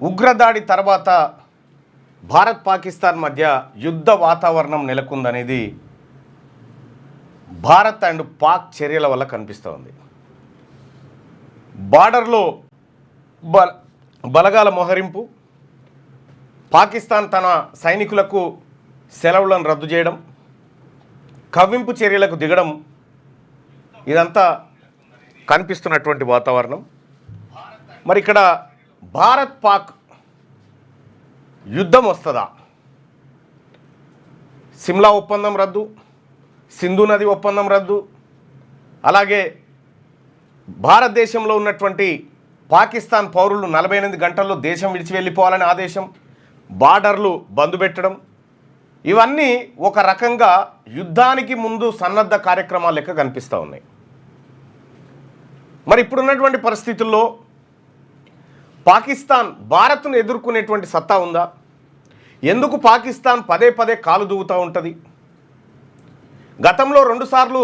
ఉగ్రదాడి తర్వాత భారత్ పాకిస్తాన్ మధ్య యుద్ధ వాతావరణం నెలకొందనేది భారత్ అండ్ పాక్ చర్యల వల్ల కనిపిస్తోంది. బార్డర్లో బలగాల మోహరింపు, పాకిస్తాన్ తన సైనికులకు సెలవులను రద్దు చేయడం, కవ్వింపు చర్యలకు దిగడం, ఇదంతా కనిపిస్తున్నటువంటి వాతావరణం. మరి ఇక్కడ భారత్ పాక్ యుద్ధం వస్తుందా? సిమ్లా ఒప్పందం రద్దు, సింధు నది ఒప్పందం రద్దు, అలాగే భారతదేశంలో ఉన్నటువంటి పాకిస్తాన్ పౌరులు 48 గంటల్లో దేశం విడిచి వెళ్ళిపోవాలని ఆదేశం, బార్డర్లు బంద్ పెట్టడం, ఇవన్నీ ఒక రకంగా యుద్ధానికి ముందు సన్నద్ధ కార్యక్రమాలు లెక్క కనిపిస్తూ ఉన్నాయి. మరి ఇప్పుడున్నటువంటి పరిస్థితుల్లో పాకిస్తాన్ భారత్ను ఎదుర్కొనేటువంటి సత్తా ఉందా? ఎందుకు పాకిస్తాన్ పదే పదే కాలు దూవుతూ ఉంటుంది? గతంలో 2 సార్లు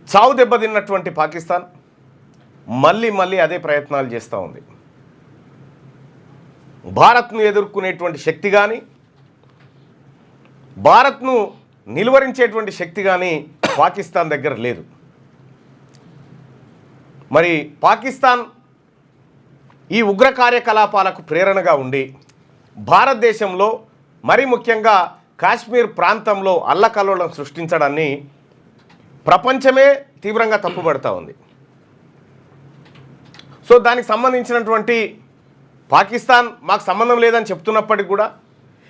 చావు దెబ్బతిన్నటువంటి పాకిస్తాన్ మళ్ళీ అదే ప్రయత్నాలు చేస్తూ ఉంది. భారత్ను ఎదుర్కొనేటువంటి శక్తి కానీ, భారత్ను నిలువరించేటువంటి శక్తి కానీ పాకిస్తాన్ దగ్గర లేదు. మరి పాకిస్తాన్ ఈ ఉగ్ర కార్యకలాపాలకు ప్రేరణగా ఉండి భారతదేశంలో మరీ ముఖ్యంగా కాశ్మీర్ ప్రాంతంలో అల్లకల్లోలం సృష్టించడాన్ని ప్రపంచమే తీవ్రంగా తప్పుపడుతూ ఉంది. సో దానికి సంబంధించినటువంటి పాకిస్తాన్ మాకు సంబంధం లేదని చెప్తున్నప్పటికీ కూడా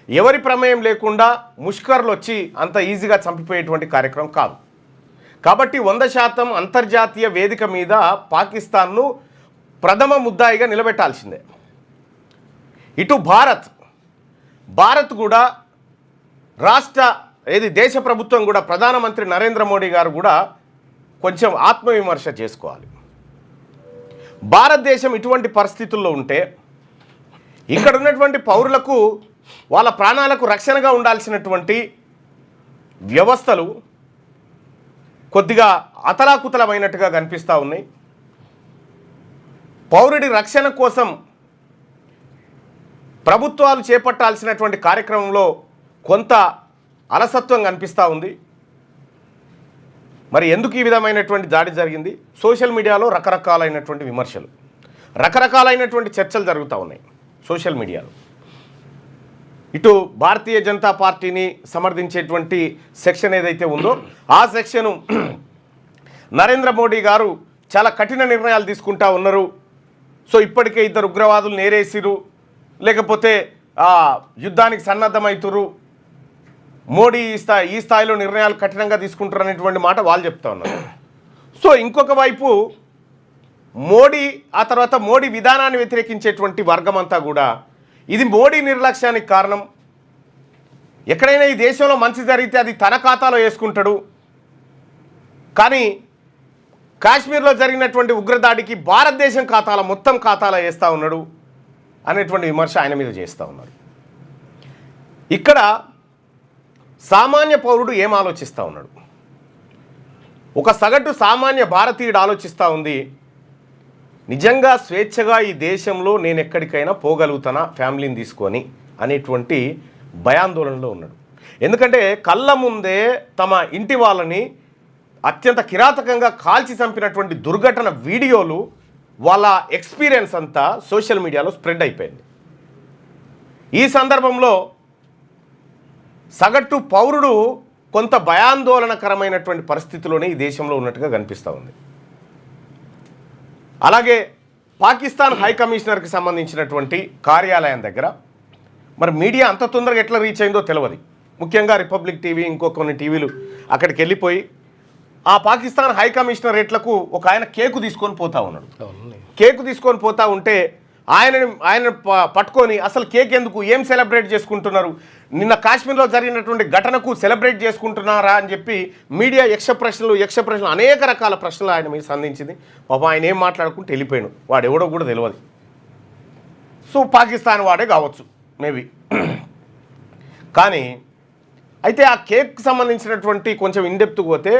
ఎవరి ప్రమేయం లేకుండా ముష్కర్లు వచ్చి అంత ఈజీగా చంపిపోయేటువంటి కార్యక్రమం కాదు. కాబట్టి 100% అంతర్జాతీయ వేదిక మీద పాకిస్తాన్ను ప్రథమ ముద్దాయిగా నిలబెట్టాల్సిందే. ఇటు భారత్ కూడా దేశ ప్రభుత్వం కూడా ప్రధానమంత్రి నరేంద్ర మోడీ గారు కూడా కొంచెం ఆత్మవిమర్శ చేసుకోవాలి. భారతదేశం ఇటువంటి పరిస్థితుల్లో ఉంటే ఇక్కడ ఉన్నటువంటి పౌరులకు వాళ్ళ ప్రాణాలకు రక్షణగా ఉండాల్సినటువంటి వ్యవస్థలు కొద్దిగా అతలాకుతలమైనట్టుగా కనిపిస్తూ ఉన్నాయి. పౌరుడి రక్షణ కోసం ప్రభుత్వాలు చేపట్టాల్సినటువంటి కార్యక్రమంలో కొంత అలసత్వం కనిపిస్తూ ఉంది. మరి ఎందుకు ఈ విధమైనటువంటి దాడి జరిగింది? సోషల్ మీడియాలో రకరకాలైనటువంటి విమర్శలు, రకరకాలైనటువంటి చర్చలు జరుగుతూ ఉన్నాయి సోషల్ మీడియాలో. ఇటు భారతీయ జనతా పార్టీని సమర్థించేటువంటి సెక్షన్ ఏదైతే ఉందో ఆ సెక్షను నరేంద్ర మోడీ గారు చాలా కఠిన నిర్ణయాలు తీసుకుంటా ఉన్నారు. సో ఇప్పటికే 2 ఉగ్రవాదులు నేరేసిరు, లేకపోతే యుద్ధానికి సన్నద్ధమవుతురు, మోడీ ఈ స్థాయిలో నిర్ణయాలు కఠినంగా తీసుకుంటారు అనేటువంటి మాట వాళ్ళు చెప్తా ఉన్నారు. సో ఇంకొక వైపు మోడీ, ఆ తర్వాత మోడీ విధానాన్ని వ్యతిరేకించేటువంటి వర్గం అంతా కూడా ఇది మోడీ నిర్లక్ష్యానికి కారణం, ఎక్కడైనా ఈ దేశంలో మంచి జరిగితే అది తన ఖాతాలో వేసుకుంటాడు, కానీ కాశ్మీర్లో జరిగినటువంటి ఉగ్రదాడికి భారతదేశం మొత్తం ఖాతాలో వేస్తూ ఉన్నాడు అనేటువంటి విమర్శ ఆయన మీద చేస్తూ ఉన్నారు. ఇక్కడ సామాన్య పౌరుడు ఏం ఆలోచిస్తూ ఉన్నాడు? ఒక సగటు సామాన్య భారతీయుడు ఆలోచిస్తూ ఉంది, నిజంగా స్వేచ్ఛగా ఈ దేశంలో నేను ఎక్కడికైనా పోగలుగుతానా ఫ్యామిలీని తీసుకొని అనేటువంటి భయాందోళనలో ఉన్నాడు. ఎందుకంటే కళ్ళ ముందే తమ ఇంటి వాళ్ళని అత్యంత కిరాతకంగా కాల్చి చంపినటువంటి దుర్ఘటన వీడియోలు, వాళ్ళ ఎక్స్పీరియన్స్ అంతా సోషల్ మీడియాలో స్ప్రెడ్ అయిపోయింది. ఈ సందర్భంలో సగటు పౌరుడు కొంత భయాందోళనకరమైనటువంటి పరిస్థితిలోనే ఈ దేశంలో ఉన్నట్టుగా కనిపిస్తూ ఉంది. అలాగే పాకిస్తాన్ హై కమిషనర్కి సంబంధించినటువంటి కార్యాలయం దగ్గర మరి మీడియా అంత తొందరగా ఎట్లా రీచ్ అయిందో తెలియదు. ముఖ్యంగా రిపబ్లిక్ టీవీ, ఇంకో కొన్ని టీవీలు అక్కడికి వెళ్ళిపోయి ఆ పాకిస్తాన్ హై కమిషనరేట్లకు ఒక ఆయన కేకు తీసుకొని పోతా ఉన్నాడు. కేకు తీసుకొని పోతా ఉంటే ఆయన పట్టుకొని అసలు కేక్ ఎందుకు, ఏం సెలబ్రేట్ చేసుకుంటున్నారు, నిన్న కాశ్మీర్లో జరిగినటువంటి ఘటనకు సెలబ్రేట్ చేసుకుంటున్నారా అని చెప్పి మీడియా యక్ష ప్రశ్నలు అనేక రకాల ప్రశ్నలు ఆయన మీద సంధించింది. పాపం ఆయన ఏం మాట్లాడుకుంటూ వెళ్ళిపోయాడు, వాడు ఎవడో కూడా తెలియదు. సో పాకిస్తాన్ వాడే కావచ్చు మేబీ. కానీ అయితే ఆ కేక్ సంబంధించినటువంటి కొంచెం ఇన్డెప్త్కి పోతే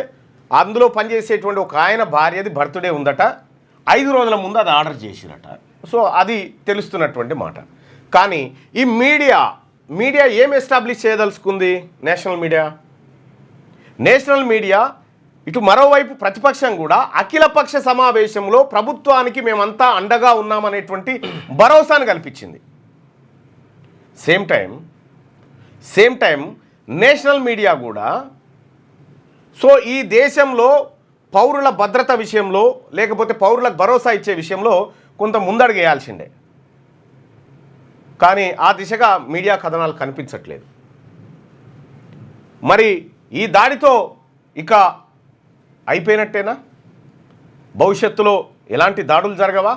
అందులో పనిచేసేటువంటి ఒక ఆయన భార్యది బర్త్డే ఉందట, 5 రోజుల ముందు అది ఆర్డర్ చేసిరట. సో అది తెలుస్తున్నటువంటి మాట. కానీ ఈ మీడియా ఏం ఎస్టాబ్లిష్ చేయదలుచుకుంది? నేషనల్ మీడియా ఇటు మరోవైపు ప్రతిపక్షం కూడా అఖిలపక్ష సమావేశంలో ప్రభుత్వానికి మేమంతా అండగా ఉన్నామనేటువంటి భరోసాను కల్పించింది. సేమ్ టైం నేషనల్ మీడియా కూడా సో ఈ దేశంలో పౌరుల భద్రత విషయంలో లేకపోతే పౌరులకు భరోసా ఇచ్చే విషయంలో కొంత ముందడుగేయాల్సిందే. కానీ ఆ దిశగా మీడియా కథనాలు కనిపించట్లేదు. మరి ఈ దాడితో ఇక అయిపోయినట్టేనా? భవిష్యత్తులో ఎలాంటి దాడులు జరగవా?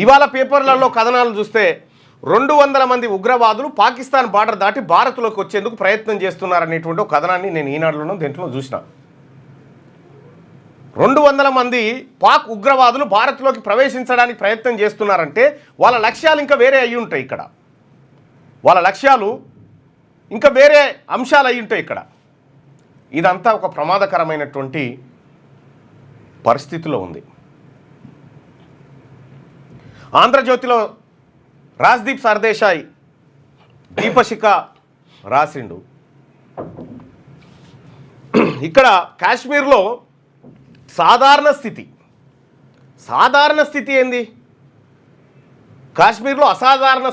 ఇవాళ పేపర్లలో కథనాలు చూస్తే 200 మంది ఉగ్రవాదులు పాకిస్తాన్ బార్డర్ దాటి భారత్లోకి వచ్చేందుకు ప్రయత్నం చేస్తున్నారనేటువంటి ఒక కథనాన్ని నేను ఈనాడులోనూ దీంట్లో చూసిన. 200 మంది పాక్ ఉగ్రవాదులు భారత్లోకి ప్రవేశించడానికి ప్రయత్నం చేస్తున్నారంటే వాళ్ళ లక్ష్యాలు ఇంకా వేరే అయ్యి ఉంటాయి. ఇక్కడ వాళ్ళ లక్ష్యాలు ఇంకా వేరే అంశాలు అయ్యి ఉంటాయి. ఇక్కడ ఇదంతా ఒక ప్రమాదకరమైనటువంటి పరిస్థితిలో ఉంది. ఆంధ్రజ్యోతిలో రాజ్దీప్ సర్దేశాయ్ దీపశిఖ రాసిండు. ఇక్కడ కాశ్మీర్లో సాధారణ స్థితి ఏంది? కాశ్మీర్లో అసాధారణ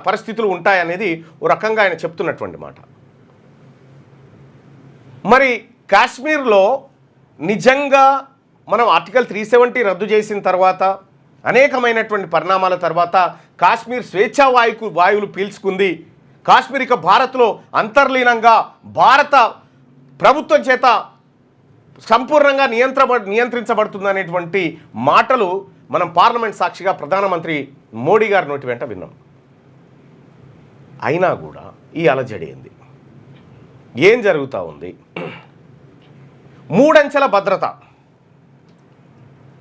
పరిస్థితులు ఉంటాయనేది ఓ రకంగా ఆయన చెప్తున్నటువంటి మాట. మరి కాశ్మీర్లో నిజంగా మనం ఆర్టికల్ 370 రద్దు చేసిన తర్వాత అనేకమైనటువంటి పరిణామాల తర్వాత కాశ్మీర్ స్వేచ్ఛా వాయువులు పీల్చుకుంది. కాశ్మీర్ ఇక భారత్లో అంతర్లీనంగా భారత ప్రభుత్వం చేత సంపూర్ణంగా నియంత్రించబడుతుంది అనేటువంటి మాటలు మనం పార్లమెంట్ సాక్షిగా ప్రధానమంత్రి మోడీ గారి నోటి వెంట విన్నాం. అయినా కూడా ఈ అలజడి ఏంది? ఏం జరుగుతూ ఉంది? 3 అంచెల భద్రత.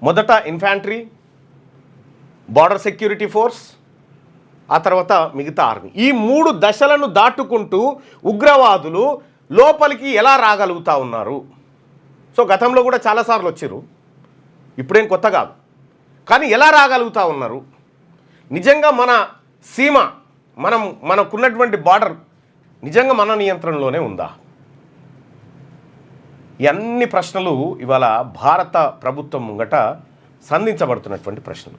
మొదట ఇన్ఫాంట్రీ, బార్డర్ సెక్యూరిటీ ఫోర్స్, ఆ తర్వాత మిగతా ఆర్మీ. ఈ 3 దశలను దాటుకుంటూ ఉగ్రవాదులు లోపలికి ఎలా రాగలుగుతూ ఉన్నారు? సో గతంలో కూడా చాలాసార్లు వచ్చారు, ఇప్పుడేం కొత్త కాదు. కానీ ఎలా రాగలుగుతూ ఉన్నారు? నిజంగా మన సీమ మనకున్నటువంటి బార్డర్ నిజంగా మన నియంత్రణలోనే ఉందా? ఈ అన్ని ప్రశ్నలు ఇవాళ భారత ప్రభుత్వం ముంగట సంధించబడుతున్నటువంటి ప్రశ్నలు.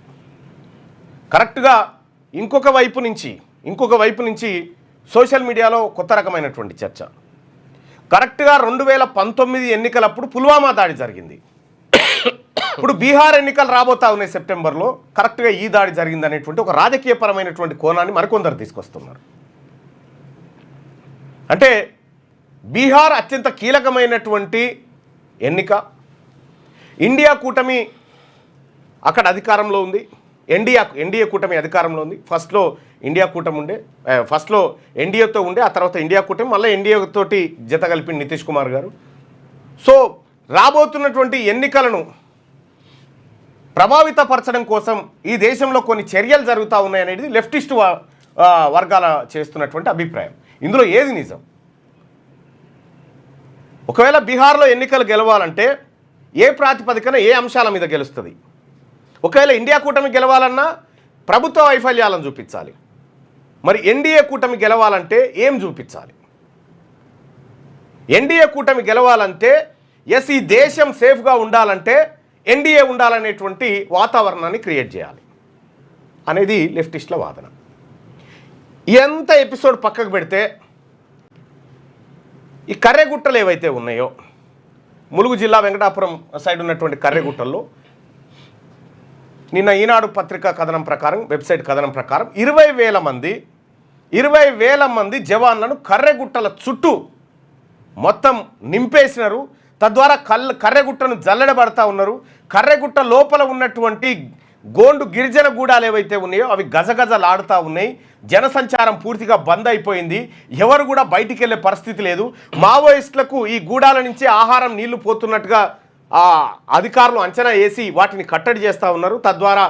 కరెక్ట్గా ఇంకొక వైపు నుంచి సోషల్ మీడియాలో కొత్త రకమైనటువంటి చర్చ. కరెక్ట్గా 2019 ఎన్నికలప్పుడు పుల్వామా దాడి జరిగింది. ఇప్పుడు బీహార్ ఎన్నికలు రాబోతా ఉన్నాయి సెప్టెంబర్లో. కరెక్ట్గా ఈ దాడి జరిగింది అనేటువంటి ఒక రాజకీయపరమైనటువంటి కోణాన్ని మరికొందరు తీసుకొస్తున్నారు. అంటే బీహార్ అత్యంత కీలకమైనటువంటి ఎన్నిక. ఇండియా కూటమి అక్కడ అధికారంలో ఉంది. ఎన్డీఏ కూటమి అధికారంలో ఉంది. ఫస్ట్లో ఇండియా కూటమి ఉండే, ఫస్ట్లో ఎన్డీఏతో ఉండే, ఆ తర్వాత ఇండియా కూటమి, మళ్ళీ ఎన్డీఏతోటి జత కలిపి నితీష్ కుమార్ గారు. సో రాబోతున్నటువంటి ఎన్నికలను ప్రభావితపరచడం కోసం ఈ దేశంలో కొన్ని చర్యలు జరుగుతూ ఉన్నాయనేది లెఫ్టిస్ట్ వర్గాల చేస్తున్నటువంటి అభిప్రాయం. ఇందులో ఏది నిజం? ఒకవేళ బీహార్లో ఎన్నికలు గెలవాలంటే ఏ ప్రాతిపదికన ఏ అంశాల మీద గెలుస్తుంది? ఒకవేళ ఇండియా కూటమి గెలవాలన్నా ప్రభుత్వ వైఫల్యాలను చూపించాలి. మరి ఎన్డీఏ కూటమి గెలవాలంటే ఏం చూపించాలి? ఎన్డీఏ కూటమి గెలవాలంటే ఈ దేశం సేఫ్గా ఉండాలంటే ఎన్డీఏ ఉండాలనేటువంటి వాతావరణాన్ని క్రియేట్ చేయాలి అనేది లెఫ్టిస్టుల వాదన. ఎంత ఎపిసోడ్ పక్కకు పెడితే ఈ కర్రెగుట్టలు ఏవైతే ఉన్నాయో, ములుగు జిల్లా వెంకటాపురం సైడ్ ఉన్నటువంటి కర్రెగుట్టల్లో నిన్న ఈనాడు పత్రిక కథనం ప్రకారం, వెబ్సైట్ కథనం ప్రకారం 20,000 మంది జవాన్లను కర్రెగుట్టల చుట్టూ మొత్తం నింపేసినారు. తద్వారా కర్రెగుట్టను జల్లెడబడతా ఉన్నారు. కర్రెగుట్ట లోపల ఉన్నటువంటి గోండు గిరిజన గూడాలు ఏవైతే ఉన్నాయో అవి గజగజలాడుతూ ఉన్నాయి. జనసంచారం పూర్తిగా బంద్ అయిపోయింది. ఎవరు కూడా బయటికి వెళ్ళే పరిస్థితి లేదు. మావోయిస్టులకు ఈ గూడాల నుంచి ఆహారం, నీళ్లు పోతున్నట్టుగా అధికారులు అంచనా వేసి వాటిని కట్టడి చేస్తూ ఉన్నారు. తద్వారా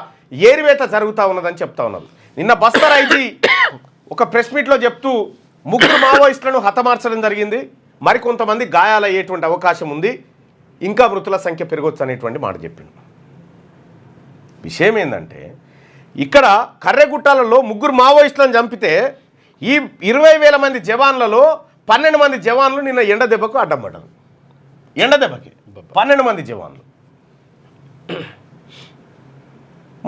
ఏరివేత జరుగుతూ ఉన్నదని చెప్తా ఉన్నారు. నిన్న బస్తర్ ఐజీ ఒక ప్రెస్ మీట్లో చెప్తూ 3 మావోయిస్టులను హతమార్చడం జరిగింది, మరికొంతమంది గాయాలయ్యేటువంటి అవకాశం ఉంది, ఇంకా మృతుల సంఖ్య పెరగొచ్చు అనేటువంటి మాట చెప్పింది. విషయం ఏంటంటే ఇక్కడ కర్రెగుట్టాలలో 3 మావోయిస్టులను చంపితే ఈ 20,000 మంది జవాన్లలో 12 మంది జవాన్లు నిన్న ఎండ దెబ్బకు అడ్డం పడ్డారు. ఎండ దెబ్బకి 12 మంది జవాన్లు.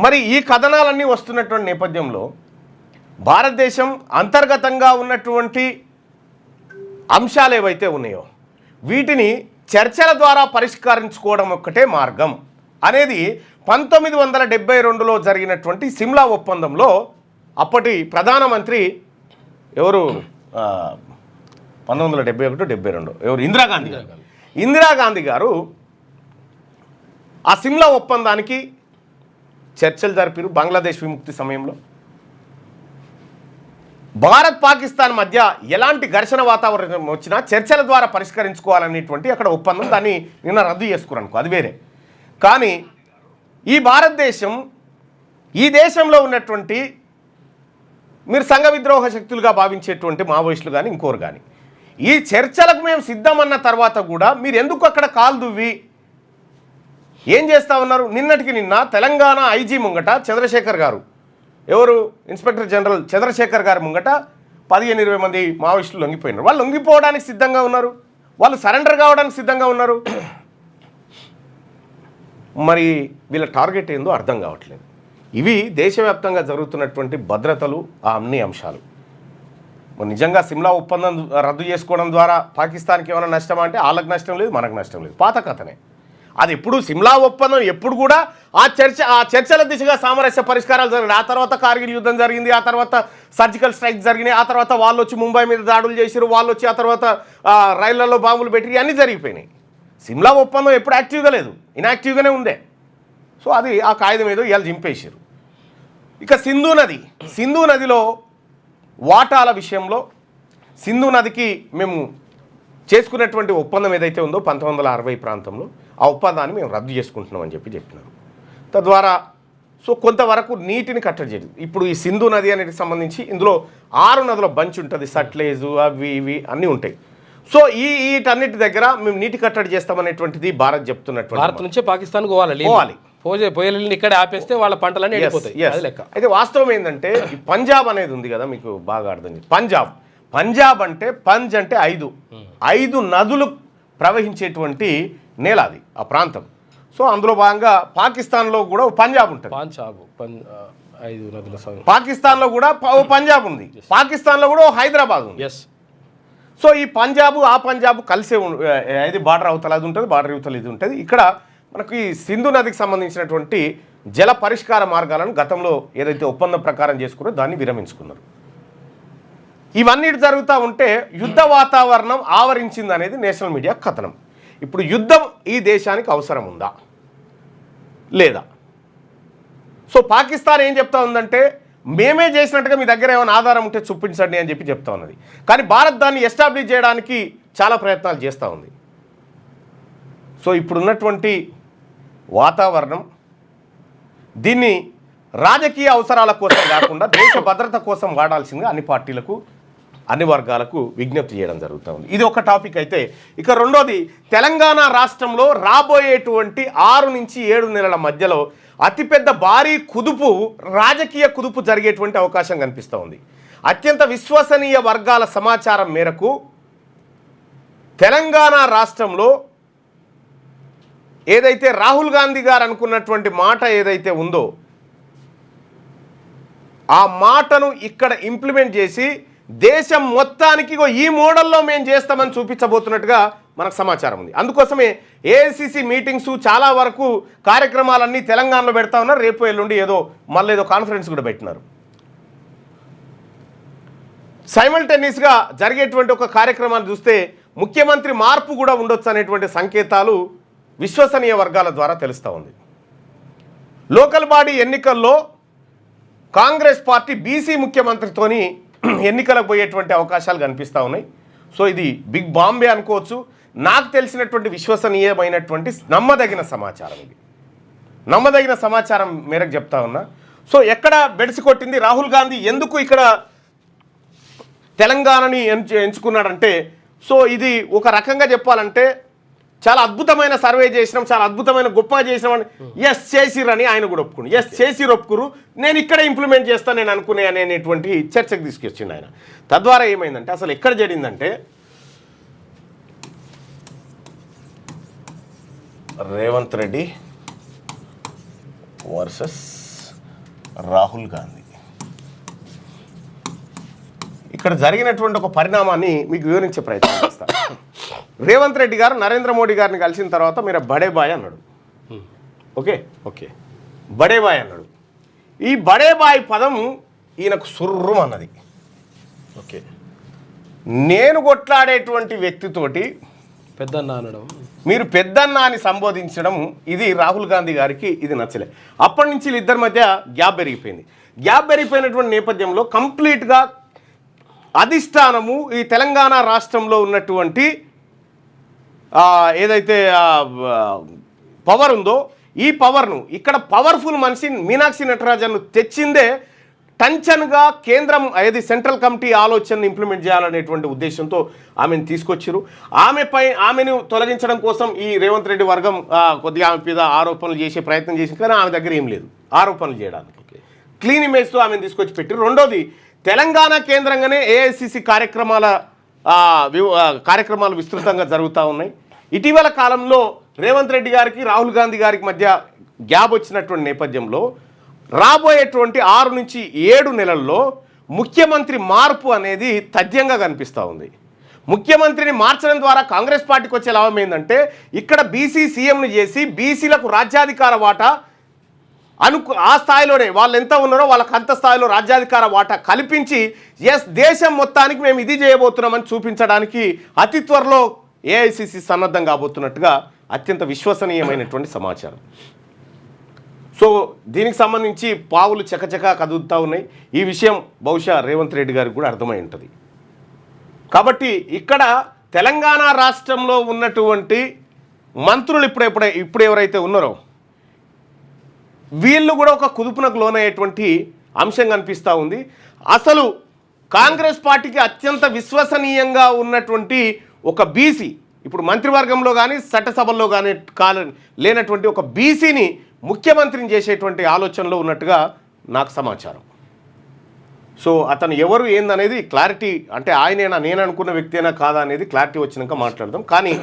మరి ఈ కథనాలన్నీ వస్తున్నటువంటి నేపథ్యంలో భారతదేశం అంతర్గతంగా ఉన్నటువంటి అంశాలు ఏవైతే ఉన్నాయో వీటిని చర్చల ద్వారా పరిష్కరించుకోవడం ఒక్కటే మార్గం అనేది 1972లో జరిగినటువంటి సిమ్లా ఒప్పందంలో అప్పటి ప్రధానమంత్రి ఎవరు 1971-72 ఎవరు ఇందిరాగాంధీ గారు ఆ సిమ్లా ఒప్పందానికి చర్చలు జరిపారు. బంగ్లాదేశ్ విముక్తి సమయంలో భారత్ పాకిస్తాన్ మధ్య ఎలాంటి ఘర్షణ వాతావరణం వచ్చినా చర్చల ద్వారా పరిష్కరించుకోవాలనేటువంటి అక్కడ ఒప్పందం, దాన్ని నిన్న రద్దు చేసుకున్నాను, అది వేరే. కానీ ఈ భారతదేశం ఈ దేశంలో ఉన్నటువంటి మీరు సంఘ విద్రోహ శక్తులుగా భావించేటువంటి మావోయిస్టులు కానీ ఇంకోరు కానీ ఈ చర్చలకు మేము సిద్ధమన్న తర్వాత కూడా మీరు ఎందుకు అక్కడ కాలు దువ్వి ఏం చేస్తూ ఉన్నారు? నిన్నటికి నిన్న తెలంగాణ ఐజీ ముంగట చంద్రశేఖర్ గారు, ఎవరు ఇన్స్పెక్టర్ జనరల్ చంద్రశేఖర్ గారి ముంగట 15-20 మంది మావోయిస్టులు లొంగిపోయినారు. వాళ్ళు లొంగిపోవడానికి సిద్ధంగా ఉన్నారు, వాళ్ళు సరెండర్ కావడానికి సిద్ధంగా ఉన్నారు. మరి వీళ్ళ టార్గెట్ ఏందో అర్థం కావట్లేదు. ఇవి దేశవ్యాప్తంగా జరుగుతున్నటువంటి భద్రతలు, ఆ అన్ని అంశాలు. నిజంగా సిమ్లా ఒప్పందం రద్దు చేసుకోవడం ద్వారా పాకిస్తాన్కి ఏమైనా నష్టమా అంటే వాళ్ళకి నష్టం లేదు, మనకు నష్టం లేదు, పాత కథనే. అది ఎప్పుడు సిమ్లా ఒప్పందం ఎప్పుడు కూడా ఆ చర్చల దిశగా సామరస్య పరిష్కారాలు జరిగినాయి. ఆ తర్వాత కార్గిల్ యుద్ధం జరిగింది, ఆ తర్వాత సర్జికల్ స్ట్రైక్ జరిగినాయి, ఆ తర్వాత వాళ్ళు వచ్చి ముంబై మీద దాడులు చేసారు, వాళ్ళు వచ్చి ఆ తర్వాత రైళ్లలో బాంబులు పెట్టి అన్నీ జరిగిపోయినాయి. సిమ్లా ఒప్పందం ఎప్పుడు యాక్టివ్గా లేదు, ఇన్యాక్టివ్గానే ఉండే. సో అది ఆ కాగితం ఏదో ఇవాళ చింపేసారు. ఇక సింధు నదిలో వాటాల విషయంలో సింధు నదికి మేము చేసుకున్నటువంటి ఒప్పందం ఏదైతే ఉందో 1960 ప్రాంతంలో ఆ ఒప్పందాన్ని మేము రద్దు చేసుకుంటున్నామని చెప్పినారు. తద్వారా సో కొంతవరకు నీటిని కట్టడి చేయదు. ఇప్పుడు ఈ సింధు నది అనేది సంబంధించి ఇందులో 6 నదుల బంచ్ ఉంటుంది, సట్లేజు అవి ఇవి అన్నీ ఉంటాయి. సో వీటన్నిటి దగ్గర మేము నీటి కట్టడి చేస్తామనేటువంటిది భారత్ చెప్తున్నటువంటి. భారత్ నుంచే పాకిస్తాన్ పోవాలి పోయేళ్ళని ఇక్కడ ఆపేస్తే వాళ్ళ పంటలన్నీ వెళ్ళిపోతాయి. అయితే వాస్తవం ఏంటంటే ఈ పంజాబ్ అనేది ఉంది కదా, మీకు బాగా అర్థం. పంజాబ్ అంటే పంజ్ అంటే 5 నదులు ప్రవహించేటువంటి నేల అది, ఆ ప్రాంతం. సో అందులో భాగంగా పాకిస్తాన్లో కూడా పంజాబ్ ఉంటుంది. పాకిస్తాన్లో కూడా పంజాబ్ ఉంది, పాకిస్తాన్లో కూడా హైదరాబాద్ ఉంది. సో ఈ పంజాబ్ ఆ పంజాబ్ కలిసే ఇది బార్డర్ అవతల అది ఉంటుంది, బార్డర్ అవతల ఇది ఉంటుంది. ఇక్కడ మనకు ఈ సింధు నదికి సంబంధించినటువంటి జల పరిష్కార మార్గాలను గతంలో ఏదైతే ఒప్పందం ప్రకారం చేసుకున్నారో దాన్ని విరమించుకున్నారు. ఇవన్నీ జరుగుతూ ఉంటే యుద్ధ వాతావరణం ఆవరించింది అనేది నేషనల్ మీడియా కథనం. ఇప్పుడు యుద్ధం ఈ దేశానికి అవసరం ఉందా లేదా? సో పాకిస్తాన్ ఏం చెప్తా ఉందంటే మేమే చేసినట్టుగా మీ దగ్గర ఏమైనా ఆధారం ఉంటే చూపించండి అని చెప్తా ఉన్నది. కానీ భారత్ దాన్ని ఎస్టాబ్లిష్ చేయడానికి చాలా ప్రయత్నాలు చేస్తూ ఉంది. సో ఇప్పుడున్నటువంటి వాతావరణం దీన్ని రాజకీయ అవసరాల కోసం కాకుండా దేశ భద్రత కోసం వాడాల్సిందిగా అన్ని పార్టీలకు అన్ని వర్గాలకు విజ్ఞప్తి చేయడం జరుగుతూ ఉంది. ఇది ఒక టాపిక్ అయితే, ఇక రెండోది తెలంగాణ రాష్ట్రంలో రాబోయేటువంటి 6 నుంచి 7 నెలల మధ్యలో అతిపెద్ద భారీ కుదుపు, రాజకీయ కుదుపు జరిగేటువంటి అవకాశం కనిపిస్తూ ఉంది. అత్యంత విశ్వసనీయ వర్గాల సమాచారం మేరకు తెలంగాణ రాష్ట్రంలో ఏదైతే రాహుల్ గాంధీ గారు అనుకున్నటువంటి మాట ఏదైతే ఉందో ఆ మాటను ఇక్కడ ఇంప్లిమెంట్ చేసి దేశం మొత్తానికి ఈ మోడల్లో మేము చేస్తామని చూపించబోతున్నట్టుగా మనకు సమాచారం ఉంది. అందుకోసమే ఏఐసిసి మీటింగ్స్ చాలా వరకు కార్యక్రమాలన్నీ తెలంగాణలో పెడతా ఉన్నారు. రేపు ఎల్లుండి మళ్ళీ ఏదో కాన్ఫరెన్స్ కూడా పెట్టినారు. సైమల్టేనియస్గా జరిగేటువంటి ఒక కార్యక్రమాలు చూస్తే ముఖ్యమంత్రి మార్పు కూడా ఉండొచ్చు అనేటువంటి సంకేతాలు విశ్వసనీయ వర్గాల ద్వారా తెలుస్తూ ఉంది. లోకల్ బాడీ ఎన్నికల్లో కాంగ్రెస్ పార్టీ బీసీ ముఖ్యమంత్రితోని ఎన్నికలకు పోయేటువంటి అవకాశాలు కనిపిస్తూ ఉన్నాయి. సో ఇది బిగ్ బాంబే అనుకోవచ్చు. నాకు తెలిసినటువంటి విశ్వసనీయమైనటువంటి నమ్మదగిన సమాచారం, ఇది నమ్మదగిన సమాచారం మేరకు చెప్తా ఉన్నా. సో ఎక్కడ బెడిసి కొట్టింది, రాహుల్ గాంధీ ఎందుకు ఇక్కడ తెలంగాణని ఎంచుకున్నాడంటే, సో ఇది ఒక రకంగా చెప్పాలంటే చాలా అద్భుతమైన సర్వే చేసినాం, చాలా అద్భుతమైన గొప్పగా చేసినాం అని ఎస్ చేసిరని ఆయన కూడా ఒప్పుకుని ఎస్ చేసిరు ఒప్పుకురు, నేను ఇక్కడ ఇంప్లిమెంట్ చేస్తాను నేను అనుకునే అనేటువంటి చర్చకు తీసుకొచ్చిండు ఆయన. తద్వారా ఏమైందంటే అసలు ఎక్కడ జరిగిందంటే రేవంత్ రెడ్డి వర్సెస్ రాహుల్ గాంధీ, ఇక్కడ జరిగినటువంటి ఒక పరిణామాన్ని మీకు వివరించే ప్రయత్నం చేస్తాను. రేవంత్ రెడ్డి గారు నరేంద్ర మోడీ గారిని కలిసిన తర్వాత మీరు బడే బాయ్ అన్నాడు. ఓకే బడే బాయ్ అన్నాడు. ఈ బడే బాయ్ పదం ఈయనకు సుర్రం అన్నది. ఓకే, నేను కొట్లాడేటువంటి వ్యక్తితోటి పెద్దన్న అనడం, మీరు పెద్దన్న అని సంబోధించడం, ఇది రాహుల్ గాంధీ గారికి ఇది నచ్చలే. అప్పటి నుంచి వీళ్ళిద్దరి మధ్య గ్యాప్ పెరిగిపోయింది. గ్యాప్ పెరిగిపోయినటువంటి నేపథ్యంలో కంప్లీట్గా అధిష్టానము ఈ తెలంగాణ రాష్ట్రంలో ఉన్నటువంటి ఏదైతే పవర్ ఉందో ఈ పవర్ను ఇక్కడ పవర్ఫుల్ మనిషి మీనాక్షి నటరాజన్ను తెచ్చిందే టెన్షన్గా కేంద్రం ఏది సెంట్రల్ కమిటీ ఆలోచనను ఇంప్లిమెంట్ చేయాలనేటువంటి ఉద్దేశంతో ఆమెను తీసుకొచ్చారు. ఆమెను తొలగించడం కోసం ఈ రేవంత్ రెడ్డి వర్గం కొద్దిగా ఆమె మీద ఆరోపణలు చేసే ప్రయత్నం చేసింది, కానీ ఆమె దగ్గర ఏం లేదు ఆరోపణలు చేయడానికి. క్లీన్ ఇమేజ్తో ఆమెను తీసుకొచ్చి పెట్టి, రెండోది తెలంగాణ కేంద్రంగానే ఏఐసిసి కార్యక్రమాలు విస్తృతంగా జరుగుతూ ఉన్నాయి. ఇటీవల కాలంలో రేవంత్ రెడ్డి గారికి రాహుల్ గాంధీ గారికి మధ్య గ్యాప్ వచ్చినటువంటి నేపథ్యంలో రాబోయేటువంటి 6 నుంచి 7 నెలల్లో ముఖ్యమంత్రి మార్పు అనేది తథ్యంగా కనిపిస్తూ ఉంది. ముఖ్యమంత్రిని మార్చడం ద్వారా కాంగ్రెస్ పార్టీకి వచ్చే లాభం ఏంటంటే ఇక్కడ బీసీ సీఎంను చేసి బీసీలకు రాజ్యాధికార వాటా ఆ స్థాయిలోనే వాళ్ళు ఎంత ఉన్నారో వాళ్ళకి అంత స్థాయిలో రాజ్యాధికార వాటా కల్పించి ఎస్ దేశం మొత్తానికి మేము ఇది చేయబోతున్నామని చూపించడానికి అతి త్వరలో ఏఐసిసి సన్నద్ధం కాబోతున్నట్టుగా అత్యంత విశ్వసనీయమైనటువంటి సమాచారం. సో దీనికి సంబంధించి పావులు చకచకా కదులుతూ ఉన్నాయి. ఈ విషయం బహుశా రేవంత్ రెడ్డి గారికి కూడా అర్థమై ఉంటుంది. కాబట్టి ఇక్కడ తెలంగాణ రాష్ట్రంలో ఉన్నటువంటి మంత్రులు ఇప్పుడు ఎవరైతే ఉన్నారో వీళ్ళు కూడా ఒక కుదుపునకు లోనయ్యేటువంటి అంశం కనిపిస్తూ ఉంది. అసలు కాంగ్రెస్ పార్టీకి అత్యంత విశ్వసనీయంగా ఉన్నటువంటి ఒక బీసీ ఇప్పుడు మంత్రివర్గంలో కానీ చట్టసభల్లో కానీ లేనటువంటి ఒక బీసీని ముఖ్యమంత్రిని చేసేటువంటి ఆలోచనలో ఉన్నట్టుగా నాకు సమాచారం. సో అతను ఎవరు ఏందనేది క్లారిటీ, అంటే ఆయనేనా నేను అనుకున్న వ్యక్తేనా కాదా అనేది క్లారిటీ వచ్చినాక మాట్లాడదాం. కానీ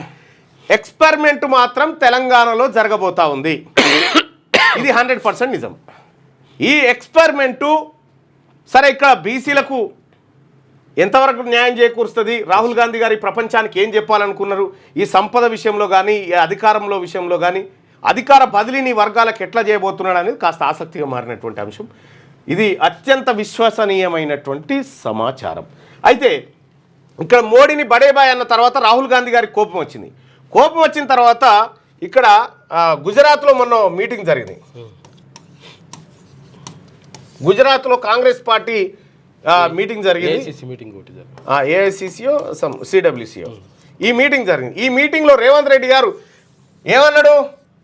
ఎక్స్పెరిమెంట్ మాత్రం తెలంగాణలో జరగబోతా ఉంది, ఇది 100% నిజం. ఈ ఎక్స్పెరిమెంటు సరే ఇక్కడ బీసీలకు ఎంతవరకు న్యాయం చేకూరుస్తుంది, రాహుల్ గాంధీ గారి ప్రపంచానికి ఏం చెప్పాలనుకున్నారు, ఈ సంపద విషయంలో కానీ ఈ అధికారంలో విషయంలో కానీ అధికార బదిలీని వర్గాలకు ఎట్లా చేయబోతున్నాడు అనేది కాస్త ఆసక్తిగా మారినటువంటి అంశం. ఇది అత్యంత విశ్వసనీయమైనటువంటి సమాచారం. అయితే ఇక్కడ మోడీని బడేబాయ్ అన్న తర్వాత రాహుల్ గాంధీ గారికి కోపం వచ్చింది. కోపం వచ్చిన తర్వాత ఇక్కడ గుజరాత్లో మొన్న మీటింగ్ జరిగింది. గుజరాత్లో కాంగ్రెస్ పార్టీ మీటింగ్ జరిగింది, ఏఐసిసియో సిడబ్ల్యూసియో ఈ మీటింగ్ జరిగింది. ఈ మీటింగ్లో రేవంత్ రెడ్డి గారు ఏమన్నాడు,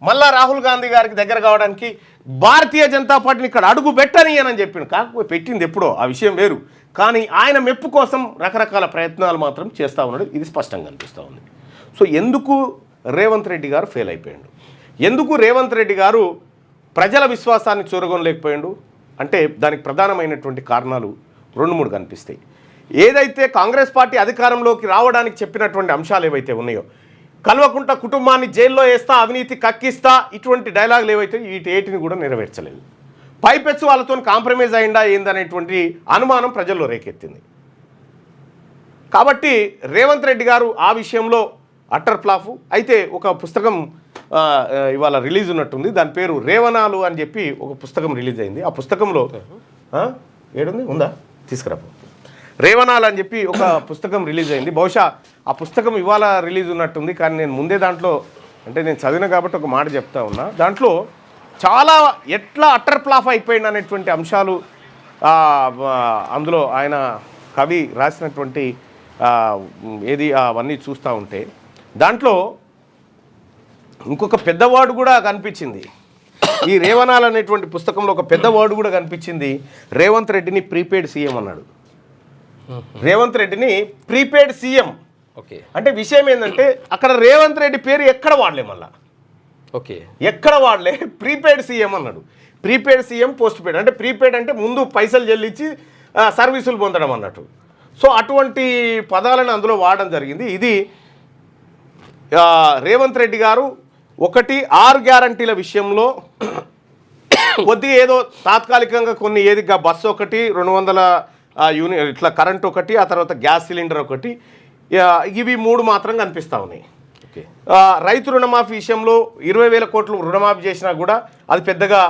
మళ్ళా రాహుల్ గాంధీ గారికి దగ్గర కావడానికి భారతీయ జనతా పార్టీని ఇక్కడ అడుగు పెట్టని అని చెప్పిండు. కాకపోతే పెట్టింది ఎప్పుడో ఆ విషయం వేరు, కానీ ఆయన మెప్పు కోసం రకరకాల ప్రయత్నాలు మాత్రం చేస్తూ ఉన్నాడు, ఇది స్పష్టంగా అనిపిస్తూ ఉంది. సో ఎందుకు రేవంత్ రెడ్డి గారు ఫెయిల్ అయిపోయాడు, ఎందుకు రేవంత్ రెడ్డి గారు ప్రజల విశ్వాసాన్ని చూరగొనలేకపోయాడు అంటే దానికి ప్రధానమైనటువంటి కారణాలు 2-3 కనిపిస్తాయి. ఏదైతే కాంగ్రెస్ పార్టీ అధికారంలోకి రావడానికి చెప్పినటువంటి అంశాలు ఏవైతే ఉన్నాయో, కల్వకుంట్ల కుటుంబాన్ని జైల్లో వేస్తా, అవినీతి కక్కిస్తా, ఇటువంటి డైలాగులు ఏవైతే వీటిని కూడా నెరవేర్చలేదు. పైపెచ్చు వాళ్ళతో కాంప్రమైజ్ అయిందా ఏందనేటువంటి అనుమానం ప్రజల్లో రేకెత్తింది. కాబట్టి రేవంత్ రెడ్డి గారు ఆ విషయంలో అట్టర్ ఫ్లాఫ్. అయితే ఒక పుస్తకం ఇవాళ రిలీజ్ ఉన్నట్టుంది, దాని పేరు రేవనాలు అని చెప్పి ఒక పుస్తకం రిలీజ్ అయింది. ఆ పుస్తకంలో ఏడుంది ఉందా తీసుకురా, రేవనాలు అని చెప్పి ఒక పుస్తకం రిలీజ్ అయింది. బహుశా ఆ పుస్తకం ఇవాళ రిలీజ్ ఉన్నట్టుంది, కానీ నేను ముందే దాంట్లో అంటే నేను చదివిన కాబట్టి ఒక మాట చెప్తా ఉన్నా. దాంట్లో చాలా ఎట్లా అట్టర్ ఫ్లాఫ్ అయిపోయింది అనేటువంటి అంశాలు అందులో ఆయన కవి రాసినటువంటి ఏది అవన్నీ చూస్తూ ఉంటే దాంట్లో ఇంకొక పెద్దవాడు కూడా కనిపించింది. ఈ రేవనాలు అనేటువంటి పుస్తకంలో ఒక పెద్దవాడు కూడా కనిపించింది. రేవంత్ రెడ్డిని ప్రీపెయిడ్ సీఎం అన్నాడు. రేవంత్ రెడ్డిని ప్రీపెయిడ్ సీఎం ఓకే అంటే విషయం ఏంటంటే అక్కడ రేవంత్ రెడ్డి పేరు ఎక్కడ వాడలే మళ్ళా, ఓకే ఎక్కడ వాడలే. ప్రీపెయిడ్ సీఎం అన్నాడు. Prepaid CM, post paid. అంటే ప్రీపెయిడ్ అంటే ముందు పైసలు చెల్లించి సర్వీసులు పొందడం అన్నట్టు. సో అటువంటి పదాలను అందులో వాడడం జరిగింది. ఇది రేవంత్ రెడ్డి గారు 6 గ్యారంటీల విషయంలో కొద్దిగా ఏదో తాత్కాలికంగా కొన్ని ఏదిగా బస్సు ఒకటి, 200 యూనిట్ ఇట్లా కరెంట్ ఒకటి, ఆ తర్వాత గ్యాస్ సిలిండర్ ఒకటి, ఇవి 3 మాత్రం కనిపిస్తూ ఉన్నాయి. ఓకే రైతు రుణమాఫీ విషయంలో 20,000 కోట్లు రుణమాఫీ చేసినా కూడా అది పెద్దగా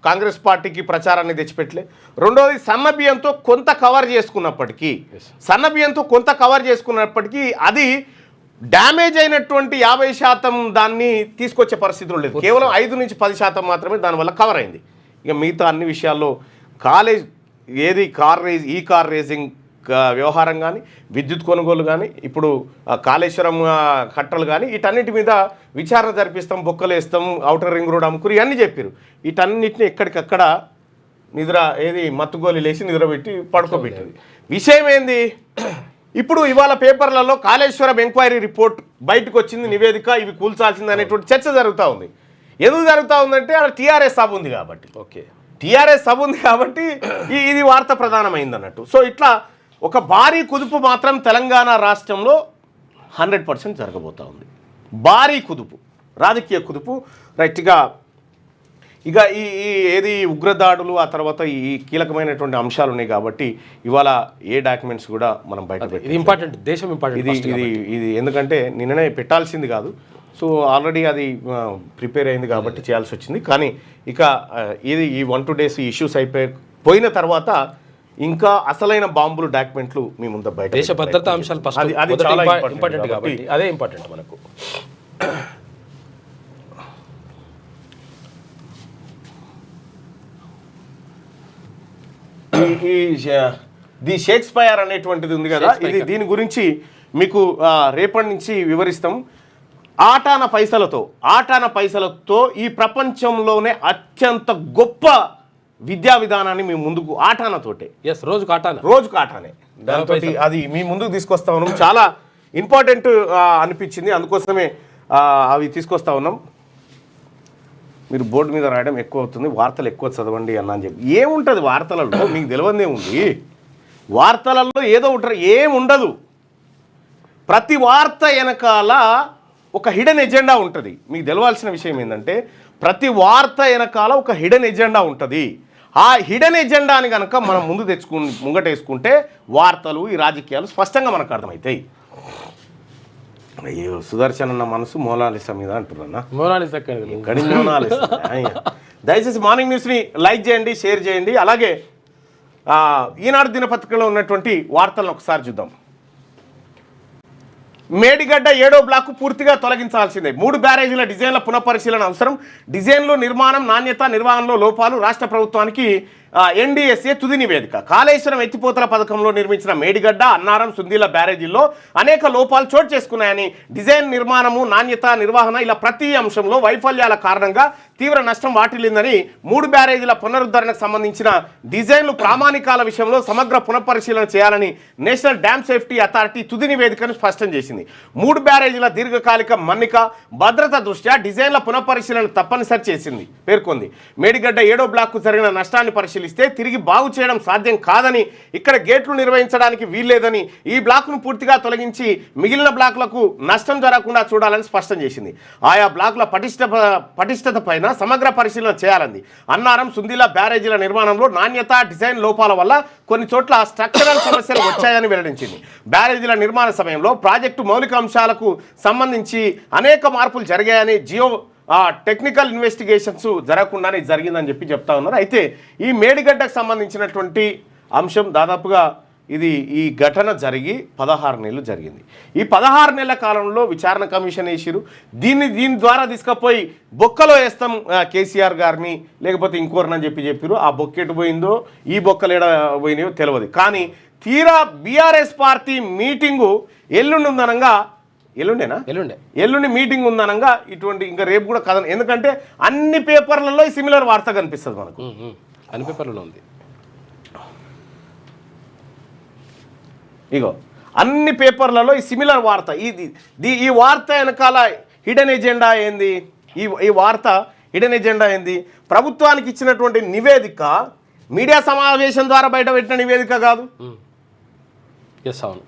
కాంగ్రెస్ పార్టీకి ప్రచారాన్ని తెచ్చిపెట్టలే. రెండోది సన్నబియ్యంతో కొంత కవర్ చేసుకున్నప్పటికీ అది డ్యామేజ్ అయినటువంటి 50% దాన్ని తీసుకొచ్చే పరిస్థితులు లేదు. కేవలం 5 నుంచి 10% మాత్రమే దానివల్ల కవర్ అయింది. ఇక మిగతా అన్ని విషయాల్లో కార్ రేసింగ్ వ్యవహారం కానీ, విద్యుత్ కొనుగోలు కానీ, ఇప్పుడు కాళేశ్వరం కట్టలు కానీ, వీటన్నిటి మీద విచారణ జరిపిస్తాం, బొక్కలేస్తాం, ఔటర్ రింగ్ రోడ్ అమ్ముకురు ఇవన్నీ చెప్పారు. వీటన్నిటిని ఎక్కడికక్కడ మత్తుగోలు లేచి నిద్రపెట్టి పడుకోబెట్టింది. విషయం ఏంది, ఇప్పుడు ఇవాళ పేపర్లలో కాళేశ్వరం ఎంక్వైరీ రిపోర్ట్ బయటకు వచ్చింది, నివేదిక, ఇవి కూల్చాల్సింది అనేటువంటి చర్చ జరుగుతూ ఉంది. ఎందుకు జరుగుతూ ఉందంటే అక్కడ టీఆర్ఎస్ సభ ఉంది కాబట్టి. ఓకే టీఆర్ఎస్ సభ ఉంది కాబట్టి ఇది వార్త ప్రధానమైంది అన్నట్టు. సో ఇట్లా ఒక భారీ కుదుపు మాత్రం తెలంగాణ రాష్ట్రంలో 100% జరగబోతూ ఉంది. భారీ కుదుపు, రాజకీయ కుదుపు. రైట్గా ఇక ఈ ఉగ్రదాడులు, ఆ తర్వాత ఈ కీలకమైనటువంటి అంశాలు ఉన్నాయి కాబట్టి ఇవాళ ఏ డాక్యుమెంట్స్ కూడా మనం బయట ఇది ఇంపార్టెంట్, దేశం ఇంపార్టెంట్. ఇది ఎందుకంటే నిన్ననే పెట్టాల్సింది కాదు. సో ఆల్రెడీ అది ప్రిపేర్ అయింది కాబట్టి చేయాల్సి వచ్చింది. కానీ ఇక ఈ 1-2 డేస్ ఇష్యూస్ పోయిన తర్వాత ఇంకా అసలైన బాంబులు డాక్యుమెంట్లు మీ ముందు బయట, దేశ భద్రతా అంశాలు అది చాలా ఇంపార్టెంట్ కాబట్టి అదే ఇంపార్టెంట్ మనకు. ది షేక్స్పియర్ అనేటువంటిది ఉంది కదా, దీని గురించి మీకు రేపటి నుంచి వివరిస్తాం. ఆటాన పైసలతో ఈ ప్రపంచంలోనే అత్యంత గొప్ప విద్యా విధానాన్ని మీ ముందుకు ఆటానతోటే, రోజుకు ఆటానే దాంతో అది మీ ముందుకు తీసుకొస్తా ఉన్నాం. చాలా ఇంపార్టెంట్ అనిపించింది, అందుకోసమే అవి తీసుకొస్తా ఉన్నాం. మీరు బోర్డు మీద రాయడం ఎక్కువ అవుతుంది, వార్తలు ఎక్కువ చదవండి అని చెప్పి. ఏముంటుంది వార్తలలో, మీకు తెలియదే ఉంది. వార్తలలో ఏదో ఉంటారు, ఏముండదు. ప్రతి వార్త వెనకాల ఒక హిడెన్ ఎజెండా ఉంటుంది. మీకు తెలవాల్సిన విషయం ఏంటంటే ప్రతి వార్త వెనకాల ఒక హిడెన్ ఎజెండా ఉంటుంది. ఆ హిడెన్ ఎజెండాని కనుక మనం ముంగటేసుకుంటే వార్తలు, ఈ రాజకీయాలు స్పష్టంగా మనకు అర్థమవుతాయి. అయ్యో సుదర్శన్ అన్న మనసు మోనాలిసా మీద అంటున్నా. దయచేసి మార్నింగ్ న్యూస్ని లైక్ చేయండి, షేర్ చేయండి. అలాగే ఈనాడు దినపత్రికలో ఉన్నటువంటి వార్తలను ఒకసారి చూద్దాం. మేడిగడ్డ 7వ బ్లాక్ పూర్తిగా తొలగించాల్సిందే. 3 బ్యారేజీల డిజైన్ల పునఃపరిశీలన అవసరం. డిజైన్లో నిర్మాణం, నాణ్యత, నిర్వహణలో లోపాలు. రాష్ట్ర ప్రభుత్వానికి ఎన్డీఎస్ఏ తుది నివేదిక. కాళేశ్వరం ఎత్తిపోతల పథకంలో నిర్మించిన మేడిగడ్డ, అన్నారం, సుందీల బ్యారేజీల్లో అనేక లోపాలు చోటు చేసుకున్నాయని, డిజైన్, నిర్మాణము, నాణ్యత, నిర్వహణ ఇలా ప్రతి అంశంలో వైఫల్యాల కారణంగా తీవ్ర నష్టం వాటిల్లిందని 3 బ్యారేజీల పునరుద్ధరణకు సంబంధించిన డిజైన్లు ప్రామాణికాల విషయంలో సమగ్ర పునఃపరిశీలన చేయాలని నేషనల్ డ్యామ్ సేఫ్టీ అథారిటీ తుది నివేదికను స్పష్టం చేసింది. 3 బ్యారేజీల దీర్ఘకాలిక మన్నిక, భద్రత దృష్ట్యా డిజైన్ల పునఃపరిశీలన తప్పనిసరి పేర్కొంది. మేడిగడ్డ 7వ బ్లాక్కు జరిగిన నష్టాన్ని పరిశీలిస్తే తిరిగి బాగు చేయడం సాధ్యం కాదని, ఇక్కడ గేట్లు నిర్వహించడానికి వీల్లేదని, ఈ బ్లాక్ను పూర్తిగా తొలగించి మిగిలిన బ్లాక్లకు నష్టం జరగకుండా చూడాలని స్పష్టం చేసింది. ఆయా బ్లాకుల పటిష్టత పైన సమగ్ర పరిశీలన చేయాలంది. అన్నారం, సుందీల బ్యారేజీల నిర్మాణంలో నాణ్యత, డిజైన్ లోపాల వల్ల కొన్ని చోట్ల స్ట్రక్చరల్ సమస్యలు వచ్చాయని వెల్లడించింది. బ్యారేజీల నిర్మాణ సమయంలో ప్రాజెక్టు మౌలిక అంశాలకు సంబంధించి అనేక మార్పులు జరిగాయని, టెక్నికల్ ఇన్వెస్టిగేషన్స్ జరగకుండానే జరిగిందని చెప్తా ఉన్నారు. అయితే ఈ మేడిగడ్డకు సంబంధించినటువంటి అంశం దాదాపుగా ఈ ఘటన జరిగి 16 నెలలు జరిగింది. ఈ 16 నెలల కాలంలో విచారణ కమిషన్ వేసిరు. దీని ద్వారా తీసుకుపోయి బొక్కలో వేస్తాం కేసీఆర్ గారిని, లేకపోతే ఇంకోరినని చెప్పారు. ఆ బొక్కెటు పోయిందో, ఈ బొక్కలు ఎడ పోయినాయో తెలియదు. కానీ తీరా బీఆర్ఎస్ పార్టీ మీటింగు ఎల్లుండి మీటింగ్ ఉందనగా ఇటువంటి ఇంకా రేపు కూడా కథ. ఎందుకంటే అన్ని పేపర్లలో సిమిలర్ వార్త కనిపిస్తుంది మనకు, అన్ని పేపర్లలో ఉంది. ఇగో అన్ని పేపర్లలో ఈ సిమిలర్ వార్త ఈ వార్త వెనకాల హిడెన్ ఎజెండా ఏంది? ఈ వార్త హిడెన్ ఎజెండా ఏంది? ప్రభుత్వానికి ఇచ్చినటువంటి నివేదిక మీడియా సమావేశం ద్వారా బయటపెట్టిన నివేదిక కాదు. అవును,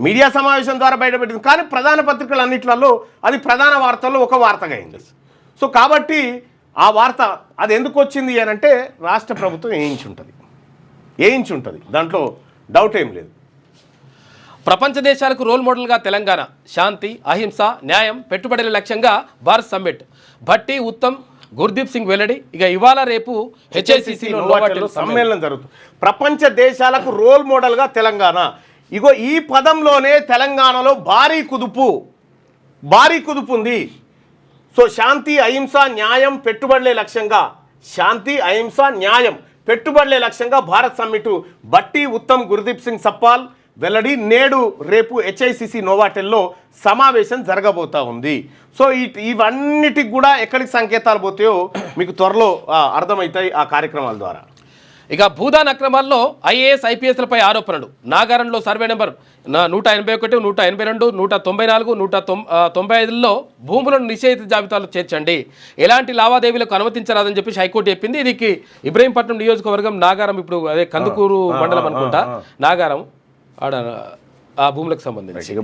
మీడియా సమావేశం ద్వారా బయటపెట్టింది, కానీ ప్రధాన పత్రికలు అన్నిట్లలో అది ప్రధాన వార్తల్లో ఒక వార్తగా అయింది. సో కాబట్టి ఆ వార్త అది ఎందుకు వచ్చింది అని అంటే రాష్ట్ర ప్రభుత్వం వేయించి ఉంటుంది, దాంట్లో డౌట్ ఏం లేదు. ప్రపంచ దేశాలకు రోల్ మోడల్గా తెలంగాణ, శాంతి, అహింస, న్యాయం, పెట్టుబడుల లక్ష్యంగా భారత్ సమ్మిట్. భట్టి, ఉత్తమ్, గుర్దీప్ సింగ్ వెల్లడి. ఇక ఇవాళ రేపు హెచ్ఐసిసిలో సమ్మేళనం జరుగుతుంది. ప్రపంచ దేశాలకు రోల్ మోడల్గా తెలంగాణ. ఇగో ఈ పదంలోనే తెలంగాణలో భారీ కుదుపు ఉంది. సో శాంతి, అహింస, న్యాయం, పెట్టుబడులే లక్ష్యంగా, శాంతి, అహింస, న్యాయం, పెట్టుబడులే లక్ష్యంగా భారత్ సమ్మిట్. భట్టి, ఉత్తమ్, గుర్దీప్ సింగ్ సప్పాల్ వెల్లడి. నేడు రేపు హెచ్ఐసిసి నోవాటెల్లో సమావేశం జరగబోతా ఉంది. సో ఇవన్నిటికి కూడా ఎక్కడికి సంకేతాలు పోతాయో మీకు త్వరలో అర్థమవుతాయి ఆ కార్యక్రమాల ద్వారా. ఇక భూదాన్ అక్రమాల్లో ఐఏఎస్, ఐపీఎస్లపై ఆరోపణలు. నాగారంలో సర్వే నెంబర్ 181, 182, 194, 195లో భూములను నిషేధిత జాబితాలో చేర్చండి, ఎలాంటి లావాదేవీలకు అనుమతించరాదని చెప్పి హైకోర్టు చెప్పింది. ఇది ఇబ్రహీంపట్నం నియోజకవర్గం నాగారం, ఇప్పుడు అదే కందుకూరు మండలం అనుకుంటా, నాగారం ఆడ ఆ భూములకు సంబంధించి. ఇక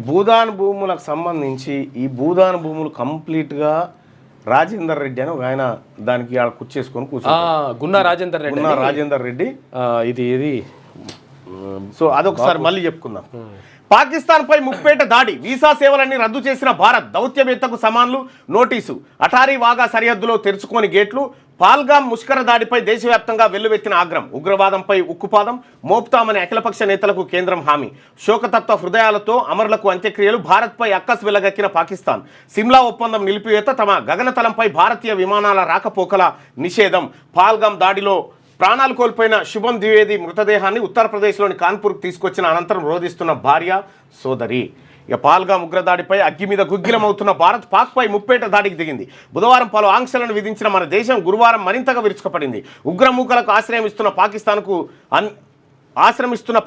భూదాన్ భూములకు సంబంధించి ఈ భూదాన్ భూములు కంప్లీట్గా రాజేందర్ రెడ్డి అని ఒక ఆయన దానికి ఆడ కుర్చేసుకొని గున్నా రాజేందర్ రెడ్డి ఇది. సో అదొకసారి మళ్ళీ చెప్పుకుందాం. పాకిస్తాన్పై ముప్పేట దాడి, వీసా సేవలన్నీ రద్దు చేసిన భారత్, దౌత్యవేత్తకు సమాన్లు నోటీసు, అటారీ వాగా సరిహద్దులో తెరుచుకోని గేట్లు, పాల్గాం ముష్కర దాడిపై దేశవ్యాప్తంగా వెల్లువెత్తిన ఆగ్రహం, ఉగ్రవాదంపై ఉక్కుపాదం మోపుతామని అఖిలపక్ష నేతలకు కేంద్రం హామీ, శోకతత్వ హృదయాలతో అమరులకు అంత్యక్రియలు, భారత్పై అక్కసు వెలగక్కిన పాకిస్తాన్, సిమ్లా ఒప్పందం నిలిపివేత, తమ గగనతలంపై భారతీయ విమానాల రాకపోకల నిషేధం, పాల్గాం దాడిలో ప్రాణాలు కోల్పోయిన శుభం ద్వివేది మృతదేహాన్ని ఉత్తరప్రదేశ్లోని కాన్పూర్కు తీసుకొచ్చిన అనంతరం రోధిస్తున్న భార్య, సోదరి. ఇక పాల్గాం ఉగ్రదాడిపై అగ్గి మీద గుగ్గిలమవుతున్న భారత్ పాక్పై ముప్పేట దాడికి దిగింది. బుధవారం పలు ఆంక్షలను విధించిన మన దేశం గురువారం మరింతగా విరుచుకుపడింది. ఉగ్రమూకలకు ఆశ్రమిస్తున్న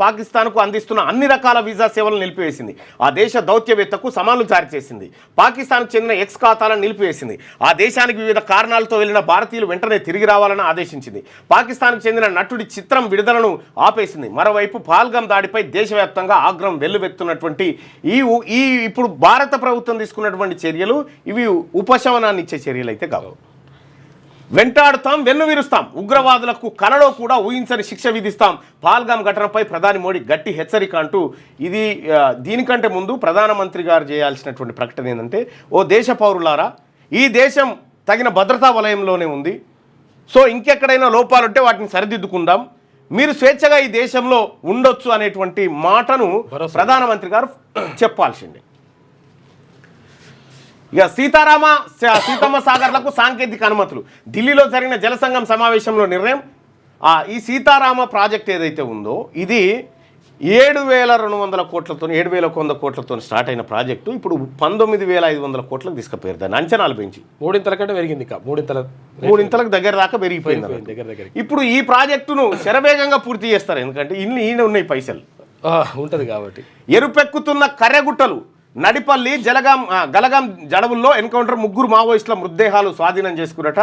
పాకిస్తాన్కు అందిస్తున్న అన్ని రకాల వీసా సేవలను నిలిపివేసింది. ఆ దేశ దౌత్యవేత్తకు సమాన్లు జారీ చేసింది. పాకిస్తాన్కు చెందిన ఎక్స్ ఖాతాలను నిలిపివేసింది. ఆ దేశానికి వివిధ కారణాలతో వెళ్లిన భారతీయులు వెంటనే తిరిగి రావాలని ఆదేశించింది. పాకిస్తాన్కు చెందిన నటుడి చిత్రం విడుదలను ఆపేసింది. మరోవైపు పాల్గాం దాడిపై దేశవ్యాప్తంగా ఆగ్రహం వెల్లువెత్తున్నటువంటి ఇప్పుడు భారత ప్రభుత్వం తీసుకున్నటువంటి చర్యలు ఇవి ఉపశమనాన్ని ఇచ్చే చర్యలు అయితే కావు. వెంటాడుతాం, వెన్నువిరుస్తాం, ఉగ్రవాదులకు కలలో కూడా ఊహించని శిక్ష విధిస్తాం, పాల్గాం ఘటనపై ప్రధాని మోడీ గట్టి హెచ్చరిక అంటూ ఇది. దీనికంటే ముందు ప్రధానమంత్రి గారు చేయాల్సినటువంటి ప్రకటన ఏంటంటే, ఓ దేశ పౌరులారా, ఈ దేశం తగిన భద్రతా వలయంలోనే ఉంది. సో ఇంకెక్కడైనా లోపాలుంటే వాటిని సరిదిద్దుకుందాం, మీరు స్వేచ్ఛగా ఈ దేశంలో ఉండొచ్చు అనేటువంటి మాటను ప్రధానమంత్రి గారు చెప్పాల్సిందే. ఇక సీతమ్మ సాగర్లకు సాంకేతిక అనుమతులు. ఢిల్లీలో జరిగిన జలసంఘం సమావేశంలో నిర్ణయం. ఈ సీతారామ ప్రాజెక్ట్ ఏదైతే ఉందో ఇది 7,200 కోట్లతో 7,100 కోట్లతో స్టార్ట్ అయిన ప్రాజెక్టు ఇప్పుడు 19,500 కోట్లకు తీసుకుపోయారు. దాన్ని అంచనాలు పెంచి మూడింతల కంటే పెరిగింది, మూడింతలకు దగ్గర దాకా పెరిగిపోయింది. ఇప్పుడు ఈ ప్రాజెక్టును శరవేగంగా పూర్తి చేస్తారు, ఎందుకంటే ఈయన ఉన్నాయి పైసలు ఉంటుంది కాబట్టి. ఎరుపెక్కుతున్న కర్రెగుట్టలు. నడిపల్లి గలగాం జడవుల్లో ఎన్కౌంటర్, 3 మావోయిస్టుల మృతదేహాలు స్వాధీనం చేసుకున్నట.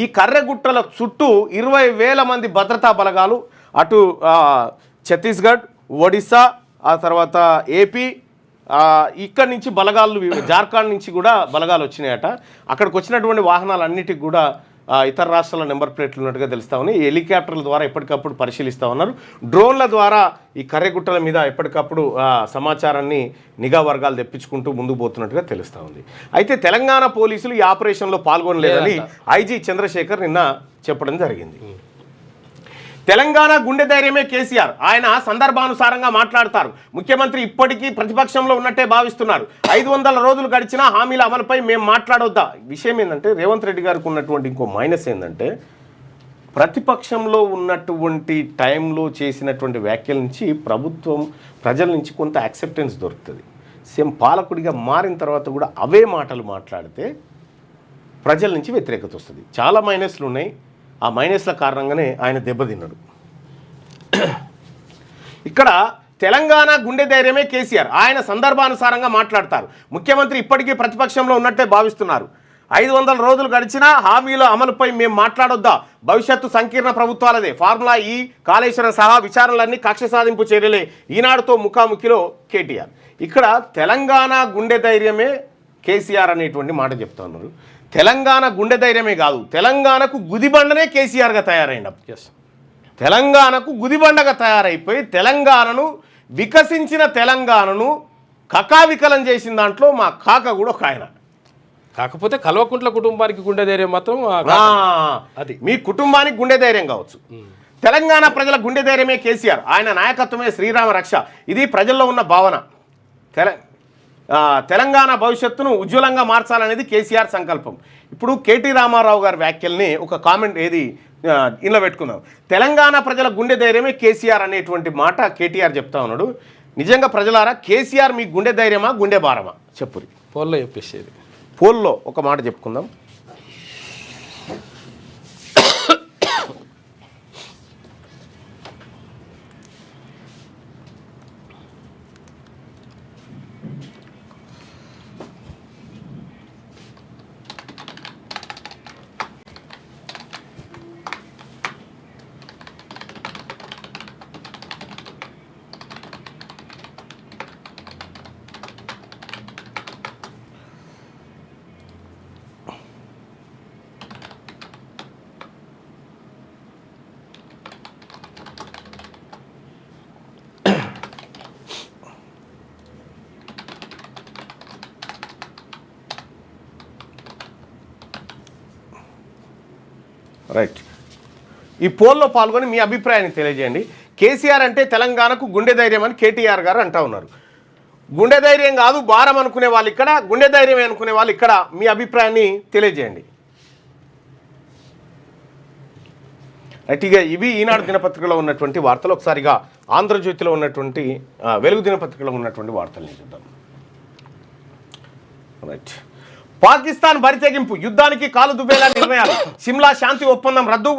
ఈ కర్రెగుట్టల చుట్టూ 20,000 మంది భద్రతా బలగాలు, అటు ఛత్తీస్గఢ్, ఒడిస్సా, ఆ తర్వాత ఏపీ, ఇక్కడి నుంచి బలగాలు, జార్ఖండ్ నుంచి కూడా బలగాలు వచ్చినాయట. అక్కడికి వచ్చినటువంటి వాహనాలన్నిటికి కూడా ఇతర రాష్ట్రాల నెంబర్ ప్లేట్లు ఉన్నట్టుగా తెలుస్తా ఉన్నాయి. హెలికాప్టర్ల ద్వారా ఎప్పటికప్పుడు పరిశీలిస్తూ ఉన్నారు. డ్రోన్ల ద్వారా ఈ కర్రెగుట్టల మీద ఎప్పటికప్పుడు సమాచారాన్ని నిఘా వర్గాలు తెప్పించుకుంటూ ముందుకు పోతున్నట్టుగా తెలుస్తూ ఉంది. అయితే తెలంగాణ పోలీసులు ఈ ఆపరేషన్లో పాల్గొనలేదని ఐజీ చంద్రశేఖర్ నిన్న చెప్పడం జరిగింది. తెలంగాణ గుండె ధైర్యమే కేసీఆర్, ఆయన సందర్భానుసారంగా మాట్లాడతారు. ముఖ్యమంత్రి ఇప్పటికీ ప్రతిపక్షంలో ఉన్నట్టే భావిస్తున్నారు. 500 రోజులు గడిచిన హామీల అమలుపై మేము మాట్లాడొద్దా? విషయం ఏంటంటే రేవంత్ రెడ్డి గారికి ఉన్నటువంటి ఇంకో మైనస్ ఏంటంటే, ప్రతిపక్షంలో ఉన్నటువంటి టైంలో చేసినటువంటి వ్యాఖ్యల నుంచి ప్రభుత్వం ప్రజల నుంచి కొంత యాక్సెప్టెన్స్ దొరుకుతుంది. సీఎం పాలకుడిగా మారిన తర్వాత కూడా అవే మాటలు మాట్లాడితే ప్రజల నుంచి వ్యతిరేకత వస్తుంది. చాలా మైనస్లు ఉన్నాయి. ఆ మైనస్ల కారణంగానే ఆయన దెబ్బతిన్నాడు. ఇక్కడ తెలంగాణ గుండె ధైర్యమే కేసీఆర్. ఆయన సందర్భానుసారంగా మాట్లాడతారు. ముఖ్యమంత్రి ఇప్పటికీ ప్రతిపక్షంలో ఉన్నట్టే భావిస్తున్నారు. 500 రోజులు గడిచినా హామీల అమలుపై మేము మాట్లాడొద్దా? భవిష్యత్తు సంకీర్ణ ప్రభుత్వాలదే. ఫార్ములా ఈ కాళేశ్వరం సహా విచారణలన్నీ కక్ష సాధింపు చర్యలే. ఈనాడుతో ముఖాముఖిలో కేటీఆర్. ఇక్కడ తెలంగాణ గుండె ధైర్యమే కేసీఆర్ అనేటువంటి మాట చెప్తా ఉన్నారు. తెలంగాణ గుండె ధైర్యమే కాదు, తెలంగాణకు గుదిబండనే కేసీఆర్గా తయారైంది. తెలంగాణకు గుదిబండగా తయారైపోయి తెలంగాణను వికసించిన తెలంగాణను కకావికలం చేసిన దాంట్లో మా కాక కూడా ఒక ఆయన. కాకపోతే కల్వకుంట్ల కుటుంబానికి గుండె ధైర్యం మాత్రం అది మీ కుటుంబానికి గుండె ధైర్యం కావచ్చు. తెలంగాణ ప్రజల గుండె ధైర్యమే కేసీఆర్. ఆయన నాయకత్వమే శ్రీరామ రక్ష. ఇది ప్రజల్లో ఉన్న భావన. తెలంగాణ భవిష్యత్తును ఉజ్వలంగా మార్చాలనేది కేసీఆర్ సంకల్పం. ఇప్పుడు కేటీ రామారావు గారి వ్యాఖ్యల్ని ఒక కామెంట్ ఇలా పెట్టుకున్నాం. తెలంగాణ ప్రజల గుండె ధైర్యమే కేసీఆర్ అనేటువంటి మాట కేటీఆర్ చెప్తా ఉన్నాడు. నిజంగా ప్రజలారా, కేసీఆర్ మీ గుండె ధైర్యమా గుండె భారమా చెప్పురి. పోల్లో చెప్పేసేది. పోల్లో ఒక మాట చెప్పుకుందాం. రైట్. ఈ పోల్లో పాల్గొని మీ అభిప్రాయాన్ని తెలియజేయండి. కేసీఆర్ అంటే తెలంగాణకు గుండె ధైర్యం అని కేటీఆర్ గారు అంటా ఉన్నారు. గుండె ధైర్యం కాదు భారం అనుకునే వాళ్ళు ఇక్కడ, గుండె ధైర్యం అనుకునే వాళ్ళు ఇక్కడ. మీ అభిప్రాయాన్ని తెలియజేయండి. రైట్గా ఇవి ఈనాడు దినపత్రికలో ఉన్నటువంటి వార్తలు. ఒకసారిగా ఆంధ్రజ్యోతిలో ఉన్నటువంటి వెలుగు దినపత్రికలో ఉన్నటువంటి వార్తల్ని చూద్దాం. రైట్. పాకిస్తాన్ బరితెగింపు, యుద్ధానికి కాలు దువ్వేలా నిర్ణయాలు. సిమ్లా శాంతి ఒప్పందం రద్దు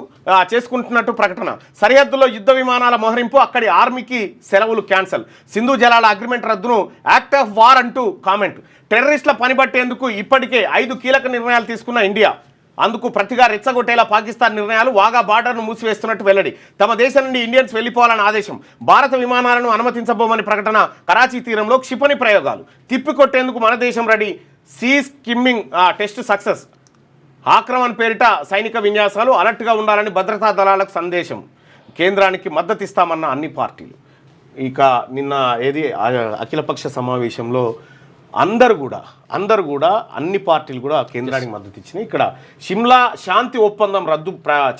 చేసుకుంటున్నట్టు ప్రకటన. సరిహద్దులో యుద్ధ విమానాల మోహరింపు, అక్కడి ఆర్మీకి సెలవులు క్యాన్సల్. సింధు జలాల అగ్రిమెంట్ రద్దును యాక్ట్ ఆఫ్ వార్ అంటూ కామెంట్. టెర్రరిస్టుల పనిబట్టేందుకు ఇప్పటికే 5 కీలక నిర్ణయాలు తీసుకున్న ఇండియా. అందుకు ప్రతిగా రెచ్చగొట్టేలా పాకిస్తాన్ నిర్ణయాలు. వాగా బార్డర్ను మూసివేస్తున్నట్టు వెల్లడి. తమ దేశం నుండి ఇండియన్స్ వెళ్లిపోవాలని ఆదేశం. భారత విమానాలను అనుమతించబోమని ప్రకటన. కరాచీ తీరంలో క్షిపణి ప్రయోగాలు. తిప్పికొట్టేందుకు మన దేశం ready. Sea skimming test success. ఆక్రమణ పేరిట సైనిక విన్యాసాలు. అలర్ట్గా ఉండాలని భద్రతా దళాలకు సందేశం. కేంద్రానికి మద్దతు ఇస్తామన్న అన్ని పార్టీలు. ఇక నిన్న అఖిలపక్ష సమావేశంలో అందరూ కూడా అన్ని పార్టీలు కూడా కేంద్రానికి మద్దతు ఇచ్చినాయి. ఇక్కడ సిమ్లా శాంతి ఒప్పందం రద్దు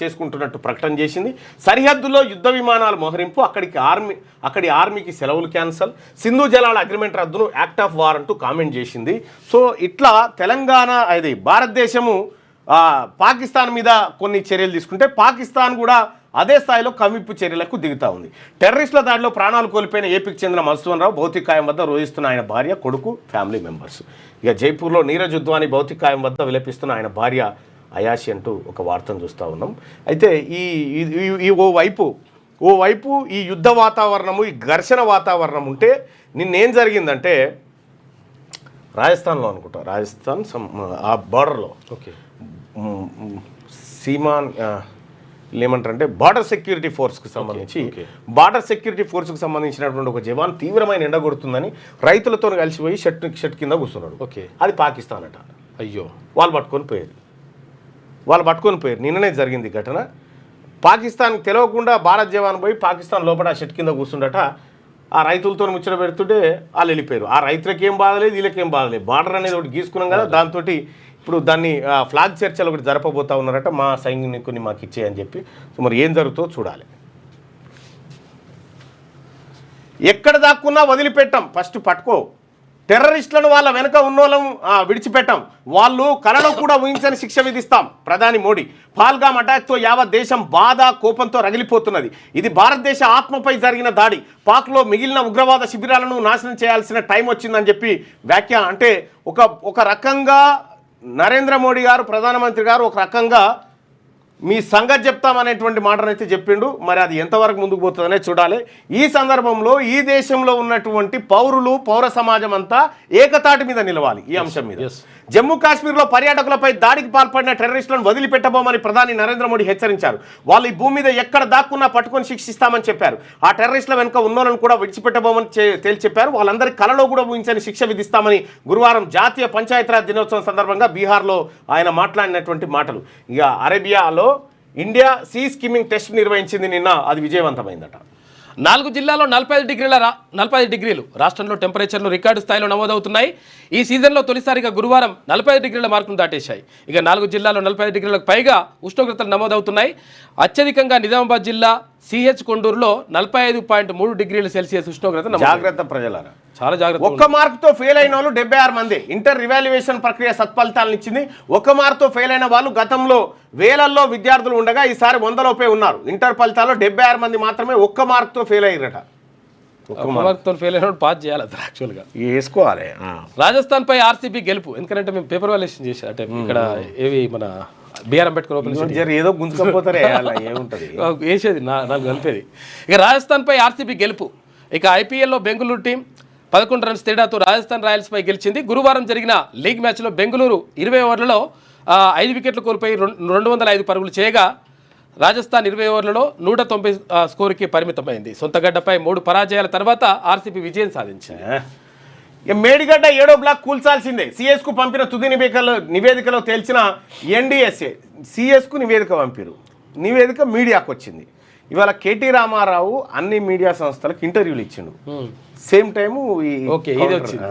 చేసుకుంటున్నట్టు ప్రకటన చేసింది. సరిహద్దులో యుద్ధ విమానాల మోహరింపు, అక్కడి ఆర్మీకి సెలవులు క్యాన్సల్. సింధు జలాల అగ్రిమెంట్ రద్దును యాక్ట్ ఆఫ్ వార్ అంటూ కామెంట్ చేసింది. సో ఇట్లా తెలంగాణ భారతదేశము పాకిస్తాన్ మీద కొన్ని చర్యలు తీసుకుంటే పాకిస్తాన్ కూడా అదే స్థాయిలో కమింపు చర్యలకు దిగుతా ఉంది. టెర్రరిస్టుల దాడిలో ప్రాణాలు కోల్పోయిన ఏపీకి చెందిన మధుసూదన్ రావు భౌతికాయం వద్ద రోధిస్తున్న ఆయన భార్య, కొడుకు, ఫ్యామిలీ మెంబర్స్. ఇక జైపూర్లో నీరజ్ ఉద్వాని భౌతికాయం వద్ద విలపిస్తున్న ఆయన భార్య అయాషి అంటూ ఒక వార్తను చూస్తూ ఉన్నాం. అయితే ఈ ఓవైపు ఈ యుద్ధ వాతావరణము, ఈ ఘర్షణ వాతావరణం ఉంటే నిన్నేం జరిగిందంటే రాజస్థాన్లో అనుకుంటా, రాజస్థాన్ ఆ బార్డర్లో సీమాన్ ఏమంటారంటే బార్డర్ సెక్యూరిటీ ఫోర్స్కి సంబంధించినటువంటి ఒక జవాన్ తీవ్రమైన ఎండ కొడుతుందని రైతులతో కలిసిపోయి షర్ట్ కింద కూర్చున్నాడు. అది పాకిస్తాన్ అట. అయ్యో, వాళ్ళు పట్టుకొని పోయారు. నిన్ననే జరిగింది ఘటన. పాకిస్తాన్కి తెలియకుండా భారత్ జవాన్ పోయి పాకిస్తాన్ లోపల షర్ట్ కింద కూర్చుండట. ఆ రైతులతో ముచ్చట పెడుతుంటే వాళ్ళు వెళ్ళిపోయారు. ఆ రైతులకి ఏం బాధలేదు, వీళ్ళకేం బాధలేదు. బార్డర్ అనేది ఒకటి గీసుకున్నాం కదా, దాంతో ఇప్పుడు దాన్ని ఫ్లాగ్ చర్చలు ఒకటి జరపబోతా ఉన్నారట. మా సైనికుని మాకు ఇచ్చేయని చెప్పి. సో మరి ఏం జరుగుతుందో చూడాలి. ఎక్కడ దాక్కున్నా వదిలిపెట్టాం, ఫస్ట్ పట్టుకో. టెర్రరిస్టులను వాళ్ళ వెనక ఉన్నోళ్ళం విడిచిపెట్టాం. వాళ్ళు కలలో కూడా ఊహించని శిక్ష విధిస్తాం. ప్రధాని మోడీ. పాల్గామ్ అటాక్తో యావత్ దేశం బాధ, కోపంతో రగిలిపోతున్నది. ఇది భారతదేశ ఆత్మపై జరిగిన దాడి. పాక్లో మిగిలిన ఉగ్రవాద శిబిరాలను నాశనం చేయాల్సిన టైం వచ్చిందని చెప్పి వ్యాఖ్య. అంటే ఒక రకంగా నరేంద్ర మోడీ గారు, ప్రధానమంత్రి గారు ఒక రకంగా మీ సంగతి చెప్తామనేటువంటి మాటనైతే చెప్పిండు. మరి అది ఎంతవరకు ముందుకు పోతుందనే చూడాలి. ఈ సందర్భంలో ఈ దేశంలో ఉన్నటువంటి పౌరులు, పౌర సమాజం అంతా ఏకతాటి మీద నిలవాలి ఈ అంశం మీద. జమ్మూ కాశ్మీర్లో పర్యాటకులపై దాడికి పాల్పడిన టెర్రరిస్టులను వదిలిపెట్టబోమని ప్రధాని నరేంద్ర మోడీ హెచ్చరించారు. వాళ్ళు ఈ భూమి మీద ఎక్కడ దాక్కున్నా పట్టుకొని శిక్షిస్తామని చెప్పారు. ఆ టెర్రరిస్టుల వెనుక ఉన్నోళ్ళను కూడా విడిచిపెట్టబోమని తేల్చి చెప్పారు. వాళ్ళందరి కలలో కూడా ఊహించని శిక్ష విధిస్తామని గురువారం జాతీయ పంచాయతీరాజ్ దినోత్సవం సందర్భంగా బీహార్లో ఆయన మాట్లాడినటువంటి మాటలు. ఇక అరేబియాలో ఇండియా సీ స్కిమ్మింగ్ టెస్ట్ నిర్వహించింది నిన్న, అది విజయవంతమైందట. 4 జిల్లాల్లో 45 డిగ్రీలు రాష్ట్రంలో టెంపరేచర్లు రికార్డు స్థాయిలో నమోదవుతున్నాయి. ఈ సీజన్లో తొలిసారిగా గురువారం 45 డిగ్రీల మార్కును దాటేశాయి. ఇక 4 జిల్లాల్లో 45 డిగ్రీలకు పైగా ఉష్ణోగ్రతలు నమోదవుతున్నాయి. అత్యధికంగా నిజామాబాద్ జిల్లా సిహెచ్ కొండూరులో 45.3 డిగ్రీల సెల్సియస్ ఉష్ణోగ్రత. జాగ్రత్త ప్రజలారా, చాలా జాగ్రత్త. ఒక్క మార్కుతో ఫెయిల్ అయిన వాళ్ళు 76 మంది. ఇంటర్ రివాల్యుయేషన్ ప్రక్రియ సత్ఫలితాలను ఇచ్చింది. ఒక్క మార్కుతో ఫెయిల్ అయిన వాళ్ళు గతంలో వేలల్లో విద్యార్థులు ఉండగా ఈసారి 100లోపే ఉన్నారు. ఇంటర్ ఫలితాల్లో 76 మంది మాత్రమే ఒక్క మార్కుతో ఫెయిల్ అయ్యారట. ఒక్క మార్కుతో ఫెయిల్ అయిన పాస్ చేయాలి అది యాక్చువల్గా వేసుకోవాలి. రాజస్థాన్ పై ఆర్సీబీ గెలుపు. ఎందుకంటే మేము పేపర్ వాల్యుయేషన్ చేసాం అంటే ఇక్కడ ఏవి మన బిఆర్ అంబేద్కర్ ఓపెన్ ఏదో గుంజుకపోతారే ఏముంటది వేసేది నాకు కలిపేది. ఇక రాజస్థాన్పై ఆర్సీబీ గెలుపు. ఇక ఐపీఎల్లో బెంగళూరు టీం 11 రన్స్ తేడాతో రాజస్థాన్ రాయల్స్పై గెలిచింది. గురువారం జరిగిన లీగ్ మ్యాచ్లో బెంగళూరు 20 ఓవర్లలో 5 వికెట్లు కోల్పోయి 205 పరుగులు చేయగా రాజస్థాన్ 20 ఓవర్లలో 190 స్కోరుకి పరిమితమైంది. సొంత గడ్డపై 3 పరాజయాల తర్వాత ఆర్సీబీ విజయం సాధించింది. మేడిగడ్డ 7వ బ్లాక్ కూల్చాల్సిందే. సిఎస్కు పంపిన తుది నివేదికలో తేల్చిన ఎన్డీఎస్ఏ సిఎస్కు నివేదిక పంపారు. నివేదిక మీడియాకు వచ్చింది. ఇవాళ కేటీ రామారావు అన్ని మీడియా సంస్థలకు ఇంటర్వ్యూలు ఇచ్చిండు. సేమ్ టైము ఇది వచ్చింది.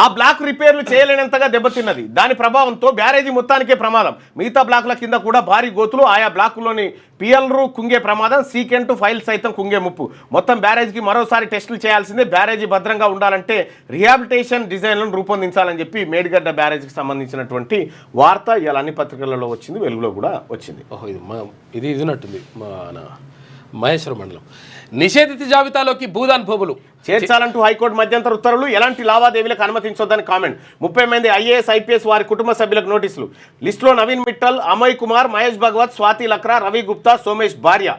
ఆ బ్లాక్ రిపేర్లు చేయలేనంతగా దెబ్బతిన్నది. దాని ప్రభావంతో బ్యారేజీ మొత్తానికే ప్రమాదం. మిగతా బ్లాకుల కింద కూడా భారీ గోతులు, ఆయా బ్లాకుల్లోని పిఎల్రు కుంగే ప్రమాదం, సీకెంట్ ఫైల్ సైతం కుంగే ముప్పు. మొత్తం బ్యారేజీకి మరోసారి టెస్టులు చేయాల్సిందే. బ్యారేజీ భద్రంగా ఉండాలంటే రిహాబిలిటేషన్ డిజైన్లను రూపొందించాలని చెప్పి మేడిగడ్డ బ్యారేజీకి సంబంధించినటువంటి వార్త ఇలా అన్ని పత్రికలలో వచ్చింది, వెలుగులో కూడా వచ్చింది. ఇది ఇదినట్టుంది మన మహేశ్వరం మండలం. నిషేధిత జాబితాలోకి భూదాన్ భూములు చేర్చాలంటూ హైకోర్టు మధ్యంతర ఉత్తర్వులు. ఎలాంటి లావాదేవీలకు అనుమతించొద్దని కామెంట్. 30 మంది ఐఏఎస్ ఐపీఎస్ వారి కుటుంబ సభ్యులకు నోటీసులు. లిస్టులో నవీన్ మిట్టల్, అమయ్ కుమార్, మహేష్ భగవత్, స్వాతి లక్రా, రవి గుప్తా, సోమేష్ భార్య.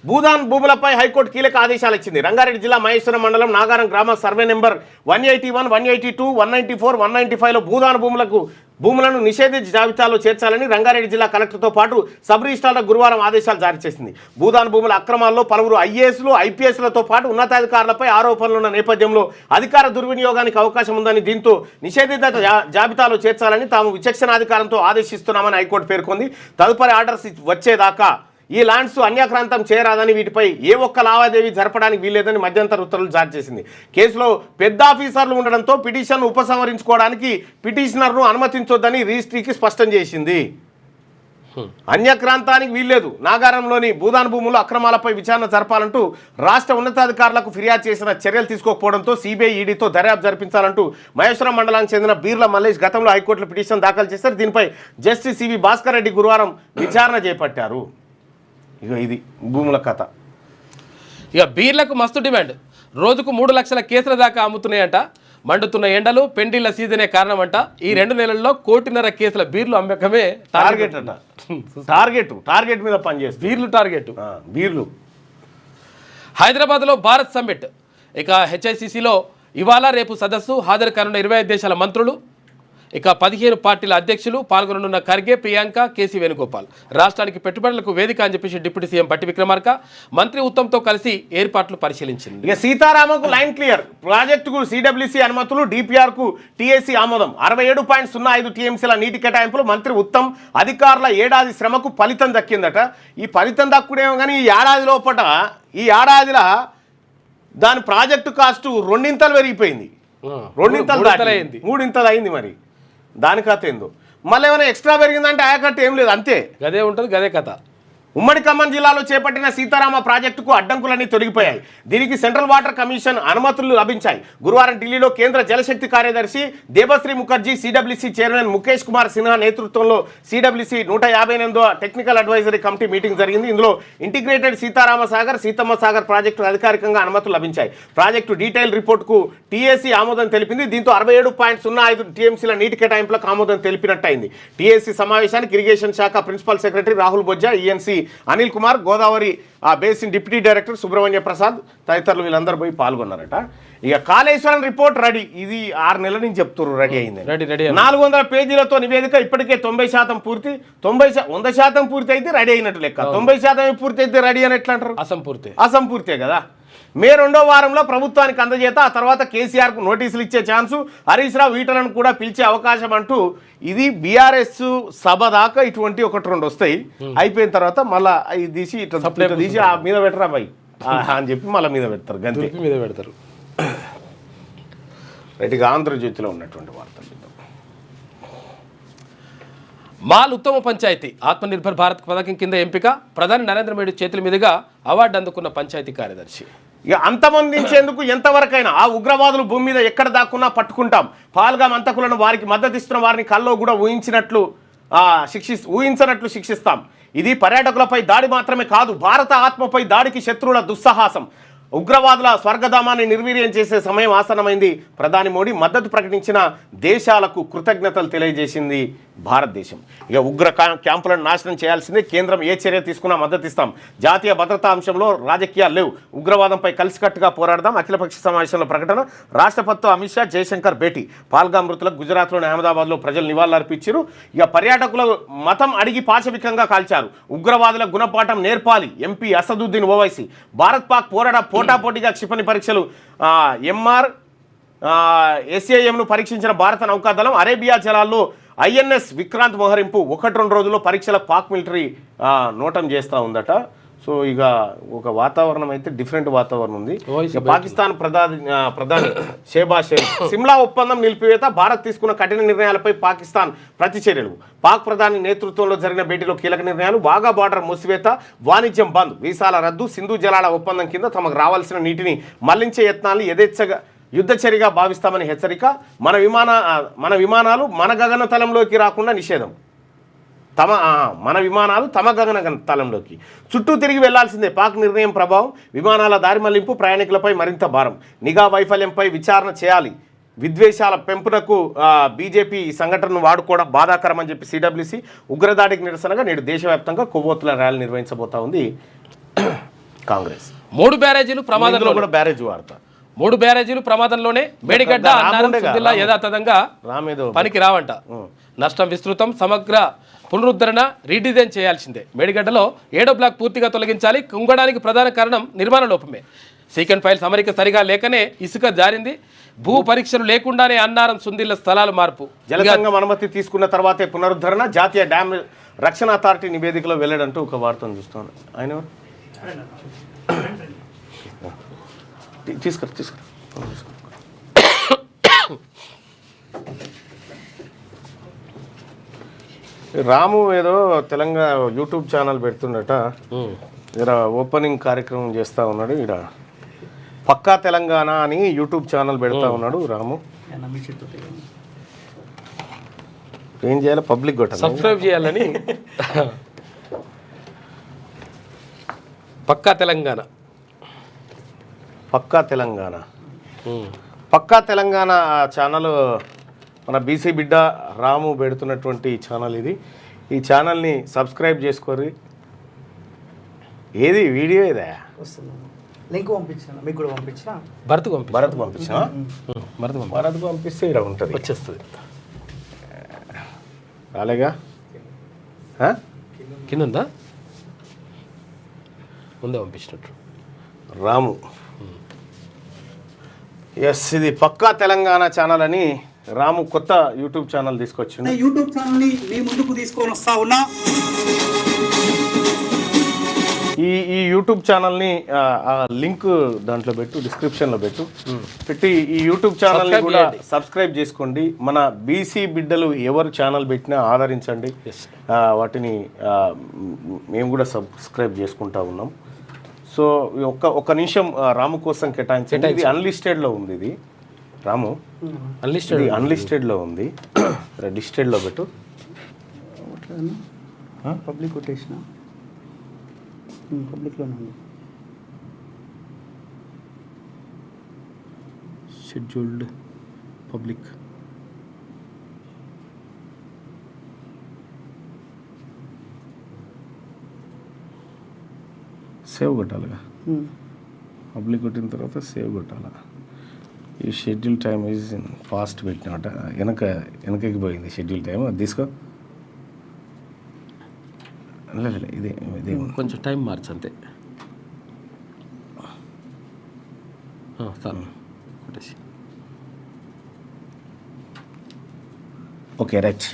భూదాన్ భూములపై హైకోర్టు కీలక ఆదేశాలు ఇచ్చింది. రంగారెడ్డి జిల్లా మహేశ్వరం మండలం నాగారం గ్రామ సర్వే నెంబర్ 181, 182, 194, 195లో భూములను నిషేధిత జాబితాలో చేర్చాలని రంగారెడ్డి జిల్లా కలెక్టర్తో పాటు సబ్ రిజిస్ట్రార్లకు గురువారం ఆదేశాలు జారీ చేసింది. భూదాన్ భూముల అక్రమాల్లో పలువురు ఐఏఎస్లు, ఐపీఎస్లతో పాటు ఉన్నతాధికారులపై ఆరోపణలున్న నేపథ్యంలో అధికార దుర్వినియోగానికి అవకాశం ఉందని, దీంతో నిషేధిత జాబితాలో చేర్చాలని తాము విచక్షణాధికారంతో ఆదేశిస్తున్నామని హైకోర్టు పేర్కొంది. తదుపరి ఆర్డర్స్ వచ్చేదాకా ఈ ల్యాండ్స్ అన్యాక్రాంతం చేయరాదని, వీటిపై ఏ ఒక్క లావాదేవీ జరపడానికి వీల్లేదని మధ్యంతర ఉత్తర్వులు జారీ చేసింది. కేసులో పెద్ద ఆఫీసర్లు ఉండడంతో పిటిషన్ ఉపసంహరించుకోవడానికి పిటిషనర్ను అనుమతించొద్దని రిజిస్ట్రీకి స్పష్టం చేసింది. అన్యక్రాంతానికి వీల్లేదు. నాగారంలోని భూదాన్ భూముల అక్రమాలపై విచారణ జరపాలంటూ రాష్ట్ర ఉన్నతాధికారులకు ఫిర్యాదు చేసిన చర్యలు తీసుకోకపోవడంతో సిబిఐ ఈడీతో దర్యాప్తు జరిపించాలంటూ మహేశ్వరం మండలానికి చెందిన బీర్ల మల్లేష్ గతంలో హైకోర్టులో పిటిషన్ దాఖలు చేశారు. దీనిపై జస్టిస్ సివి భాస్కర్ రెడ్డి గురువారం విచారణ చేపట్టారు. ఇక ఇది భూముల కథ. ఇక బీర్లకు మస్తు డిమాండ్. రోజుకు 3 లక్షల కేసుల దాకా అమ్ముతున్నాయంట. మండుతున్న ఎండలు, పెండిళ్ల సీజనే కారణమంట. ఈ 2 నెలల్లో 1.5 కోటి కేసుల బీర్లు అమ్మకమే టార్గెట్ అంట. టార్గెట్ మీద పనిచేస్తుంది బీర్లు. హైదరాబాద్లో భారత్ సమ్మిట్. ఇక హెచ్ఐసిసిలో ఇవాళ రేపు సదస్సు. హాజరు కానున్న 25 దేశాల మంత్రులు, ఇక 15 పార్టీల అధ్యక్షులు పాల్గొననున్న ఖర్గే, ప్రియాంక, కేసీ వేణుగోపాల్. రాష్ట్రానికి పెట్టుబడులకు వేదిక అని చెప్పేసి డిప్యూటీ సీఎం బట్టి విక్రమార్క మంత్రి ఉత్తమ్తో కలిసి ఏర్పాట్లు పరిశీలించింది. ఇక సీతారామకు లైన్ క్లియర్. ప్రాజెక్టుకు సిడబ్ల్యూసీ అనుమతులు, డిపిఆర్కు టీఎస్సీ ఆమోదం. 67.05 టీఎంసీల నీటి కేటాయింపులు. మంత్రి ఉత్తమ్ అధికారుల ఏడాది శ్రమకు ఫలితం దక్కిందట. ఈ ఫలితం దక్కుడేమో కానీ ఈ ఏడాదిలో దాని ప్రాజెక్టు కాస్టు 2 ఇంతలు పెరిగిపోయింది. 2 ఇంతలు అయింది. మరి దాని కథ ఏందో. మళ్ళీ ఏమైనా ఎక్స్ట్రా పెరిగిందంటే ఆయకట్టు ఏం లేదు, అంతే. గదే ఉంటుంది, గదే కథ. ఉమ్మడి ఖమ్మం జిల్లాలో చేపట్టిన సీతారామ ప్రాజెక్టుకు అడ్డంకులన్నీ తొలగిపోయాయి. దీనికి సెంట్రల్ వాటర్ కమిషన్ అనుమతులు లభించాయి. గురువారం ఢిల్లీలో కేంద్ర జలశక్తి కార్యదర్శి దేబశ్రీ ముఖర్జీ, సిడబ్ల్యూసీ చైర్మన్ ముఖేష్ కుమార్ సిన్హా నేతృత్వంలో సిడబ్ల్యూసీ 158వ టెక్నికల్ అడ్వైజరీ కమిటీ మీటింగ్ జరిగింది. ఇందులో ఇంటిగ్రేటెడ్ సీతారామ సాగర్, సీతమ్మ సాగర్ ప్రాజెక్టు అధికారికంగా అనుమతులు లభించాయి. ప్రాజెక్టు డీటెయిల్ రిపోర్టుకు టీఏసీ ఆమోదం తెలిపింది. దీంతో 67.05 టీఎంసీల నీటి కేటాయింపులకు ఆమోదం తెలిపినట్టయింది. టీఏసీ సమావేశానికి ఇరిగేషన్ శాఖ principal secretary Rahul Bojja, ENC Anil Kumar, Godavari basin deputy director Subrahmanya Prasad తదితరులు వీళ్ళందరూ పోయి పాల్గొన్నారట. ఇక కాళేశ్వరం రిపోర్ట్ రెడీ. ఇది 6 నెలల నుంచి చెప్తున్నారు రెడీ అయింది. 400 పేజీలతో నివేదిక ఇప్పటికే 90% పూర్తి. 100% పూర్తి అయితే రెడీ అయినట్టు లెక్క. 90% పూర్తి అయితే రెడీ అని ఎట్లా అంటారు? అసంపూర్తే కదా. మే 2వ వారంలో ప్రభుత్వానికి అందజేత, ఆ తర్వాత కేసీఆర్కు నోటీసులు ఇచ్చే ఛాన్సు, హరీష్ రావు ఈటలను కూడా పిలిచే అవకాశం అంటూ ఇది బీఆర్ఎస్ సభ దాకా ఇటువంటి 1-2 వస్తాయి. అయిపోయిన తర్వాత మళ్ళీ ఇది తీసి ఇట్లా తీసి ఆ మీద పెట్టరా బై అని చెప్పి మళ్ళీ మీద పెడతారు. గంతే మీద పెడతారు. రైట్గా ఆంధ్రజ్యోతిలో ఉన్నటువంటి వార్తలు. మాల్ ఉత్తమ పంచాయతీ ఆత్మనిర్భర్ భారత్ పథకం కింద ఎంపిక, ప్రధాని నరేంద్ర మోడీ చేతుల మీదుగా అవార్డు అందుకున్న పంచాయతీ కార్యదర్శి. ఇక అంతమొందించేందుకు ఎంతవరకైనా ఆ ఉగ్రవాదులు భూమి మీద ఎక్కడ దాక్కున్నా పట్టుకుంటాం. పాల్గా మంతకులను వారికి మద్దతు ఇస్తున్న వారిని కల్లో కూడా ఊహించనట్లు శిక్షిస్తాం. ఇది పర్యాటకులపై దాడి మాత్రమే కాదు, భారత ఆత్మపై దాడికి శత్రువుల దుస్సాహసం. ఉగ్రవాదుల స్వర్గధామాన్ని నిర్వీర్యం చేసే సమయం ఆసన్నమైంది. ప్రధాని మోడీ మద్దతు ప్రకటించిన దేశాలకు కృతజ్ఞతలు తెలియజేసింది భారతదేశం. ఇక ఉగ్ర క్యాంపులను నాశనం చేయాల్సిందే. కేంద్రం ఏ చర్య తీసుకున్నా మద్దతు ఇస్తాం. జాతీయ భద్రతా అంశంలో రాజకీయాలు లేవు. ఉగ్రవాదంపై కలిసికట్టుగా పోరాడదాం. అఖిలపక్ష సమావేశంలో ప్రకటన. రాష్ట్రపతితో అమిత్ షా, జయశంకర్ భేటీ. పాల్గా మృతులకు గుజరాత్లోని అహ్మదాబాద్లో ప్రజలు నివాళులర్పించారు. ఇక పర్యాటకుల మతం అడిగి పాశవికంగా కాల్చారు. ఉగ్రవాదుల గుణపాఠం నేర్పాలి. ఎంపీ అసదుద్దీన్ ఓవైసీ. భారత్ పాక్ పోటాపోటీగా క్షిపణి పరీక్షలు. SAMను పరీక్షించిన భారత నౌకాదళం. అరేబియా జలాల్లో INS విక్రాంత్ మోహరింపు. 1-2 రోజుల్లో పరీక్షలకు పాక్ మిలిటరీ నోటం చేస్తూ ఉందట. సో ఇక ఒక వాతావరణం అయితే డిఫరెంట్ వాతావరణం ఉంది. పాకిస్తాన్ ప్రధాని షెహబాజ్ షరీఫ్ సిమ్లా ఒప్పందం నిలిపివేత, భారత్ తీసుకున్న కఠిన నిర్ణయాలపై పాకిస్తాన్ ప్రతిచర్యలు. పాక్ ప్రధాని నేతృత్వంలో జరిగిన భేటీలో కీలక నిర్ణయాలు. వాఘా బార్డర్ మూసివేత, వాణిజ్యం బంద్, వీసాల రద్దు, సింధు జలాల ఒప్పందం కింద తమకు రావాల్సిన నీటిని మళ్లించే యత్నాన్ని యథేచ్ఛగా యుద్ధచర్యగా భావిస్తామని హెచ్చరిక. మన విమానాలు మన గగనతలంలోకి రాకుండా నిషేధం. మన విమానాలు తమ గగనతలంలోకి చుట్టూ తిరిగి వెళ్లాల్సిందే. పాక్ నిర్ణయం ప్రభావం. విమానాల దారి మళ్లింపు, ప్రయాణికులపై మరింత భారం. నిఘా వైఫల్యంపై విచారణ చేయాలి. విద్వేషాల పెంపునకు బీజేపీ ఈ సంఘటనను వాడుకోవడం బాధాకరమని చెప్పి సిడబ్ల్యూసీ. ఉగ్రదాడికి నిరసనగా నేడు దేశవ్యాప్తంగా కొవ్వొత్తుల ర్యాలీ నిర్వహించబోతా ఉంది కాంగ్రెస్. 3 బ్యారేజీలు ప్రమాదంలో కూడా బ్యారేజ్ వార్త. 3 బ్యారేజీలు ప్రమాదంలోనే మేడిగడ్డ, అన్నారం జిల్లా యథాతథంగా పనికి రావంట. నష్టం విస్తృతం. సమగ్ర పునరుద్ధరణ, రీడిజైన్ చేయాల్సిందే. మేడిగడ్డలో 7వ బ్లాక్ పూర్తిగా తొలగించాలి. కుంగడానికి ప్రధాన కారణం నిర్మాణ లోపమే. సీకెండ్ ఫైల్స్ అమరిక సరిగా లేకనే ఇసుక జారింది. భూ పరీక్షలు లేకుండానే అన్నారం, సుందిళ్ల స్థలాలు మార్పు. జలసంఘం అనుమతి తీసుకున్న తర్వాతే పునరుద్ధరణ. జాతీయ డ్యామ్ రక్షణ అథారిటీ నివేదికలో వెళ్ళడంటూ ఒక వార్తను చూస్తాను. ఆయన తీసుకురా. రాము ఏదో తెలంగాణ యూట్యూబ్ ఛానల్ పెడుతుండట. ఇక్కడ ఓపెనింగ్ కార్యక్రమం చేస్తూ ఉన్నాడు. ఇక్కడ పక్కా తెలంగాణ అని యూట్యూబ్ ఛానల్ పెడతా ఉన్నాడు రాము. ఏం చేయాలి? పబ్లిక్ కొట్టాలి, సబ్స్క్రైబ్ చేయాలని. పక్కా తెలంగాణ, పక్కా తెలంగాణ, పక్కా తెలంగాణ ఛానల్ మన బీసీ బిడ్డ రాము పెడుతున్నటువంటి ఛానల్ ఇది. ఈ ఛానల్ని సబ్స్క్రైబ్ చేసుకోరు. ఏది వీడియో ఇదే? లింక్ పంపించాను, మీకు కూడా పంపించిన. భరత్ పంపించా. భరత్ పంపిస్తే ఇక్కడ ఉంటుంది, వచ్చేస్తుంది. రాలేగా? కింద ఉందా? ముందే పంపించినట్టు రాము. ఎస్, ఇది పక్కా తెలంగాణ ఛానల్ అని రాము కొత్త యూట్యూబ్ ఛానల్ తీసుకొచ్చిండు. యూట్యూబ్ ఛానల్ని మీ ముందుకు తీసుకొని వస్తా ఉన్నా. ఈ యూట్యూబ్ ఛానల్ని ఆ లింక్ దాంట్లో పెట్టు, డిస్క్రిప్షన్లో పెట్టి ఈ యూట్యూబ్ ఛానల్ని కూడా సబ్స్క్రైబ్ చేసుకోండి. మన బీసీ బిడ్డలు ఎవరు ఛానల్ పెట్టినా ఆదరించండి. వాటిని మేము కూడా సబ్స్క్రైబ్ చేసుకుంటా ఉన్నాం. సో ఒక్క నిమిషం రాము కోసం కేటాయించండి. ఇది అన్లిస్టెడ్లో ఉంది. ఇది రాము అన్లిస్టెడ్లో ఉంది. లిస్టెడ్లో పెట్టు. పబ్లిక్ కొటేషన్ పబ్లిక్లోనే ఉంది. Scheduled public. సేవ్ కొట్టాలిగా. పబ్లిక్ కొట్టిన తర్వాత సేవ్ కొట్టాలి. ఈ షెడ్యూల్ టైం ఈజ్ ఫాస్ట్ పెట్టినమాట. వెనకకి పోయింది షెడ్యూల్ టైం. అది తీసుకో. ఇదే కొంచెం టైం మార్చంతే. చాలు కొట్టేసి. Okay right.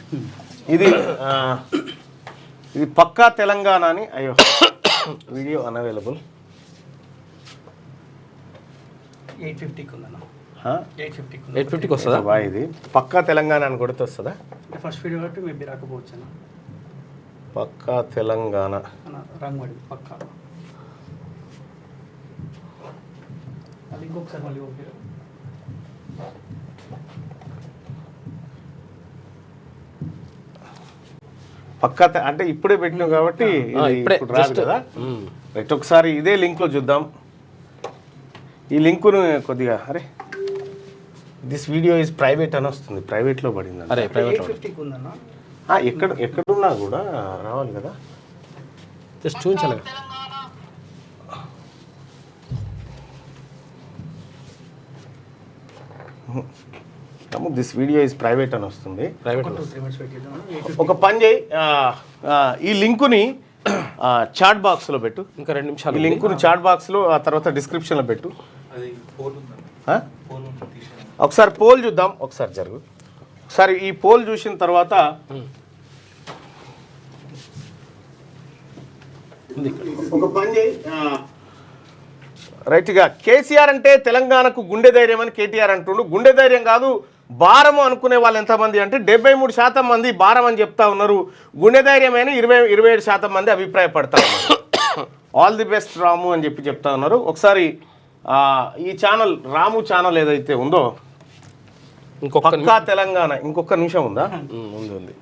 ఇది పక్కా తెలంగాణ అని. అయ్యో వీడియో అన్అవైలబుల్. 850కి ఉందన్న. 850కి వస్తుందా బా? ఇది పక్కా తెలంగాణ అని కొడితే వస్తుందా? ఫస్ట్ వీడియో కాబట్టి మేబీ రాకపోవచ్చు అన్న. పక్కా తెలంగాణ రంగడి పక్కా. అది ఇంకొకసారి మళ్ళీ ఓకే. పక్కా అంటే ఇప్పుడే పెట్టినావు కాబట్టి ఇప్పుడు రాదు కదా. రైట్, ఒకసారి ఇదే లింక్లో చూద్దాం. ఈ లింకును కొద్దిగా అరే దిస్ వీడియో ఈజ్ ప్రైవేట్ అని వస్తుంది. ప్రైవేట్లో పడింది. అరే ప్రైవేట్ ఉందన్న. ఎక్కడున్నా కూడా రావాలి కదా. జస్ట్ చూపించాలి. దిస్ వీడియో ఈజ్ ప్రైవేట్ అని వస్తుంది. ప్రైవేట్ ఒక పని చేయి, ఈ లింకుని చాట్ బాక్స్లో పెట్టు. ఇంకా 2 నిమిషాలు. ఈ లింకుని చాట్ బాక్స్లో, ఆ తర్వాత డిస్క్రిప్షన్లో పెట్టు. ఒకసారి పోల్ చూద్దాం. ఒకసారి జరుగు. ఒకసారి ఈ పోల్ చూసిన తర్వాత ఒక పని చేయి. రైట్గా కేసీఆర్ అంటే తెలంగాణకు గుండె ధైర్యం అని కేటీఆర్ అంటుండు. గుండె ధైర్యం కాదు, భారము అనుకునే వాళ్ళు ఎంతమంది అంటే 73% మంది భారం అని చెప్తా ఉన్నారు. గుండె ధైర్యమైన 27% మంది అభిప్రాయపడతా ఉన్నారు. ఆల్ ది బెస్ట్ రాము అని చెప్తా ఉన్నారు. ఒకసారి ఈ ఛానల్ రాము ఛానల్ ఏదైతే ఉందో పక్కా తెలంగాణ, ఇంకొక నిమిషం ఉందా? ఉంది.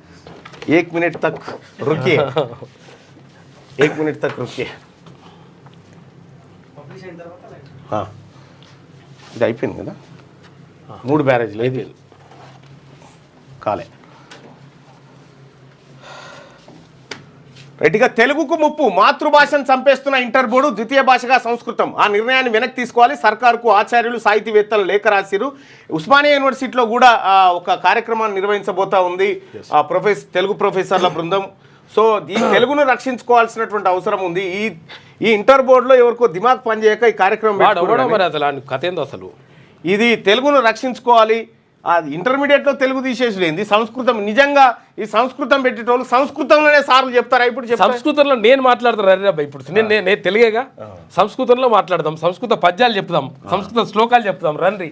1 మినిట్ తక్ రుకే. 1 మినిట్ తక్ రుకే. ఇది అయిపోయింది కదా. 3 బ్యారేజ్లు అయిపోయింది. కాలే. రైట్గా తెలుగుకు ముప్పు, మాతృభాషను చంపేస్తున్న ఇంటర్ బోర్డు ద్వితీయ భాషగా సంస్కృతం. ఆ నిర్ణయాన్ని వెనక్కి తీసుకోవాలి. సర్కారుకు ఆచార్యులు, సాహితీవేత్తలు లేఖ రాసిరు. ఉస్మానియా యూనివర్సిటీలో కూడా ఒక కార్యక్రమాన్ని నిర్వహించబోతా ఉంది తెలుగు ప్రొఫెసర్ల బృందం. సో ఈ తెలుగును రక్షించుకోవాల్సినటువంటి అవసరం ఉంది. ఈ ఇంటర్ బోర్డులో ఎవరికో దిమాగ్ పనిచేయక ఈ కార్యక్రమం కథ ఏందో అసలు. ఇది తెలుగును రక్షించుకోవాలి. అది ఇంటర్మీడియట్లో తెలుగు తీసేసి సంస్కృతం. నిజంగా ఈ సంస్కృతం పెట్టేటోళ్ళు సంస్కృతంలోనే సార్లు చెప్తారా? ఇప్పుడు సంస్కృతంలో నేను మాట్లాడతాను. అరే ఇప్పుడు నేను తెలుగేగా, సంస్కృతంలో మాట్లాడదాం, సంస్కృత పద్యాలు చెప్తాం, సంస్కృత శ్లోకాలు చెప్తాం. రండి,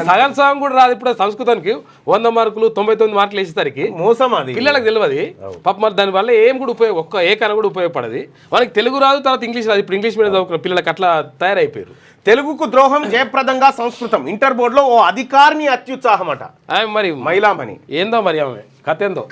సగం కూడా రాదు. ఇప్పుడు సంస్కృతానికి 100 మార్కులు 99 మార్కులు వేసేసరికి మోసం. అది పిల్లలకు తెలియదు పాప. మరి దానివల్ల ఏం కూడా ఒక్క ఏ కన కూడా ఉపయోగపడదు. వాళ్ళకి తెలుగు రాదు, తర్వాత ఇంగ్లీష్ రాదు. ఇప్పుడు ఇంగ్లీష్ మీడియం చదువుకున్న పిల్లలకి అట్లా తయారైపోయారు. తెలుగుకు ద్రోహం జయప్రదంగా సంస్కృతం. ఇంటర్ బోర్డులో ఓ అధికారిని అత్యుత్సాహం అట. మరి మైలామణి ఏందో మరి ఆమె కథ ఏందో.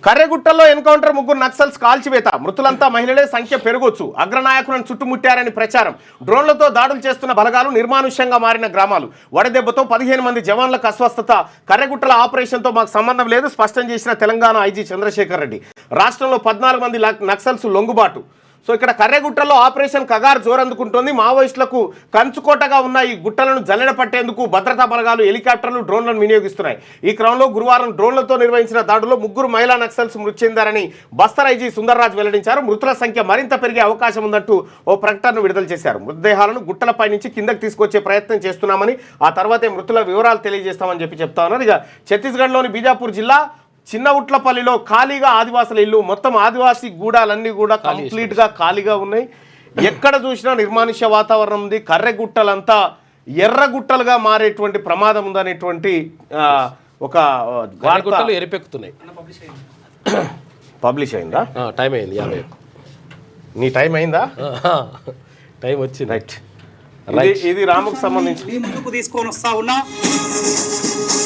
కర్రెగుట్టలో ఎన్కౌంటర్, 3 నక్సల్స్ కాల్చివేత. మృతులంతా మహిళలే, సంఖ్య పెరగొచ్చు. అగ్రనాయకులను చుట్టుముట్టారని ప్రచారం. డ్రోన్లతో దాడులు చేస్తున్న బలగాలు, నిర్మానుష్యంగా మారిన గ్రామాలు. వడదెబ్బతో 15 మంది జవాన్లకు అస్వస్థత. కర్రెగుట్టల ఆపరేషన్తో మాకు సంబంధం లేదు స్పష్టం చేసిన తెలంగాణ ఐజీ చంద్రశేఖర్ రెడ్డి. రాష్ట్రంలో 14 మంది నక్సల్స్ లొంగుబాటు. సో ఇక్కడ కర్రెగుట్టలో ఆపరేషన్ కగారు జోరందుకుంటోంది. మావోయిస్టులకు కంచుకోటగా ఉన్న ఈ గుట్టలను జల్లెడ పట్టేందుకు భద్రతా బలగాలు హెలికాప్టర్లు, డ్రోన్లను వినియోగిస్తున్నాయి. ఈ క్రమంలో గురువారం డ్రోన్లతో నిర్వహించిన దాడుల్లో 3 మహిళా నక్సల్స్ మృతి చెందారని బస్తర్ ఐజీ సుందర్రాజ్ వెల్లడించారు. మృతుల సంఖ్య మరింత పెరిగే అవకాశం ఉందంటూ ఓ ప్రకటనను విడుదల చేశారు. మృతదేహాలను గుట్టలపై నుంచి కిందకు తీసుకొచ్చే ప్రయత్నం చేస్తున్నామని, ఆ తర్వాతే మృతుల వివరాలు తెలియజేస్తామని చెప్తా ఉన్నారు. ఇక ఛత్తీస్గఢ్లోని బీజాపూర్ జిల్లా చిన్న ఉట్లపల్లిలో ఖాళీగా ఆదివాసుల ఇల్లు, మొత్తం ఆదివాసీ గూడాలన్నీ కూడా కంప్లీట్గా ఖాళీగా ఉన్నాయి. ఎక్కడ చూసినా నిర్మానుష్య వాతావరణం ఉంది. కర్రెగుట్టలంతా ఎర్రగుట్టలుగా మారేటువంటి ప్రమాదం ఉందనేటువంటి ఒక వార్తలు ఎరిపెక్కుతున్నాయి. పబ్లిష్ అయిందా? టైం అయింది 50. నీ టైం అయిందా? టైం వచ్చింది. రైట్. ఇది రాముకు సంబంధించి ముందుకు తీసుకొని వస్తా ఉన్నా.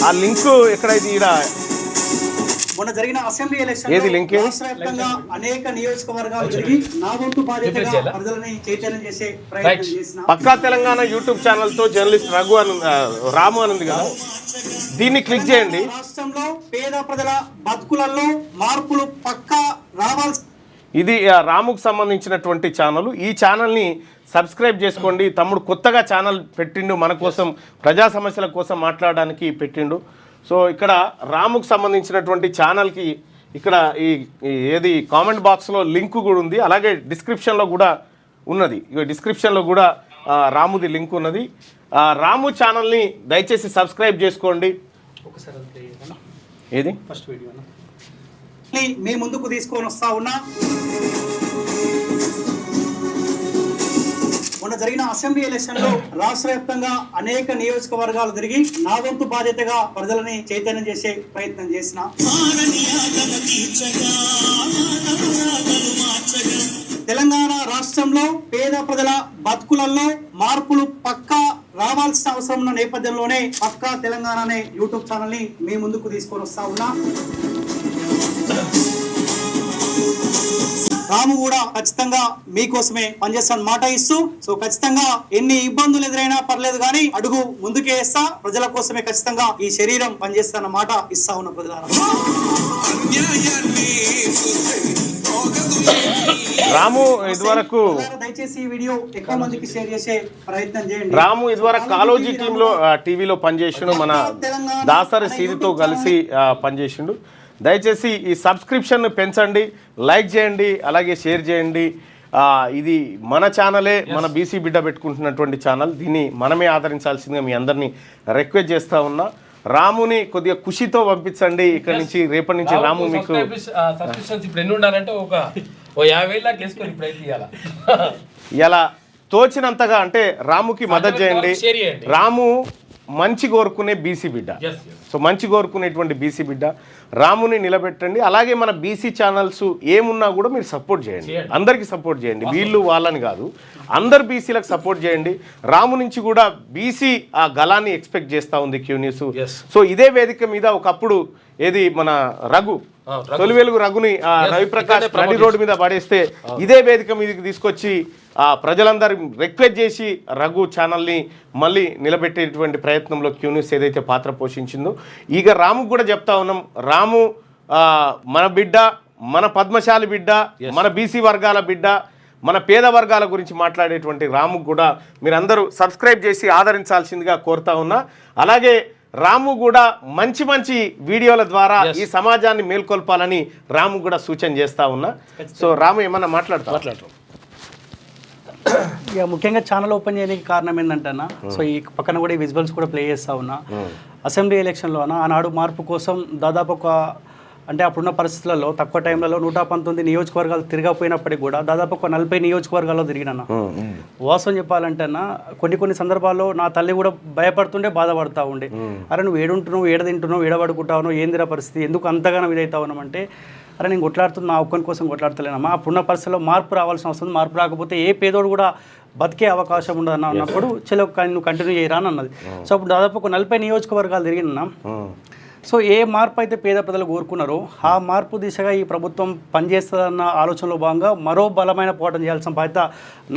ఆ లింక్ ఎక్కడైతే ఈడ మొన్న జరిగిన అసెంబ్లీ ఎలక్షన్ ఏది లింక్? రాష్ట్ర వ్యాప్తంగా అనేక నియోజకవర్గాలు జరిగి నా వంతు బాధ్యతగా ప్రజలని చైతన్యం చేసే ప్రయత్నం చేసిన పక్కా తెలంగాణ యూట్యూబ్ ఛానల్తో జర్నలిస్ట్ రాము అని ఉంది కదా, దీన్ని క్లిక్ చేయండి. రాష్ట్రంలో పేద ప్రజల బతుకులలో మార్పులు పక్కా రావాల్సి. ఇది రాముకు సంబంధించినటువంటి ఛానల్. ఈ ఛానల్ని సబ్స్క్రైబ్ చేసుకోండి. తమ్ముడు కొత్తగా ఛానల్ పెట్టిండు, మన కోసం ప్రజా సమస్యల కోసం మాట్లాడడానికి పెట్టిండు. సో ఇక్కడ రాముకు సంబంధించినటువంటి ఛానల్కి ఇక్కడ ఈ ఏది కామెంట్ బాక్స్లో లింక్ కూడా ఉంది, అలాగే డిస్క్రిప్షన్లో కూడా ఉన్నది. ఇక డిస్క్రిప్షన్లో కూడా రాముది లింక్ ఉన్నది. రాము ఛానల్ని దయచేసి సబ్స్క్రైబ్ చేసుకోండి. ఒకసారి అది play చేయనా? ఏది ఫస్ట్ వీడియో మీ ముందుకు తీసుకొని వస్తా ఉన్నా. మొన్న జరిగిన అసెంబ్లీ ఎలక్షన్ లో రాష్ట్ర వ్యాప్తంగా అనేక నియోజకవర్గాలు తిరిగి నా వంతు బాధ్యతగా ప్రజలని చైతన్యం చేసే ప్రయత్నం చేసిన తెలంగాణ రాష్ట్రంలో పేద ప్రజల బతుకులలో మార్పులు పక్కా రావాల్సిన అవసరం ఉన్న నేపథ్యంలోనే పక్కా తెలంగాణ అనే యూట్యూబ్ ఛానల్ ని మీ ముందుకు తీసుకొని వస్తా ఉన్నా. రాము కూడా ఖచ్చితంగా మీకోసమే పనిచేస్తాను మాట ఇస్తూ, సో ఖచ్చితంగా ఎన్ని ఇబ్బందులు ఎదురైనా పర్లేదు కానీ అడుగు ముందుకే వేస్తా, ప్రజల కోసమే ఖచ్చితంగా ఈ శరీరం పనిచేస్తాన మాట ఇస్తా ఉన్న ప్రజల. రాము ఇదివరకు దయచేసి ఈ వీడియో ఎక్కువ మందికి షేర్ చేసే ప్రయత్నం చేయండి. రాము ఇదివరకు కాలోజీ టీవీలో పనిచేసిండు, మన దాసరి సీరితో కలిసి పనిచేసిండు. దయచేసి ఈ సబ్స్క్రిప్షన్ పెంచండి, లైక్ చేయండి, అలాగే షేర్ చేయండి. ఇది మన ఛానలే, మన బీసీ బిడ్డ పెట్టుకుంటున్నటువంటి ఛానల్. దీన్ని మనమే ఆదరించాల్సిందిగా మీ అందరినీ రిక్వెస్ట్ చేస్తూ ఉన్నా. రాముని కొద్దిగా ఖుషితో పంపించండి ఇక్కడ నుంచి. రేపటి నుంచి రాము మీకు సబ్స్క్రిప్షన్స్ ఇప్పుడు ఎన్ని ఉండాలంటే ఒక 50,000 దాకా వేసుకొని ఇప్పుడు అయితే ఇలా తోచినంతగా అంటే రాముకి మద్దతు చేయండి. రాము మంచి కోరుకునే బీసీ బిడ్డ, సో మంచి కోరుకునేటువంటి బీసీ బిడ్డ. రాముని నిలబెట్టండి. అలాగే మన బీసీ ఛానల్స్ ఏమున్నా కూడా మీరు సపోర్ట్ చేయండి, అందరికీ సపోర్ట్ చేయండి, వీళ్ళు వాళ్ళని కాదు, అందరు బీసీలకు సపోర్ట్ చేయండి. రాము నుంచి కూడా బీసీ ఆ గలాన్ని ఎక్స్పెక్ట్ చేస్తూ ఉంది క్యూ న్యూస్. సో ఇదే వేదిక మీద ఒకప్పుడు ఏది మన రఘు తొలి వెలుగు రఘుని రవిప్రకాష్ నడి రోడ్డు మీద పడేస్తే ఇదే వేదిక మీదకి తీసుకొచ్చి ప్రజలందరూ రిక్వెస్ట్ చేసి రఘు ఛానల్ని మళ్ళీ నిలబెట్టేటువంటి ప్రయత్నంలో క్యూ న్యూస్ ఏదైతే పాత్ర పోషించిందో, ఇక రాముకు కూడా చెప్తా ఉన్నాం. రాము మన బిడ్డ, మన పద్మశాలి బిడ్డ, మన బీసీ వర్గాల బిడ్డ, మన పేద వర్గాల గురించి మాట్లాడేటువంటి రాముకు కూడా మీరందరూ సబ్స్క్రైబ్ చేసి ఆదరించాల్సిందిగా కోరుతా ఉన్నా. అలాగే రాము కూడా మంచి మంచి వీడియోల ద్వారా ఈ సమాజాన్ని మేల్కొల్పాలని రాము కూడా సూచన చేస్తా ఉన్నా. సో రాము ఏమన్నా మాట్లాడతాం? ఇక ముఖ్యంగా ఛానల్ ఓపెన్ చేయడానికి కారణం ఏంటంటే సో ఈ పక్కన కూడా ఈ విజువల్స్ కూడా ప్లే చేస్తా ఉన్నా. అసెంబ్లీ ఎలక్షన్లో ఆనాడు మార్పు కోసం దాదాపు ఒక అంటే అప్పుడున్న పరిస్థితులలో తక్కువ టైంలలో 119 నియోజకవర్గాలు తిరగపోయినప్పటికీ కూడా దాదాపు ఒక 40 నియోజకవర్గాల్లో తిరిగినా. వాస్తవం చెప్పాలంటే కొన్ని సందర్భాల్లో నా తల్లి కూడా భయపడుతుండే, బాధపడతా ఉండే. అరే నువ్వు ఏడుంటున్నావు, ఏడ తింటున్నావు, ఏడబడుకుంటావు, ఏందిరా పరిస్థితి, ఎందుకు అంతగానో ఇదవుతా ఉన్నామంటే, అరే నేను కొట్లాడుతున్నా, నా ఒక్కని కోసం కొట్లాడతలేనమ్మా, అప్పుడున్న పరిస్థితుల్లో మార్పు రావాల్సిన అవసరం, మార్పు రాకపోతే ఏ పేదోడు కూడా బతికే అవకాశం ఉండదు అన్నప్పుడు చలో నువ్వు కంటిన్యూ చేయరా అని అన్నది. సో అప్పుడు దాదాపు ఒక 40 నియోజకవర్గాలు తిరిగినా. సో ఏ మార్పు అయితే పేద ప్రజలు కోరుకున్నారో ఆ మార్పు దిశగా ఈ ప్రభుత్వం పనిచేస్తుందన్న ఆలోచనలో భాగంగా మరో బలమైన పోరాటం చేయాల్సిన బాధ్యత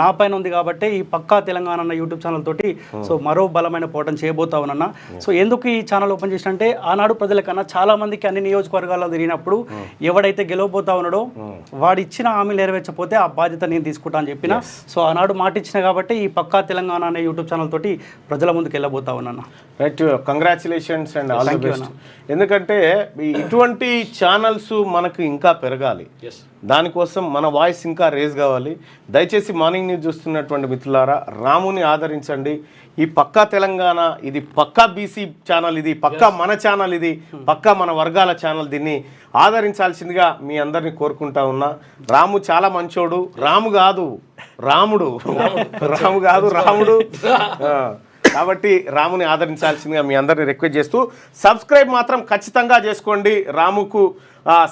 నా పైన ఉంది. కాబట్టి ఈ పక్కా తెలంగాణ అన్న యూట్యూబ్ ఛానల్ తోటి సో మరో బలమైన పోరాటం చేయబోతా ఉన్నాను. సో ఎందుకు ఈ ఛానల్ ఓపెన్ చేసినంటే ఆనాడు ప్రజలకన్నా చాలా మందికి అన్ని నియోజకవర్గాల్లో తిరిగినప్పుడు ఎవడైతే గెలవబోతా ఉన్నాడో వాడు ఇచ్చిన హామీ నెరవేర్చకపోతే ఆ బాధ్యత నేను తీసుకుంటా అని చెప్పిన. సో ఆనాడు మాట ఇచ్చిన కాబట్టి ఈ పక్కా తెలంగాణ అనే యూట్యూబ్ ఛానల్ తోటి ప్రజల ముందుకు వెళ్ళబోతా ఉన్నాను. Right, congratulations and all the best. ఎందుకంటే ఇటువంటి ఛానల్స్ మనకు ఇంకా పెరగాలి, దానికోసం మన వాయిస్ ఇంకా రేజ్ కావాలి. దయచేసి మార్నింగ్ న్యూస్ చూస్తున్నటువంటి మిత్రులారా, రాముని ఆదరించండి. ఈ పక్కా తెలంగాణ, ఇది పక్కా బీసీ ఛానల్, ఇది పక్కా మన ఛానల్, ఇది పక్కా మన వర్గాల ఛానల్. దీన్ని ఆదరించాల్సిందిగా మీ అందరినీ కోరుకుంటా ఉన్నా. రాము చాలా మంచోడు, రాము కాదు రాముడు, రాము కాదు రాముడు. కాబట్టి రాముని ఆదరించాల్సిందిగా మీ అందరిని రిక్వెస్ట్ చేస్తూ సబ్స్క్రైబ్ మాత్రం ఖచ్చితంగా చేసుకోండి. రాముకు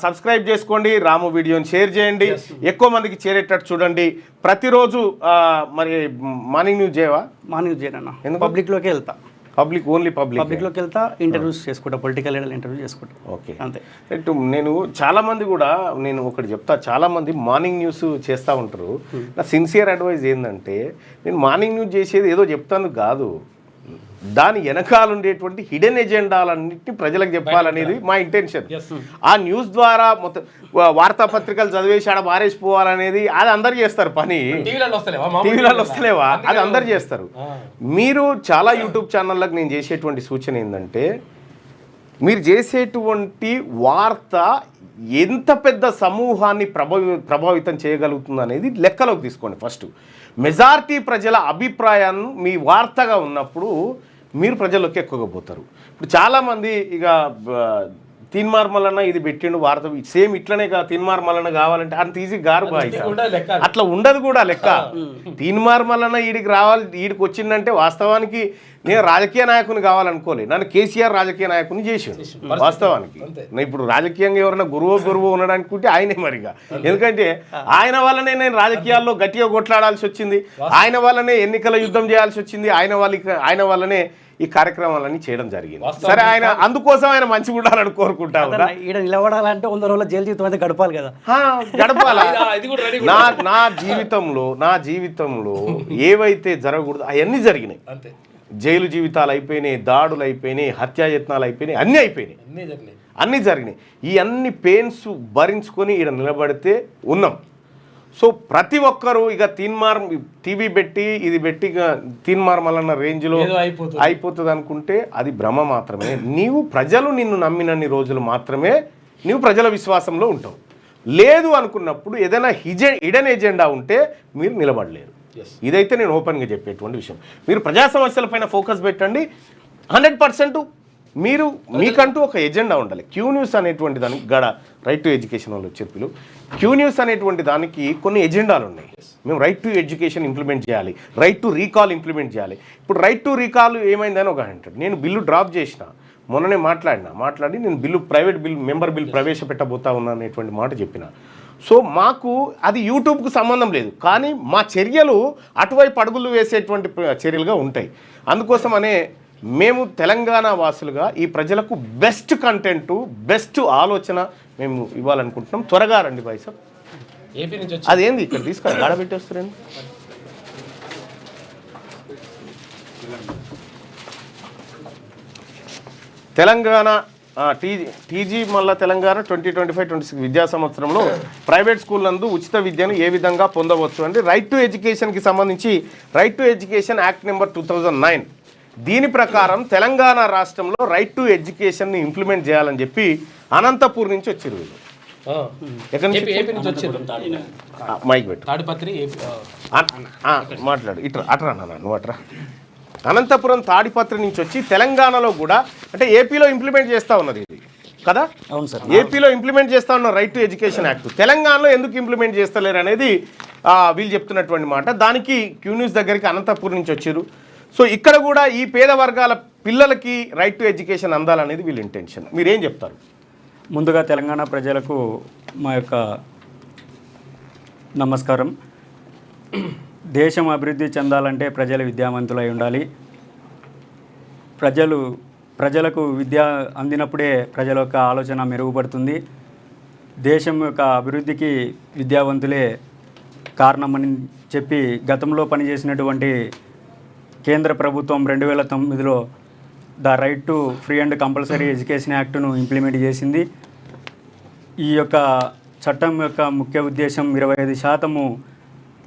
సబ్స్క్రైబ్ చేసుకోండి, రాము వీడియోని షేర్ చేయండి, ఎక్కువ మందికి చేరేటట్టు చూడండి. ప్రతిరోజు మరి మార్నింగ్ న్యూస్ చేయవా? మార్నింగ్ న్యూస్ చేయనన్నా, ఎందుకు? పబ్లిక్లోకి వెళ్తా, ఓన్లీ పబ్లిక్లోకి వెళ్తా, ఇంటర్వ్యూస్ చేసుకుంటా, పొలిటికల్ లీడర్ ఇంటర్వ్యూ చేసుకుంటా. ఓకే, అంతే. నేను చాలామంది కూడా, నేను ఒకటి చెప్తా, చాలామంది మార్నింగ్ న్యూస్ చేస్తూ ఉంటారు. నా సిన్సియర్ అడ్వైజ్ ఏంటంటే, నేను మార్నింగ్ న్యూస్ చేసేది ఏదో చెప్తాను కాదు, దాని వెనకాల ఉండేటువంటి హిడెన్ ఎజెండాలన్నింటినీ ప్రజలకు చెప్పాలనేది మా ఇంటెన్షన్. ఆ న్యూస్ ద్వారా మొత్తం వార్తాపత్రికలు చదివేసి ఆడ మారేసిపోవాలనేది అది అందరు చేస్తారు పని. టీవీలలో వస్తలేవా? అది అందరు చేస్తారు. మీరు చాలా యూట్యూబ్ ఛానళ్ళకు నేను చేసేటువంటి సూచన ఏంటంటే, మీరు చేసేటువంటి వార్త ఎంత పెద్ద సమూహాన్ని ప్రభావితం చేయగలుగుతుంది అనేది లెక్కలోకి తీసుకోండి. ఫస్ట్ మెజారిటీ ప్రజల అభిప్రాయాన్ని మీ వార్తగా ఉన్నప్పుడు మీరు ప్రజల్లోకి ఎక్కువగా పోతారు. ఇప్పుడు చాలామంది ఇక తీన్మార్ మల్లన్న ఇది పెట్టిండు వార్త సేమ్ ఇట్లనే తీన్మార్ మల్లన్న కావాలంటే అంత ఈజీ గారు అట్లా ఉండదు కూడా లెక్క. తీన్మార్ మల్లన్న ఈడికి రావాలి, ఈడికి వచ్చిందంటే వాస్తవానికి నేను రాజకీయ నాయకుని కావాలనుకోలే, నన్ను కేసీఆర్ రాజకీయ నాయకుని చేసిండు. వాస్తవానికి ఇప్పుడు రాజకీయంగా ఎవరైనా గురువు ఉండడానికి ఆయనే మరిగా, ఎందుకంటే ఆయన వల్లనే నేను రాజకీయాల్లో గట్టిగా కొట్లాడాల్సి వచ్చింది, ఆయన వల్లనే ఎన్నికల యుద్ధం చేయాల్సి వచ్చింది, ఆయన వల్లనే ఈ కార్యక్రమాలన్నీ చేయడం జరిగింది. సరే, ఆయన అందుకోసం ఆయన మంచిగా ఉండాలని కోరుకుంటా. ఈడ నిలబడాలంటే 100 రోజుల జైలు జీవితం అయితే గడపాలి కదా. గడపాలా? నా జీవితంలో ఏవైతే జరగకూడదు అవన్నీ జరిగినాయి. జైలు జీవితాలు అయిపోయినాయి, దాడులు అయిపోయినాయి, హత్యాయత్నాలు అయిపోయినాయి, అన్నీ జరిగినాయి. ఈ అన్ని పెయిన్స్ భరించుకొని ఈడ నిలబడితే ఉన్నాం. సో ప్రతి ఒక్కరూ ఇక తీన్మార్ టీవీ పెట్టి ఇది పెట్టి ఇక తీన్మార్ మల్లన్న రేంజ్లో అయిపోతుంది అనుకుంటే అది భ్రమ మాత్రమే. ప్రజలు నిన్ను నమ్మినన్ని రోజులు మాత్రమే నీవు ప్రజల విశ్వాసంలో ఉంటావు. లేదు అనుకున్నప్పుడు ఏదైనా హిడెన్ ఎజెండా ఉంటే మీరు నిలబడలేరు. ఇదైతే నేను ఓపెన్గా చెప్పేటువంటి విషయం. మీరు ప్రజా సమస్యలపైన ఫోకస్ పెట్టండి. 100% మీకంటూ ఒక ఎజెండా ఉండాలి. క్యూ న్యూస్ అనేటువంటి దానికి రైట్ టు ఎడ్యుకేషన్ వాళ్ళు చెప్పిలు, క్యూ న్యూస్ అనేటువంటి దానికి కొన్ని ఎజెండాలు ఉన్నాయి. మేము రైట్ టు ఎడ్యుకేషన్ ఇంప్లిమెంట్ చేయాలి, రైట్ టు రీకాల్ ఇంప్లిమెంట్ చేయాలి. ఇప్పుడు రైట్ టు రీకాల్ ఏమైందని ఒక అంటాడు, నేను బిల్లు డ్రాప్ చేసిన, మొన్ననే మాట్లాడి నేను ప్రైవేట్ మెంబర్ బిల్ ప్రవేశపెట్టబోతా ఉన్నా అనేటువంటి మాట చెప్పిన. సో మాకు అది యూట్యూబ్కు సంబంధం లేదు, కానీ మా చర్యలు అటువైపు అడుగులు వేసేటువంటి చర్యలుగా ఉంటాయి. అందుకోసమనే మేము తెలంగాణ వాసులుగా ఈ ప్రజలకు బెస్ట్ కంటెంట్, బెస్ట్ ఆలోచన మేము ఇవ్వాలనుకుంటున్నాం. త్వరగా రండి బాయ్ సార్. ఏపీ నుంచి అదేంది ఇక్కడ తీసుకొని గాడబెట్టేస్తారండి. తెలంగాణ టీజీ మళ్ళా తెలంగాణ 2025-26 విద్యా సంవత్సరంలో ప్రైవేట్ స్కూల్ నందు ఉచిత విద్యను ఏ విధంగా పొందవచ్చు అంటే రైట్ టు ఎడ్యుకేషన్కి సంబంధించి right to education act number 2009 దీని ప్రకారం తెలంగాణ రాష్ట్రంలో రైట్ టు ఎడ్యుకేషన్ని ఇంప్లిమెంట్ చేయాలని చెప్పి అనంతపూర్ నుంచి వచ్చారు వీళ్ళు. మైక్ పెట్టు, మాట్లాడు. అట్రా నువ్వు అట్రా. అనంతపురం తాడిపత్రి నుంచి వచ్చి తెలంగాణలో కూడా అంటే ఏపీలో ఇంప్లిమెంట్ చేస్తూ ఉన్నది ఇది కదా. అవును సార్, ఏపీలో ఇంప్లిమెంట్ చేస్తూ ఉన్న రైట్ టు ఎడ్యుకేషన్ యాక్ట్ తెలంగాణలో ఎందుకు ఇంప్లిమెంట్ చేస్తలేరు అనేది వీళ్ళు చెప్తున్నటువంటి మాట. దానికి క్యూ న్యూస్ దగ్గరికి అనంతపురం నుంచి వచ్చారు. సో ఇక్కడ కూడా ఈ పేద వర్గాల పిల్లలకి రైట్ టు ఎడ్యుకేషన్ అందాలనేది వీళ్ళ ఇంటెన్షన్. మీరేం చెప్తారు? ముందుగా తెలంగాణ ప్రజలకు మా యొక్క నమస్కారం. దేశం అభివృద్ధి చెందాలంటే ప్రజలు విద్యావంతులై ఉండాలి. ప్రజలకు విద్య అందినప్పుడే ప్రజల యొక్క ఆలోచన మెరుగుపడుతుంది. దేశం యొక్క అభివృద్ధికి విద్యావంతులే కారణమని చెప్పి గతంలో పనిచేసినటువంటి కేంద్ర ప్రభుత్వం 2009లో the right to free and compulsory education యాక్ట్ను ఇంప్లిమెంట్ చేసింది. ఈ యొక్క చట్టం యొక్క ముఖ్య ఉద్దేశం 25%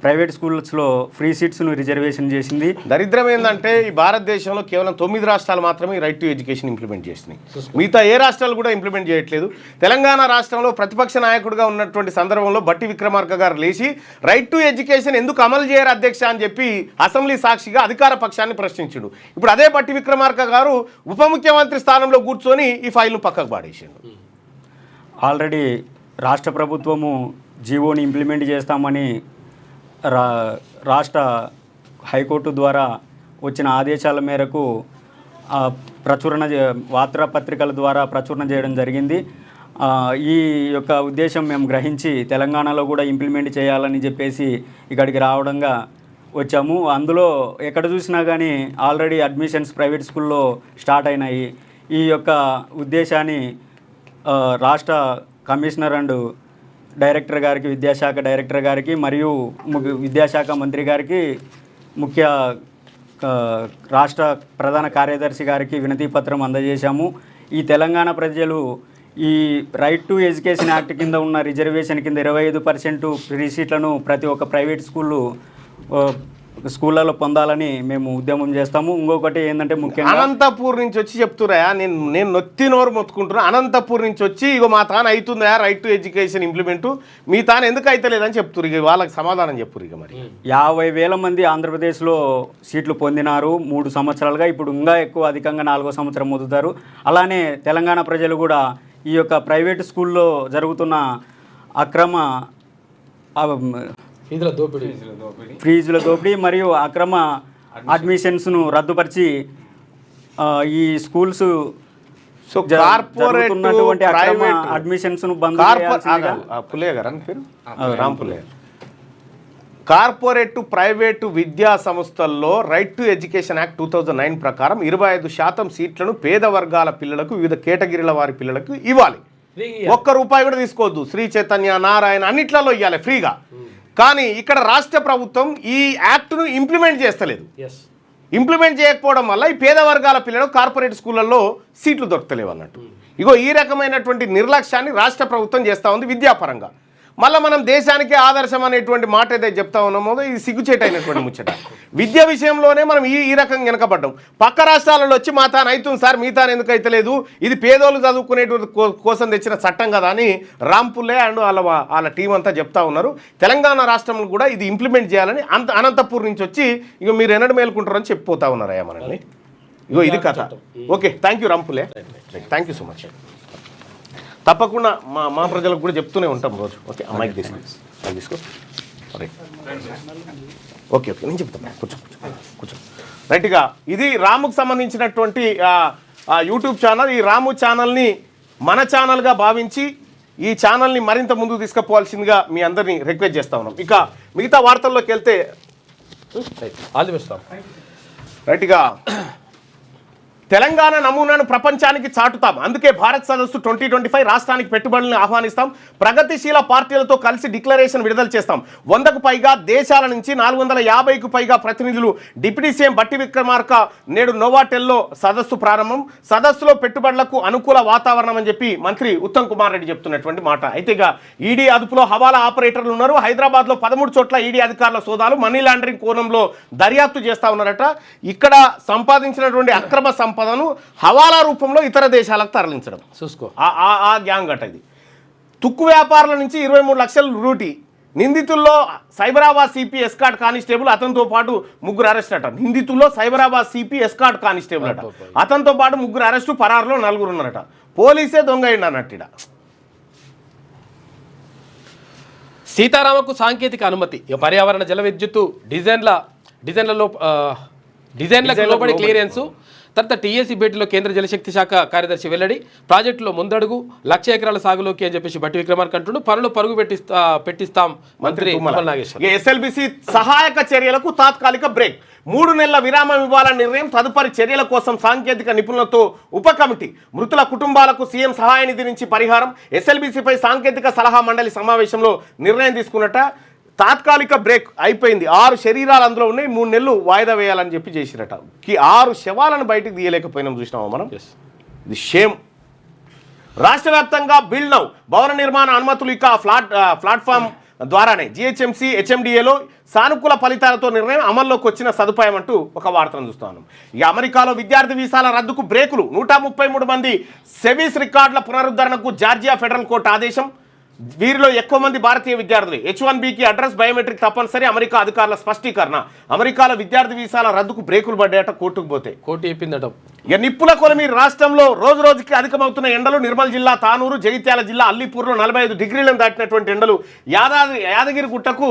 ప్రైవేట్ స్కూల్స్లో ఫ్రీ సీట్స్ను రిజర్వేషన్ చేసింది. దరిద్రం ఏంటంటే ఈ భారతదేశంలో కేవలం 9 రాష్ట్రాలు మాత్రమే రైట్ టు ఎడ్యుకేషన్ ఇంప్లిమెంట్ చేసినాయి. మిగతా ఏ రాష్ట్రాలు కూడా ఇంప్లిమెంట్ చేయట్లేదు. తెలంగాణ రాష్ట్రంలో ప్రతిపక్ష నాయకుడిగా ఉన్నటువంటి సందర్భంలో బట్టి విక్రమార్క గారు లేచి రైట్ టు ఎడ్యుకేషన్ ఎందుకు అమలు చేయరు అధ్యక్ష అని చెప్పి అసెంబ్లీ సాక్షిగా అధికార పక్షాన్ని ప్రశ్నించాడు. ఇప్పుడు అదే బట్టి విక్రమార్క గారు ఉప ముఖ్యమంత్రి స్థానంలో కూర్చొని ఈ ఫైల్ను పక్కకు పాడేసిండు. ఆల్రెడీ రాష్ట్ర ప్రభుత్వము జీవోని ఇంప్లిమెంట్ చేస్తామని రాష్ట్ర హైకోర్టు ద్వారా వచ్చిన ఆదేశాల మేరకు ప్రచురణ వార్తాపత్రికల ద్వారా ప్రచురణ చేయడం జరిగింది. ఈ యొక్క ఉద్దేశం మేము గ్రహించి తెలంగాణలో కూడా ఇంప్లిమెంట్ చేయాలని చెప్పేసి ఇక్కడికి రావడంగా వచ్చాము. అందులో ఎక్కడ చూసినా కానీ ఆల్రెడీ అడ్మిషన్స్ ప్రైవేట్ స్కూల్లో స్టార్ట్ అయినాయి. ఈ యొక్క ఉద్దేశాన్ని రాష్ట్ర కమిషనర్ అండ్ డైరెక్టర్ గారికి, విద్యాశాఖ డైరెక్టర్ గారికి మరియు విద్యాశాఖ మంత్రి గారికి, ముఖ్య రాష్ట్ర ప్రధాన కార్యదర్శి గారికి వినతి పత్రం అందజేశాము. ఈ తెలంగాణ ప్రజలు ఈ రైట్ టు ఎడ్యుకేషన్ యాక్ట్ కింద ఉన్న రిజర్వేషన్ కింద 25% ఫ్రీ సీట్లను ప్రతి ఒక్క ప్రైవేట్ స్కూళ్ళలో పొందాలని మేము ఉద్యమం చేస్తాము. ఇంకొకటి ఏంటంటే ముఖ్యంగా అనంతపూర్ నుంచి వచ్చి చెప్తురా, నేను నొత్తి నోరు మొత్తుకుంటున్నా. అనంతపూర్ నుంచి వచ్చి ఇగో మా తాను అవుతుందా రైట్ టు ఎడ్యుకేషన్ ఇంప్లిమెంట్, మీ తాను ఎందుకు అవుతలేదని చెప్తురు. ఇక వాళ్ళకి సమాధానం చెప్పురు. ఇక మరి 50,000 మంది ఆంధ్రప్రదేశ్లో సీట్లు పొందినారు 3 సంవత్సరాలుగా. ఇప్పుడు ఇంకా ఎక్కువ అధికంగా 4వ సంవత్సరం పొందుతారు. అలానే తెలంగాణ ప్రజలు కూడా ఈ యొక్క ప్రైవేటు స్కూల్లో జరుగుతున్న అక్రమ ఫీజుల దోపిడీ మరియు అక్రమ అడ్మిషన్స్ను రద్దుపరిచి ఈ స్కూల్స్ జరుగుతున్నటువంటి అక్రమ అడ్మిషన్స్ను బంద్ చేయాల్సిందిగా. కార్పొరేట్ ప్రైవేటు విద్యా సంస్థల్లో రైట్ టు ఎడ్యుకేషన్ యాక్ట్ 2009 ప్రకారం 25% సీట్లను పేద వర్గాల పిల్లలకు, వివిధ కేటగిరీల వారి పిల్లలకు ఇవ్వాలి. ₹1 కూడా తీసుకోవద్దు. శ్రీ చైతన్య, నారాయణ అన్నిట్లలో ఇవ్వాలి ఫ్రీగా. కానీ ఇక్కడ రాష్ట్ర ప్రభుత్వం ఈ యాక్ట్ను ఇంప్లిమెంట్ చేస్తలేదు. ఇంప్లిమెంట్ చేయకపోవడం వల్ల ఈ పేద వర్గాల పిల్లలకు కార్పొరేట్ స్కూళ్ళల్లో సీట్లు దొరకలేవు అన్నట్టు. ఇగో ఈ రకమైనటువంటి నిర్లక్ష్యాన్ని రాష్ట్ర ప్రభుత్వం చేస్తూ ఉంది విద్యాపరంగా. మళ్ళీ మనం దేశానికే ఆదర్శం అనేటువంటి మాట ఏదైతే చెప్తా ఉన్నామో ఇది సిగ్గుచేటైనటువంటి ముచ్చట. విద్య విషయంలోనే మనం ఈ రకంగా వెనకబడ్డాం. పక్క రాష్ట్రాలలో వచ్చి మా తాను అవుతుంది సార్, మీ తాను ఎందుకు అయితలేదు, ఇది పేదోళ్ళు చదువుకునేటువంటి కోసం తెచ్చిన చట్టం కదా అని రాంపుల్లే అండ్ వాళ్ళ టీం అంతా చెప్తా ఉన్నారు. తెలంగాణ రాష్ట్రంలో కూడా ఇది ఇంప్లిమెంట్ చేయాలని అనంతపూర్ నుంచి వచ్చి ఇక మీరు ఎన్నడు మేలుకుంటారని చెప్పిపోతా ఉన్నారు అయ్యా మనల్ని. ఇగో ఇది కథ. ఓకే, థ్యాంక్ యూ రాంపుల్లే, థ్యాంక్ యూ సో మచ్. తప్పకుండా మా ప్రజలకు కూడా చెప్తూనే ఉంటాం రోజు. ఓకే, మైక్ తీసుకో. రైట్, ఓకే నేను చెప్తాను. కూర్చో. రైట్గా ఇది రాముకు సంబంధించినటువంటి యూట్యూబ్ ఛానల్. ఈ రాము ఛానల్ని మన ఛానల్గా భావించి ఈ ఛానల్ని మరింత ముందుకు తీసుకుపోవాల్సిందిగా మీ అందరినీ రిక్వెస్ట్ చేస్తూ ఉన్నాం. ఇక మిగతా వార్తల్లోకి వెళ్తే ఆల్ ది బెస్ట్. రైట్గా తెలంగాణ నమూనాను ప్రపంచానికి చాటుతాం. అందుకే భారత్ సదస్సు 2025 రాష్ట్రానికి పెట్టుబడులను ఆహ్వానిస్తాం. ప్రగతిశీల పార్టీలతో కలిసి డిక్లరేషన్ విడుదల చేస్తాం. 100కు పైగా దేశాల నుంచి 450కు పైగా ప్రతినిధులు. డిప్యూటీ సీఎం బట్టి విక్రమార్క నేడు నోవాటెల్లో సదస్సు ప్రారంభం. సదస్సులో పెట్టుబడులకు అనుకూల వాతావరణం అని చెప్పి మంత్రి ఉత్తమ్ కుమార్ రెడ్డి చెప్తున్నటువంటి మాట. అయితే ఇక ఈడీ అదుపులో హవాలా ఆపరేటర్లు ఉన్నారు. హైదరాబాద్లో 13 చోట్ల ఈడీ అధికారుల సోదాలు, మనీ లాండరింగ్ కోణంలో దర్యాప్తు చేస్తా ఉన్నారట. ఇక్కడ సంపాదించినటువంటి అక్రమ సంపదను హవాలా రూపంలో ఇతర దేశాలకు తరలించడం చూసుకో ఆ గ్యాంగ్ అట. ఇది తుక్కు వ్యాపారుల నుంచి 23 లక్షల రూటీ. నిందితుల్లో సైబరాబాద్ సిపి ఎస్కాట్ కానిస్టేబుల్, అతనితో పాటు 3 అరెస్ట్ అట. నిందితుల్లో సైబరాబాద్ సిపి ఎస్కాట్ కానిస్టేబుల్ అట. అతనితో పాటు 3 అరెస్టు, పరారులో 4 ఉన్నారట. పోలీసే దొంగ అన్నట్టిడ. సీతారామకు సాంకేతిక అనుమతి. పర్యావరణ జల విద్యుత్తు డిజైన్లకు లోబడి క్లియరెన్సు. తర్వాత టీఎస్సీ భేటీలో కేంద్ర జలశక్తి శాఖ కార్యదర్శి వెల్లడి. ప్రాజెక్టులో ముందడుగు 1,00,000 ఎకరాల సాగులోకి అని చెప్పేసి బట్టి విక్రమార్క అంటున్నాడు. పనులు పరుగు పెట్టిస్తాం మంత్రి నాగేశ్వర్. ఎస్ఎల్బిసి సహాయక చర్యలకు తాత్కాలిక బ్రేక్. 3 నెలల విరామం ఇవ్వాలని నిర్ణయం. తదుపరి చర్యల కోసం సాంకేతిక నిపుణులతో ఉప కమిటీ. మృతుల కుటుంబాలకు సీఎం సహాయ నిధి నుంచి పరిహారం. ఎస్ఎల్బిసిపై సాంకేతిక సలహా మండలి సమావేశంలో నిర్ణయం తీసుకున్నట్ట. తాత్కాలిక బ్రేక్ అయిపోయింది. 6 శరీరాలు అందులో ఉన్నాయి. 3 నెలలు వాయిదా వేయాలని చెప్పి చేసిరట. 6 శవాలను బయటకు తీయలేకపోయినాం. చూసినామా మనం? ఇది షేమ్. రాష్ట్ర వ్యాప్తంగా బిల్డ్ నౌ. భవన నిర్మాణ అనుమతులు ఇక ప్లాట్ఫామ్ ద్వారానే జిహెచ్ఎంసీ హెచ్ఎండిఏలో సానుకూల ఫలితాలతో నిర్ణయం అమల్లోకి వచ్చిన సదుపాయం అంటూ ఒక వార్తను చూస్తున్నాం. ఇక అమెరికాలో విద్యార్థి వీసాల రద్దుకు బ్రేకులు. 133 మంది సెవీస్ రికార్డుల పునరుద్ధరణకు జార్జియా ఫెడరల్ కోర్టు ఆదేశం. వీరిలో ఎక్కువ మంది భారతీయ విద్యార్థులు. H1Bకి అడ్రస్ బయోమెట్రిక్ తప్పనిసరి. అమెరికా అధికారుల స్పష్టీకరణ. అమెరికాలో విద్యార్థి వీసాల రద్దుకు బ్రేకులు పడ్డాయట కోర్టుకు పోతే. కోర్టు చెప్పిందట. ఇక నిప్పుల కొలమి రాష్ట్రంలో రోజు రోజుకి అధికమవుతున్న ఎండలు. నిర్మల్ జిల్లా తానూరు, జగిత్యాల జిల్లా అల్లీపూర్లో 45 డిగ్రీలను దాటినటువంటి ఎండలు. యాదగిరి గుట్టకు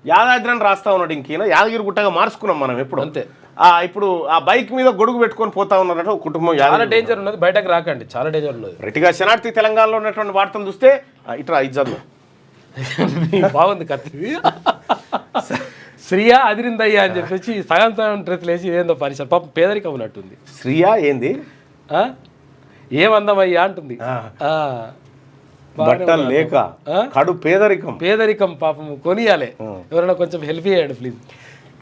యాదాద్రి అని రాస్తా ఉన్నాడు. ఇంకేనా యాదగిరి గుట్టగా మార్చుకున్నాం మనం ఎప్పుడు అంతే. ఇప్పుడు ఆ బైక్ మీద గొడుగు పెట్టుకొని పోతా ఉన్నారట ఒక కుటుంబం. చాలా డేంజర్ ఉన్నది, బయటకు రాకండి, చాలా డేంజర్ ఉన్నది. రెట్టిగా శనార్థి తెలంగాణలో ఉన్నటువంటి వార్తలు చూస్తే ఇట్లా ఇజ్జత్ బాగుంది కత్తి. శ్రీయా అదిరిందయ్యా అని చెప్పేసి సగం సగం డ్రెస్సులు వేసి ఏందో పరిసర పాపం పేదరికం ఉన్నట్టుంది. శ్రీయా ఏంది ఏమందమయ్యా అంటుంది. బట్టలు లేక కడు పేదరికం పాపం కొనియాలే. ఎవరైనా కొంచెం హెల్ప్ చేయండి ప్లీజ్.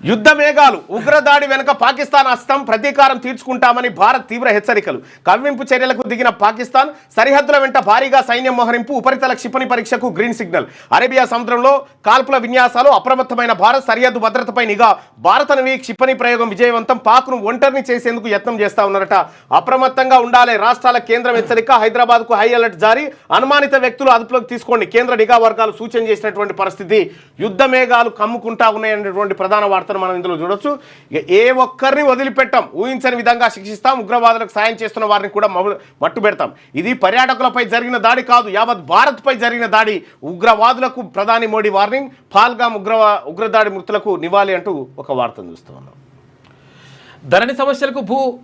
యుద్ధ మేఘాలు. ఉగ్రదాడి వెనుక పాకిస్తాన్ హస్తం. ప్రతీకారం తీర్చుకుంటామని భారత్ తీవ్ర హెచ్చరికలు. కవ్వింపు చర్యలకు దిగిన పాకిస్తాన్. సరిహద్దుల వెంట భారీగా సైన్యం మోహరింపు. ఉపరితల క్షిపణి పరీక్షకు గ్రీన్ సిగ్నల్. అరేబియా సముద్రంలో కాల్పుల విన్యాసాలు. అప్రమత్తమైన భారత్. సరిహద్దు భద్రతపై నిఘా. భారత నవీ క్షిపణి ప్రయోగం విజయవంతం. పాక్ను ఒంటరిని చేసేందుకు యత్నం చేస్తా ఉన్నారట. అప్రమత్తంగా ఉండాలి. రాష్ట్రాల కేంద్రం హెచ్చరిక. హైదరాబాద్కు హై అలర్ట్ జారీ. అనుమానిత వ్యక్తులు అదుపులోకి తీసుకోండి. కేంద్ర నిఘా వర్గాలు సూచన చేసినటువంటి పరిస్థితి. యుద్ధ మేఘాలు కమ్ముకుంటా ఉన్నాయనేటువంటి ప్రధాన వార్త మనం ఇందులో చూడొచ్చు. ఏ ఒక్కరిని వదిలిపెట్టాం. ఊహించని విధంగా శిక్షిస్తాం. ఉగ్రవాదులకు సాయం చేస్తున్న వారిని కూడా మట్టు పెడతాం. ఇది పర్యాటకులపై జరిగిన దాడి కాదు, యావత్ భారత్ పై జరిగిన దాడి. ఉగ్రవాదులకు ప్రధాని మోడీ వార్నింగ్. పాల్గాం ఉగ్రదాడి మృతులకు నివాళి అంటూ ఒక వార్తను చూస్తూ ఉన్నాం. ధరణి సమస్యలకు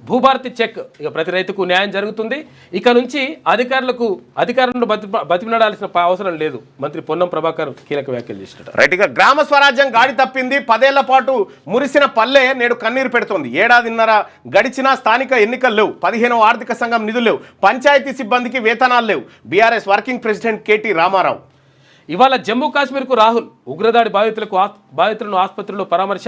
భూభారతి చెక్. ఇక ప్రతి రైతుకు న్యాయం జరుగుతుంది. ఇక నుంచి అధికారులను బతిమిలాడాల్సిన అవసరం లేదు. మంత్రి పొన్నం ప్రభాకర్ కీలక వ్యాఖ్యలు చేసినట్టు. రైట్గా గ్రామ స్వరాజ్యం గాడి తప్పింది. 10 ఏళ్ల పాటు మురిసిన పల్లె నేడు కన్నీరు పెడుతోంది. ఏడాదిన్నర గడిచినా స్థానిక ఎన్నికలు లేవు. 15వ ఆర్థిక సంఘం నిధులు లేవు. పంచాయతీ సిబ్బందికి వేతనాలు లేవు. BRS working president KT Rama Rao. ఇవాళ జమ్మూ కాశ్మీర్కు రాహుల్. ఉగ్రదాడి బాధితులను ఆసుపత్రిలో పరామర్శ.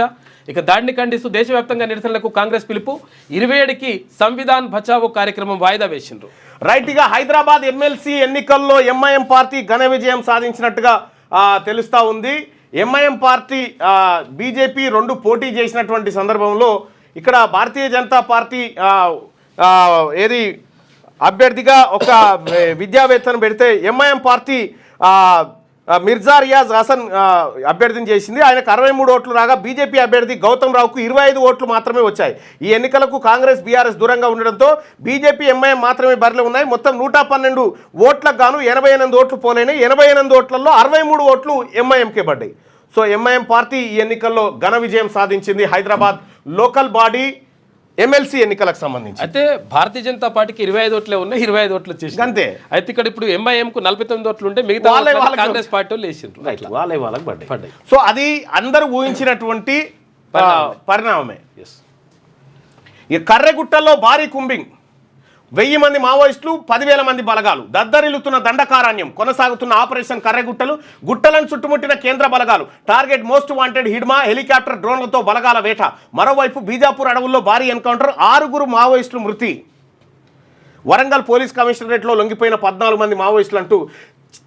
ఇక దాడిని ఖండిస్తూ దేశవ్యాప్తంగా నిరసనలకు కాంగ్రెస్ పిలుపు. 27కి సంవిధాన్ బచావో కార్యక్రమం వాయిదా వేసిండ్రు. రైట్గా హైదరాబాద్ ఎమ్మెల్సీ ఎన్నికల్లో ఎంఐఎం పార్టీ ఘన విజయం సాధించినట్టుగా తెలుస్తూ ఉంది. ఎంఐఎం పార్టీ బీజేపీ 2 పోటీ చేసినటువంటి సందర్భంలో ఇక్కడ భారతీయ జనతా పార్టీ ఏది అభ్యర్థిగా ఒక విద్యావేత్తను పెడితే ఎంఐఎం పార్టీ మిర్జా రియాజ్ హసన్ అభ్యర్థిని చేసింది. ఆయనకు 63 ఓట్లు రాగా బీజేపీ అభ్యర్థి గౌతమ్ రావుకు 25 ఓట్లు మాత్రమే వచ్చాయి. ఈ ఎన్నికలకు కాంగ్రెస్ బీఆర్ఎస్ దూరంగా ఉండడంతో బీజేపీ ఎంఐఎం మాత్రమే బరిలో ఉన్నాయి. మొత్తం 112 ఓట్లకు గాను 88 ఓట్లు పోలైనాయి. 88 ఓట్లలో 63 ఓట్లు ఎంఐఎంకే పడ్డాయి. సో ఎంఐఎం పార్టీ ఈ ఎన్నికల్లో ఘన విజయం సాధించింది. హైదరాబాద్ లోకల్ బాడీ ఎమ్మెల్సీ ఎన్నికలకు సంబంధించి అయితే భారతీయ జనతా పార్టీకి 25 ఓట్లే ఉన్నాయి. 25 ఓట్లు వచ్చేసి అంతే. అయితే ఇక్కడ ఇప్పుడు ఎంఐఎంకు 49 ఓట్లు ఉంటే మిగతా కాంగ్రెస్ పార్టీ వాళ్ళు వేసిండ్రు. వాళ్ళకి పడ్డాయి. సో అది అందరూ ఊహించినటువంటి పరిణామమే. ఈ కర్రెగుట్టల్లో భారీ కుంబింగ్. 1000 మంది మావోయిస్టులు, 10,000 మంది బలగాలు. దద్దరిల్లుతున్న దండకారణ్యం. కొనసాగుతున్న ఆపరేషన్ కర్రెగుట్టలు. గుట్టలను చుట్టుముట్టిన కేంద్ర బలగాలు. Target most wanted Hidma. Helicopter డ్రోన్లతో బలగాల వేట. మరోవైపు బీజాపూర్ అడవుల్లో భారీ ఎన్కౌంటర్. 6 మావోయిస్టులు మృతి. వరంగల్ పోలీస్ కమిషనరేట్లో లొంగిపోయిన 14 మంది మావోయిస్టులు అంటూ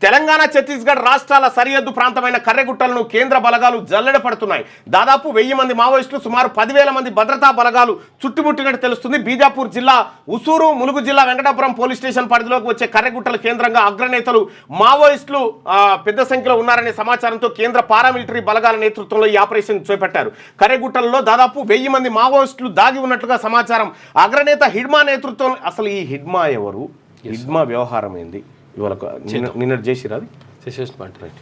తెలంగాణ ఛత్తీస్గఢ్ రాష్ట్రాల సరిహద్దు ప్రాంతమైన కర్రెగుట్టలను కేంద్ర బలగాలు జల్లెడ పడుతున్నాయి. దాదాపు 1000 మంది మావోయిస్టులు, సుమారు 10,000 మంది భద్రతా బలగాలు చుట్టుముట్టినట్టు తెలుస్తుంది. బీజాపూర్ జిల్లా ఉసూరు, ములుగు జిల్లా వెంకటాపురం పోలీస్ స్టేషన్ పరిధిలోకి వచ్చే కర్రెగుట్టల కేంద్రంగా అగ్రనేతలు మావోయిస్టులు పెద్ద సంఖ్యలో ఉన్నారనే సమాచారంతో కేంద్ర పారామిలిటరీ బలగాల నేతృత్వంలో ఈ ఆపరేషన్ చేపట్టారు. కర్రెగుట్టలలో దాదాపు 1000 మంది మావోయిస్టులు దాగి ఉన్నట్లుగా సమాచారం. అగ్రనేత హిడ్మా నేతృత్వం. అసలు ఈ హిడ్మా ఎవరు? హిడ్మా వ్యవహారం ఏంది? ఇవాళ నిన్నటి చేసిరా రైట్.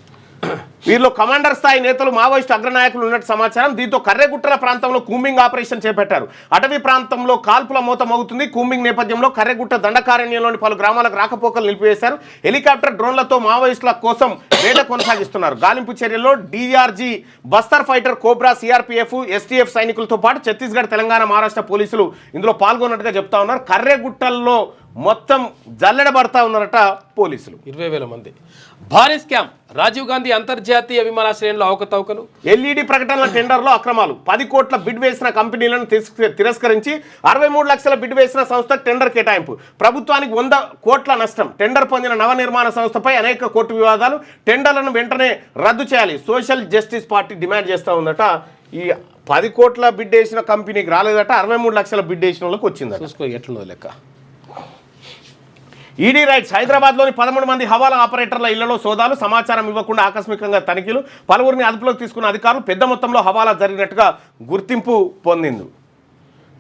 వీరిలో కమాండర్ స్థాయి నేతలు, మావోయిస్టు అగ్రనాయకులు ఉన్నట్టు సమాచారం. దీంతో కర్రెగుట్టల ప్రాంతంలో కూంబింగ్ ఆపరేషన్ చేపట్టారు. అటవీ ప్రాంతంలో కాల్పుల మోత మోగుతుంది. కూంబింగ్ నేపథ్యంలో కర్రెగుట్ట దండకారణ్యంలోని పలు గ్రామాలకు రాకపోకలు నిలిపివేశారు. హెలికాప్టర్ డ్రోన్లతో మావోయిస్టుల కోసం వేట కొనసాగిస్తున్నారు. గాలింపు చర్యల్లో DRG, Bastar fighter, cobra, CRPF, STF సైనికులతో పాటు ఛత్తీస్గఢ్, తెలంగాణ, మహారాష్ట్ర పోలీసులు ఇందులో పాల్గొన్నట్టుగా చెప్తా ఉన్నారు. కర్రెగుట్టల్లో మొత్తం జల్లెడబడతా ఉన్నారట పోలీసులు. 20,000 మంది. భారీ స్కామ్ రాజీవ్ గాంధీ అంతర్జాతీయ విమానాశ్రయంలో అవకతవకలు. ఎల్ఈడి ప్రకటనల టెండర్లో అక్రమాలు. 10 కోట్ల బిడ్ వేసిన కంపెనీలను తిరస్కరించి 63 లక్షల బిడ్ వేసిన సంస్థ టెండర్ కేటాయింపు. ప్రభుత్వానికి 100 కోట్ల నష్టం. టెండర్ పొందిన నవనిర్మాణ సంస్థపై అనేక కోర్టు వివాదాలు. టెండర్లను వెంటనే రద్దు చేయాలి సోషల్ జస్టిస్ పార్టీ డిమాండ్ చేస్తూ ఉందట. ఈ 10 కోట్ల బిడ్ వేసిన కంపెనీకి రాలేదట, 63 లక్షల బిడ్ వేసిన వాళ్ళకి వచ్చిందట. చూసుకో ఎట్లున్నదో లెక్క. ED rights. హైదరాబాద్లోని 13 మంది హవాలా ఆపరేటర్ల ఇళ్లలో సోదాలు. సమాచారం ఇవ్వకుండా ఆకస్మికంగా తనిఖీలు. పలువురిని అదుపులోకి తీసుకున్న అధికారులు. పెద్ద మొత్తంలో హవాలా జరిగినట్టుగా గుర్తింపు పొందింది.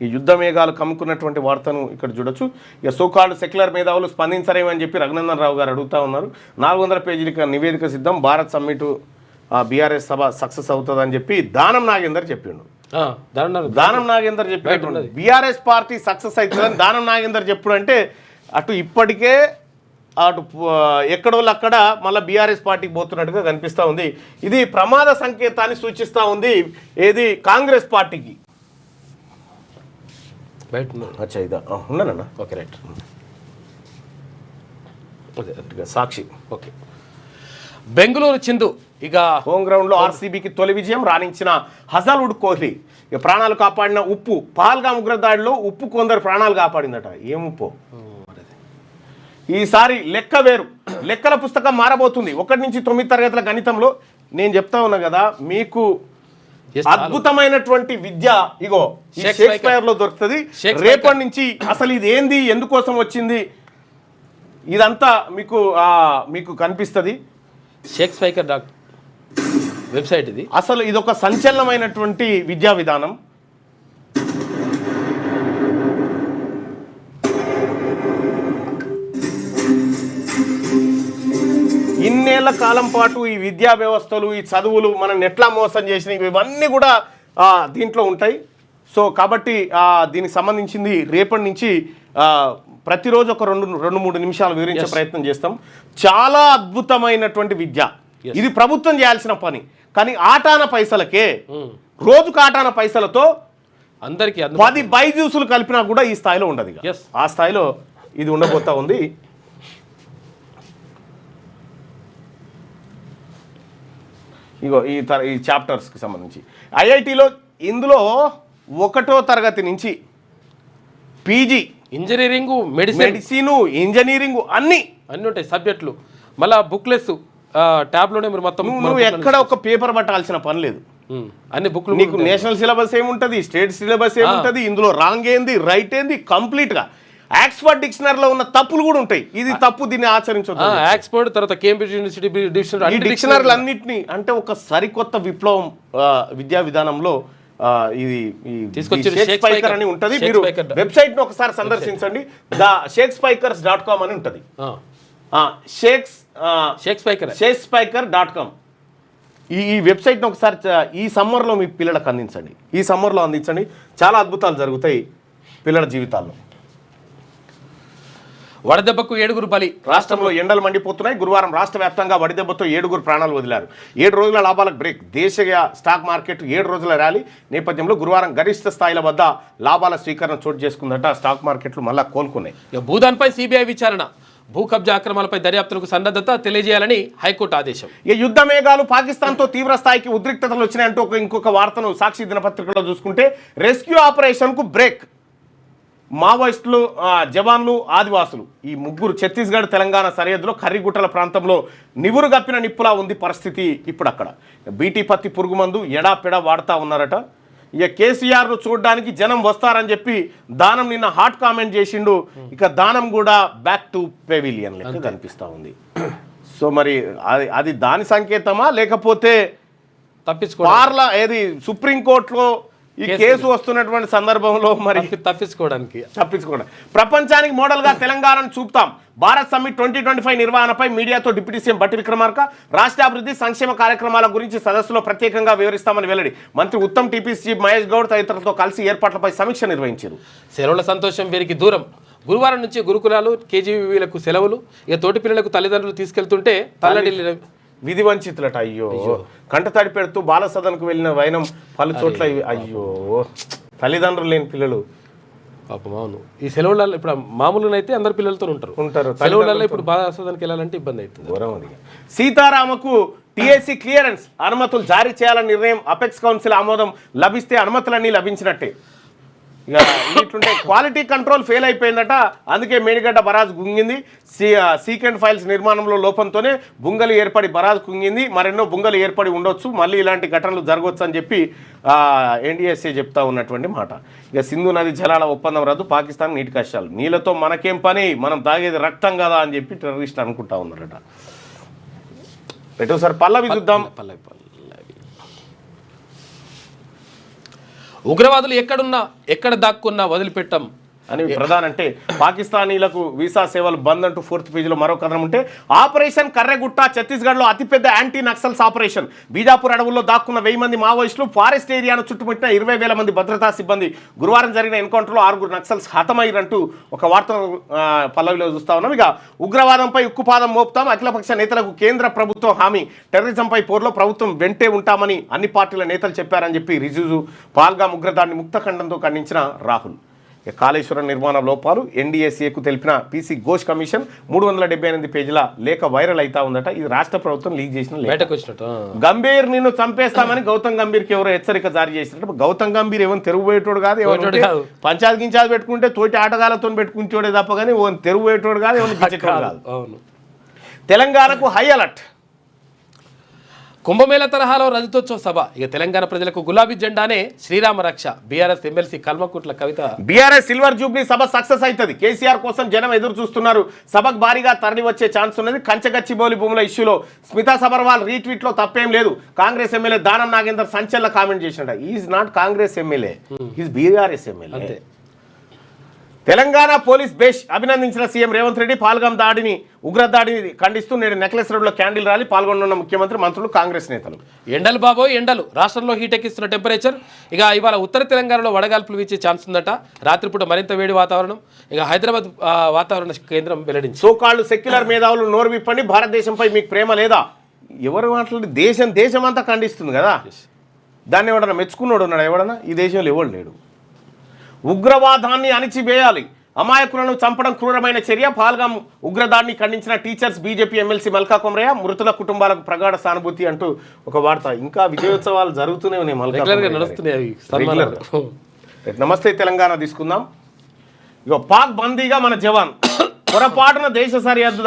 ఈ యుద్ధ మేఘాలు కమ్ముకున్నటువంటి వార్తను ఇక్కడ చూడొచ్చు. ఇక సోకాల్డ్ సెక్యులర్ మేధావులు స్పందించరేమని చెప్పి రఘునందన్ రావు గారు అడుగుతూ ఉన్నారు. 400 పేజీల నివేదిక సిద్ధం. భారత్ సమ్మిట్ బీఆర్ఎస్ సభ సక్సెస్ అవుతుందని చెప్పి దానం నాగేందర్ చెప్పిండు. దానం నాగేందర్ చెప్పినట్టు బీఆర్ఎస్ పార్టీ సక్సెస్ అవుతుందని దానం నాగేందర్ చెప్పుడు అంటే అటు ఇప్పటికే అటు ఎక్కడోళ్ళు అక్కడ మళ్ళీ బీఆర్ఎస్ పార్టీకి పోతున్నట్టుగా కనిపిస్తూ ఉంది. ఇది ప్రమాద సంకేతాన్ని సూచిస్తూ ఉంది ఏది కాంగ్రెస్ పార్టీకి. బయట అచ్చా ఇదా ఉన్నానన్నా. Okay right. Sakshi. Okay. Bengaluru చిందు ఇక హోమ్ గ్రౌండ్లో ఆర్సీబీకి తొలి విజయం రాణించిన హజాల్వుడ్ కోహ్లీ. ఇక ప్రాణాలు కాపాడిన ఉప్పు. పహల్గామ్ ఉగ్రదాడిలో ఉప్పు కొందరు ప్రాణాలు కాపాడిందట. ఏం ఉప్పు? ఈసారి లెక్క వేరు. లెక్కల పుస్తకం మారబోతుంది. 1 నుంచి 9 తరగతుల గణితంలో నేను చెప్తా ఉన్నా కదా మీకు అద్భుతమైనటువంటి విద్య ఇగో షేక్స్పియర్ లో దొరుకుతుంది. రేపటి నుంచి అసలు ఇది ఏంది, ఎందుకోసం వచ్చింది, ఇదంతా మీకు కనిపిస్తుంది. షేక్స్పియర్ వెబ్సైట్ ఇది. అసలు ఇది ఒక సంచలనమైనటువంటి విద్యా విధానం. ఇన్నేళ్ల కాలం పాటు ఈ విద్యా వ్యవస్థలు, ఈ చదువులు మనం ఎట్లా మోసం చేసినవి ఇవన్నీ కూడా దీంట్లో ఉంటాయి. సో కాబట్టి దీనికి సంబంధించింది రేపటి నుంచి ప్రతిరోజు ఒక 2-3 నిమిషాలు వివరించే ప్రయత్నం చేస్తాం. చాలా అద్భుతమైనటువంటి విద్య. ఇది ప్రభుత్వం చేయాల్సిన పని. కానీ ఆటాన పైసలకే, రోజుకు ఆటాన పైసలతో అందరికి 10 బైజూసులు కలిపినా కూడా ఈ స్థాయిలో ఉండదు. ఆ స్థాయిలో ఇది ఉండబోతా ఉంది. ఇగో ఈ చాప్టర్స్కి సంబంధించి ఐఐటిలో ఇందులో 1వ తరగతి నుంచి పీజీ, ఇంజనీరింగ్, మెడిసిన్, ఇంజనీరింగ్ అన్నీ ఉంటాయి సబ్జెక్టులు. మళ్ళీ బుక్లెస్ ట్యాబ్లోనే మీరు మొత్తం నువ్వు ఎక్కడ ఒక పేపర్ పట్టాల్సిన పని లేదు. అన్ని బుక్లు నీకు నేషనల్ సిలబస్ ఏముంటుంది, స్టేట్ సిలబస్ ఏముంటుంది, ఇందులో రాంగ్ ఏంది, రైట్ ఏంది, కంప్లీట్గా ఆక్స్ఫర్డ్ డిక్షనరీలో ఉన్న తప్పులు కూడా ఉంటాయి. ఇది తప్పు, దీన్ని ఆచరించొద్దు. ఆక్స్ఫర్డ్ తర్వాత కేంబ్రిడ్జ్ యూనివర్సిటీ ఈ డిక్షనరీలు అన్నింటినీ అంటే ఒక సరికొత్త విప్లవం విద్యా విధానంలో ఇది షేక్స్పియర్ అని ఉంటుంది. మీరు వెబ్సైట్ ను ఒకసారి సందర్శించండి. theshakespeakers.com అని ఉంటుంది. shakespeakers.com ఈ వెబ్సైట్ను ఒకసారి ఈ సమ్మర్లో మీ పిల్లలకు అందించండి. ఈ సమ్మర్లో అందించండి. చాలా అద్భుతాలు జరుగుతాయి పిల్లల జీవితాల్లో. వడదెబ్బకు 7 బలి. రాష్ట్రంలో ఎండలు మండిపోతున్నాయి. గురువారం రాష్ట్ర వ్యాప్తంగా వడదెబ్బతో 7 ప్రాణాలు వదిలారు. 7 రోజుల లాభాలకు బ్రేక్. దేశీయ స్టాక్ మార్కెట్ 7 రోజుల ర్యాలీ నేపథ్యంలో గురువారం గరిష్ట స్థాయిల వద్ద లాభాల స్వీకరణ చోటు చేసుకుందట. స్టాక్ మార్కెట్లు మళ్ళా కోలుకున్నాయి. భూదాన్పై సిబిఐ విచారణ. భూ కబ్జా అక్రమాలపై దర్యాప్తులకు సన్నద్ధత తెలియజేయాలని హైకోర్టు ఆదేశం. ఈ యుద్ధ మేఘాలు పాకిస్తాన్తో తీవ్ర స్థాయికి ఉద్రిక్తతలు వచ్చినాయంటూ ఇంకొక వార్తను సాక్షి దినపత్రికలో చూసుకుంటే రెస్క్యూ ఆపరేషన్కు బ్రేక్. మావోయిస్టులు, జవాన్లు, ఆదివాసులు ఈ ముగ్గురు ఛత్తీస్గఢ్ తెలంగాణ సరిహద్దులో కర్రిగుట్టల ప్రాంతంలో నివురు గప్పిన నిప్పులా ఉంది పరిస్థితి. ఇప్పుడు అక్కడ బీటీ పత్తి పురుగు మందు ఎడాపెడా వాడుతూ ఉన్నారట. ఇక కేసీఆర్ను చూడడానికి జనం వస్తారని చెప్పి దానం నిన్న హాట్ కామెంట్ చేసిండు. ఇక దానం కూడా బ్యాక్ టు పెవిలియన్ లెక్క కనిపిస్తూ ఉంది. సో మరి అది దాని సంకేతమా లేకపోతే ఏది సుప్రీంకోర్టులో ఈ కేసు వస్తున్నటువంటి సందర్భంలో మరి తప్పించుకోవడం. ప్రపంచానికి మోడల్గా తెలంగాణను చూపుతాం. భారత్ సమ్మిట్ 2025 నిర్వహణపై మీడియాతో డిప్యూటీ సీఎం బట్టి విక్రమార్క రాష్ట్రాభివృద్ధి సంక్షేమ కార్యక్రమాల గురించి సదస్సులో ప్రత్యేకంగా వివరిస్తామని వెల్లడి. మంత్రి ఉత్తమ్, టీపీసీ మహేష్ గౌడ్ తదితరులతో కలిసి ఏర్పాట్లపై సమీక్ష నిర్వహించారు. సెలవుల సంతోషం వీరికి దూరం. గురువారం నుంచి గురుకులాలు, కేజీవీలకు సెలవులు. ఇక తోటి పిల్లలకు తల్లిదండ్రులు తీసుకెళ్తుంటే తల్లడిల్లి విధి వంచితులట. అయ్యో, కంట తడి పెడుతూ బాల సదన్కు వెళ్ళిన వైనం పలు చోట్ల. అయ్యో, తల్లిదండ్రులు లేని పిల్లలు పాపం అవును. ఈ సెలవులలో ఇప్పుడు మామూలుగా అయితే అందరు పిల్లలతో ఉంటారు. సెలవులలో ఇప్పుడు బాగా ఆస్వాదానికి వెళ్ళాలంటే ఇబ్బంది అవుతుంది. ఘోరం అది. సీతారామకు టీఏసీ క్లియరెన్స్ అనుమతులు జారీ చేయాలని నిర్ణయం, అపెక్స్ కౌన్సిల్ ఆమోదం లభిస్తే అనుమతులన్నీ లభించినట్టే. ఇక ఇట్లుంటే క్వాలిటీ కంట్రోల్ ఫెయిల్ అయిపోయిందట, అందుకే మేడిగడ్డ బరాజ్ గుంగింది. సీకెండ్ ఫైల్స్ నిర్మాణంలో లోపంతోనే బుంగలు ఏర్పడి బరాజ్ కుంగింది. మరెన్నో బుంగలు ఏర్పడి ఉండొచ్చు, మళ్ళీ ఇలాంటి ఘటనలు జరగవచ్చు అని చెప్పి ఎన్డీఎస్ఏ చెప్తా ఉన్నటువంటి మాట. ఇక సింధు నది జలాల ఒప్పందం రద్దు, పాకిస్తాన్ నీటి కష్టాలు, నీళ్ళతో మనకేం పని, మనం తాగేది రక్తం కదా అని చెప్పి టెర్రరిస్టులు అనుకుంటా ఉన్నారట. ఎటు సార్ పల్లవి చూద్దాం. ఉగ్రవాదులు ఎక్కడున్నా ఎక్కడ దాక్కున్నా వదిలిపెట్టం అని ప్రధాన అంటే పాకిస్తానీలకు వీసా సేవలు బంద్ అంటూ 4th పేజీలో మరో కథనం ఉంటే, ఆపరేషన్ కర్రెగుట్ట ఛత్తీస్గఢ్లో అతిపెద్ద యాంటీ నక్సల్స్ ఆపరేషన్. బీజాపూర్ అడవుల్లో దాక్కున్న 1000 మంది మావోయిస్టులు, ఫారెస్ట్ ఏరియాను చుట్టుముట్టిన 20,000 మంది భద్రతా సిబ్బంది. గురువారం జరిగిన ఎన్కౌంటర్లో 6 నక్సల్స్ హతమైరంటూ ఒక వార్త పల్లవిలో చూస్తా ఉన్నాం. ఇక ఉగ్రవాదంపై ఉక్కుపాదం మోపుతాం, అఖిలపక్ష నేతలకు కేంద్ర ప్రభుత్వం హామీ. టెర్రరిజంపై పోర్లో ప్రభుత్వం వెంటే ఉంటామని అన్ని పార్టీల నేతలు చెప్పారని చెప్పి రిజుజు పాల్గాం ఉగ్రదాడిని ముక్తఖండంతో ఖండించిన రాహుల్. కాళేశ్వరం నిర్మాణ లోపాలు ఎన్డీఎస్ఏకు తెలిపిన పీసీ ఘోష్ కమిషన్. 378 పేజీల లేఖ వైరల్ అవుతా ఉందట. ఇది రాష్ట్ర ప్రభుత్వం లీక్ చేసిన లేఖ. గంభీర్ నిన్ను చంపేస్తామని గౌతమ్ గంభీర్కి ఎవరో హెచ్చరిక జారీ చేసినట్టు. గౌతమ్ గంభీర్ ఏమైనా తెరుగుపోయేటోడు కాదు, ఎవరు పంచాయతీ గించాది పెట్టుకుంటే తోటి ఆటగాళ్లతో పెట్టుకుంటోడే తప్ప కానీ తెరుగుపోయేటోడు కాదు, ఎవరు గిచ్చేటోడు కాదు. తెలంగాణకు హై అలర్ట్. కుంభమేళ తరహాలో రజతోత్సవ సభ. ఇక తెలంగాణ ప్రజలకు గులాబీ జెండానే శ్రీరామ రక్ష. BRS MLC Kalvakuntla Kavitha. BRS silver Jubilee సభ సక్సెస్ అవుతుంది. కేసీఆర్ కోసం జనం ఎదురు చూస్తున్నారు. సభకు భారీగా తరలి వచ్చే ఛాన్స్ ఉన్నది. కంచగచ్చిబౌలి భూముల ఇష్యూలో స్మితా సబర్వాల్ రీట్వీట్లో తప్పేం లేదు. కాంగ్రెస్ ఎమ్మెల్యే దానం నాగేందర్ సంచలన కామెంట్ చేసినట్ట. Is not Congress MLA, is BRS MLA. Telangana police బేష్ అభినందించిన సీఎం రేవంత్ రెడ్డి. పాల్గాం దాడిని ఉగ్రదాడిని ఖండిస్తూ నేడు నెక్లెస్ రోడ్లో క్యాండిల్ ర్యాలీ పాల్గొన్న ముఖ్యమంత్రి, మంత్రులు, కాంగ్రెస్ నేతలు. ఎండలు బాబోయ్ ఎండలు. రాష్ట్రంలో హీట్ ఎక్కిస్తున్న టెంపరేచర్. ఇక ఇవాళ ఉత్తర తెలంగాణలో వడగాల్పులు వీచే ఛాన్స్ ఉందట. రాత్రిపూట మరింత వేడి వాతావరణం. ఇక హైదరాబాద్ వాతావరణ కేంద్రం వెల్లడించింది. సోకాళ్ళు సెక్యులర్ మేధావులు నోరు విప్పండి, భారతదేశంపై మీకు ప్రేమ లేదా? ఎవరు మాట్లాడి దేశం అంతా ఖండిస్తుంది కదా. దాన్ని ఎవడన్నా మెచ్చుకున్నాడు ఉన్నాడు? ఎవడన్నా ఈ దేశంలో ఎవడు లేడు. ఉగ్రవాదాన్ని అణిచివేయాలి, అమాయకులను చంపడం క్రూరమైన చర్య. పాల్గాం ఉగ్రదాడిని ఖండించిన టీచర్స్, బీజేపీ ఎమ్మెల్సీ మల్కా కొమరయ్య. మృతుల కుటుంబాలకు ప్రగాఢ సానుభూతి అంటూ ఒక వార్త. ఇంకా విజయోత్సవాలు జరుగుతూనే ఉన్నాయి. నమస్తే తెలంగాణ తీసుకుందాం. ఇగో పాక్ బందీగా మన జవాన్. పొరపాటున దేశ సరిహద్దు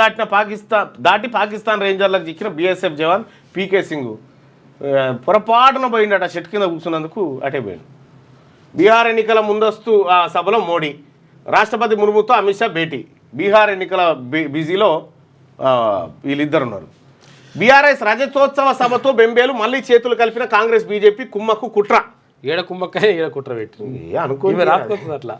పాకిస్తాన్ రేంజర్లకు చిక్కిన బీఎస్ఎఫ్ జవాన్ పీకే సింగ్ పొరపాటున పోయిండట. చెట్టు కింద కూర్చున్నందుకు అటే పోయిండు. బీహార్ ఎన్నికల ముందస్తు సభలో మోడీ, రాష్ట్రపతి ముర్ముతో అమిత్ షా భేటీ. బీహార్ ఎన్నికల బిజీలో వీళ్ళిద్దరు ఉన్నారు. బీఆర్ఎస్ రజతోత్సవ సభతో బెంబేలు, మళ్ళీ చేతులు కలిపిన కాంగ్రెస్ బీజేపీ. కుమ్మక్కు కుట్ర. ఏడ కుమ్మక్కాయ ఏడ కుట్ర పెట్టి అనుకుంది అట్లా.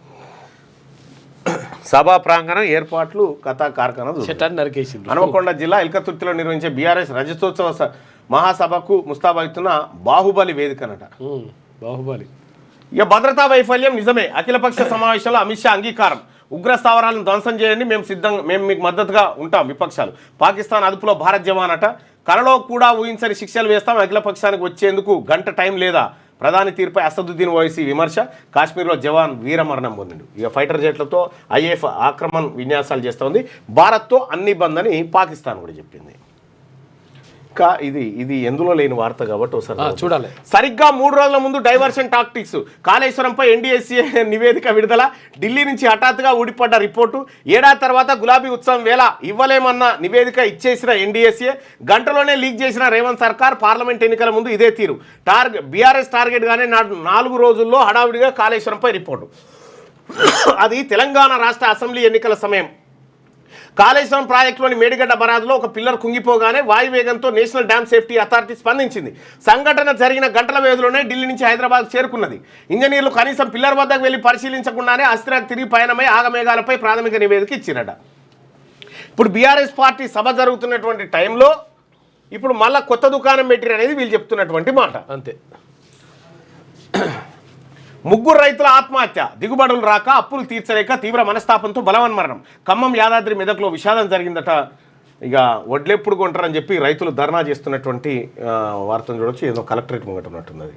సభా ప్రాంగణం ఏర్పాట్లు కథా కార్ఖానా నరికేసింది. హనుమకొండ జిల్లా ఇల్కతుర్తిలో నిర్వహించే బీఆర్ఎస్ రజతోత్సవ మహాసభకు ముస్తాబవుతున్న బాహుబలి వేదికనట. బాహుబలి. ఇక భద్రతా వైఫల్యం నిజమే. అఖిలపక్ష సమావేశంలో అమిత్ షా అంగీకారం. ఉగ్ర స్థావరాలను ధ్వంసం చేయండి, మేము మీకు మద్దతుగా ఉంటాం. విపక్షాలు. పాకిస్తాన్ అదుపులో భారత్ జవాన్ అట. కలలో కూడా ఊహించని శిక్షలు వేస్తాం. అఖిలపక్షానికి వచ్చేందుకు గంట టైం లేదా? ప్రధాని తీరుపై అసదుద్దీన్ ఓవైసీ విమర్శ. కాశ్మీర్లో జవాన్ వీరమరణం పొందిండు. ఇక ఫైటర్ జెట్లతో ఐఏఎఫ్ ఆక్రమణ విన్యాసాలు చేస్తోంది. భారత్తో అన్ని బంద్ అని పాకిస్తాన్ కూడా చెప్పింది. ఇంకా ఇది ఎందులో లేని వార్త కాబట్టి ఒకసారి చూడాలి. సరిగ్గా 3 రోజుల ముందు డైవర్షన్ టాక్టిక్స్. కాళేశ్వరంపై ఎన్డీఎస్ఏ నివేదిక విడుదల. ఢిల్లీ నుంచి హఠాత్తుగా ఊడిపడ్డ రిపోర్టు. ఏడాది తర్వాత గులాబీ ఉత్సవం వేళ ఇవ్వలేమన్న నివేదిక ఇచ్చేసిన ఎన్డీఎస్ఏ. గంటలోనే లీక్ చేసిన రేవంత్ సర్కార్. పార్లమెంట్ ఎన్నికల ముందు ఇదే తీరు. బీఆర్ఎస్ టార్గెట్గానే 4 రోజుల్లో హడావుడిగా కాళేశ్వరంపై రిపోర్టు. అది తెలంగాణ రాష్ట్ర అసెంబ్లీ ఎన్నికల సమయం. కాళేశ్వరం ప్రాజెక్టులోని మేడిగడ్డ బరాజ్లో ఒక పిల్లర్ కుంగిపోగానే వాయువేగంతో నేషనల్ డ్యామ్ సేఫ్టీ అథారిటీ స్పందించింది. సంఘటన జరిగిన గంటల వ్యవధిలోనే ఢిల్లీ నుంచి హైదరాబాద్ చేరుకున్నది. ఇంజనీర్లు కనీసం పిల్లర్ వద్దకు వెళ్లి పరిశీలించకుండానే అస్థిర తిరిగి పయనమై ఆగమేఘాలపై ప్రాథమిక నివేదిక ఇచ్చినట. ఇప్పుడు బీఆర్ఎస్ పార్టీ సభ జరుగుతున్నటువంటి టైంలో ఇప్పుడు మళ్ళీ కొత్త దుకాణం పెట్టిరు అనేది వీళ్ళు చెప్తున్నటువంటి మాట. అంతే. 3 రైతుల ఆత్మహత్య. దిగుబడులు రాక, అప్పులు తీర్చలేక తీవ్ర మనస్తాపంతో బలవన్మరణం. ఖమ్మం, యాదాద్రి, మెదక్లో విషాదం జరిగిందట. ఇక వడ్లెప్పుడు కొంటారని చెప్పి రైతులు ధర్నా చేస్తున్నటువంటి వార్తను చూడొచ్చు. ఏదో కలెక్టరేట్ ముంగట ఉన్నట్టున్నది.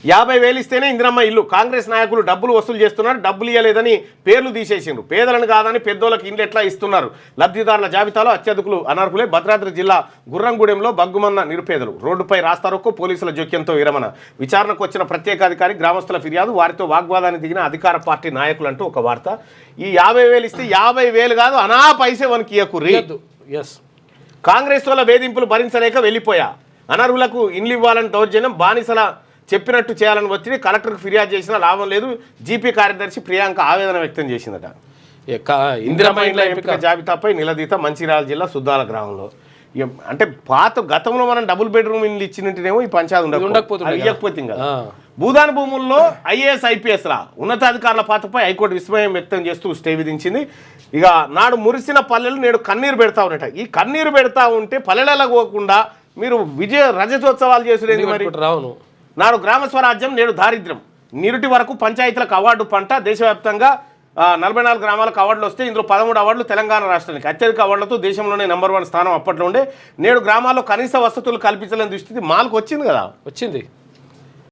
50,000 ఇస్తేనే ఇందిరమ్మ ఇల్లు. కాంగ్రెస్ నాయకులు డబ్బులు వసూలు చేస్తున్నారు, డబ్బులు ఇవ్వలేదని పేర్లు తీసేసిండ్రు. పేదలను కాదని పెద్దోళ్ళకి ఇండ్లు ఎట్లా ఇస్తున్నారు? లబ్ధిదారుల జాబితాలో అత్యధికులు అనర్హులే. భద్రాద్రి జిల్లా గుర్రంగూడెంలో బగ్గుమన్న నిరుపేదలు. రోడ్డుపై రాస్తారోకో, పోలీసుల జోక్యంతో విరమణ. విచారణకు వచ్చిన ప్రత్యేకాధికారి గ్రామస్తుల ఫిర్యాదు, వారితో వాగ్వాదానికి దిగిన అధికార పార్టీ నాయకులు అంటూ ఒక వార్త. ఈ 50,000 ఇస్తే 50,000 కాదు అనా పైసే వనికి ఇయ్యకుర్రి. ఎస్, కాంగ్రెస్ వల్ల వేధింపులు భరించలేక వెళ్ళిపోయా. అనర్హులకు ఇండ్లు ఇవ్వాలని దౌర్జన్యం, బానిసల చెప్పినట్టు చేయాలని ఒత్తిడి. కలెక్టర్కు ఫిర్యాదు చేసినా లాభం లేదు. జీపీ కార్యదర్శి ప్రియాంక ఆవేదన వ్యక్తం చేసిందట. ఇందిరమ్మ ఇండ్ల ఎంపిక జాబితాపై నిలదీత. మంచిర్యాల జిల్లా సుద్దాల గ్రామంలో. అంటే గతంలో మనం డబుల్ బెడ్రూమ్ ఇండ్లు ఇచ్చినట్టునేమో ఈ పంచాయతీ ఉండకపోతే కదా. భూదాన భూముల్లో IAS IPS లా ఉన్నతాధికారుల పాత్రపై హైకోర్టు విస్మయం వ్యక్తం చేస్తూ స్టే విధించింది. ఇక నాడు మురిసిన పల్లెలు నేడు కన్నీరు పెడతా ఉన్నట. ఈ కన్నీరు పెడతా ఉంటే పల్లెలలో పోకుండా మీరు రజతోత్సవాలు చేసుడేంది మరి? రావును. నాడు గ్రామ స్వరాజ్యం, నేడు దారిద్ర్యం. నిరుటి వరకు పంచాయతీలకు అవార్డు పంట. దేశవ్యాప్తంగా 44 గ్రామాలకు అవార్డులు వస్తే ఇందులో 13 అవార్డులు తెలంగాణ రాష్ట్రానికి. అత్యధిక అవార్డులతో దేశంలోనే నెంబర్ 1 స్థానం అప్పట్లో ఉండే. నేడు గ్రామాల్లో కనీస వసతులు కల్పించలేని దుస్థితి మాలకు వచ్చింది కదా. వచ్చింది.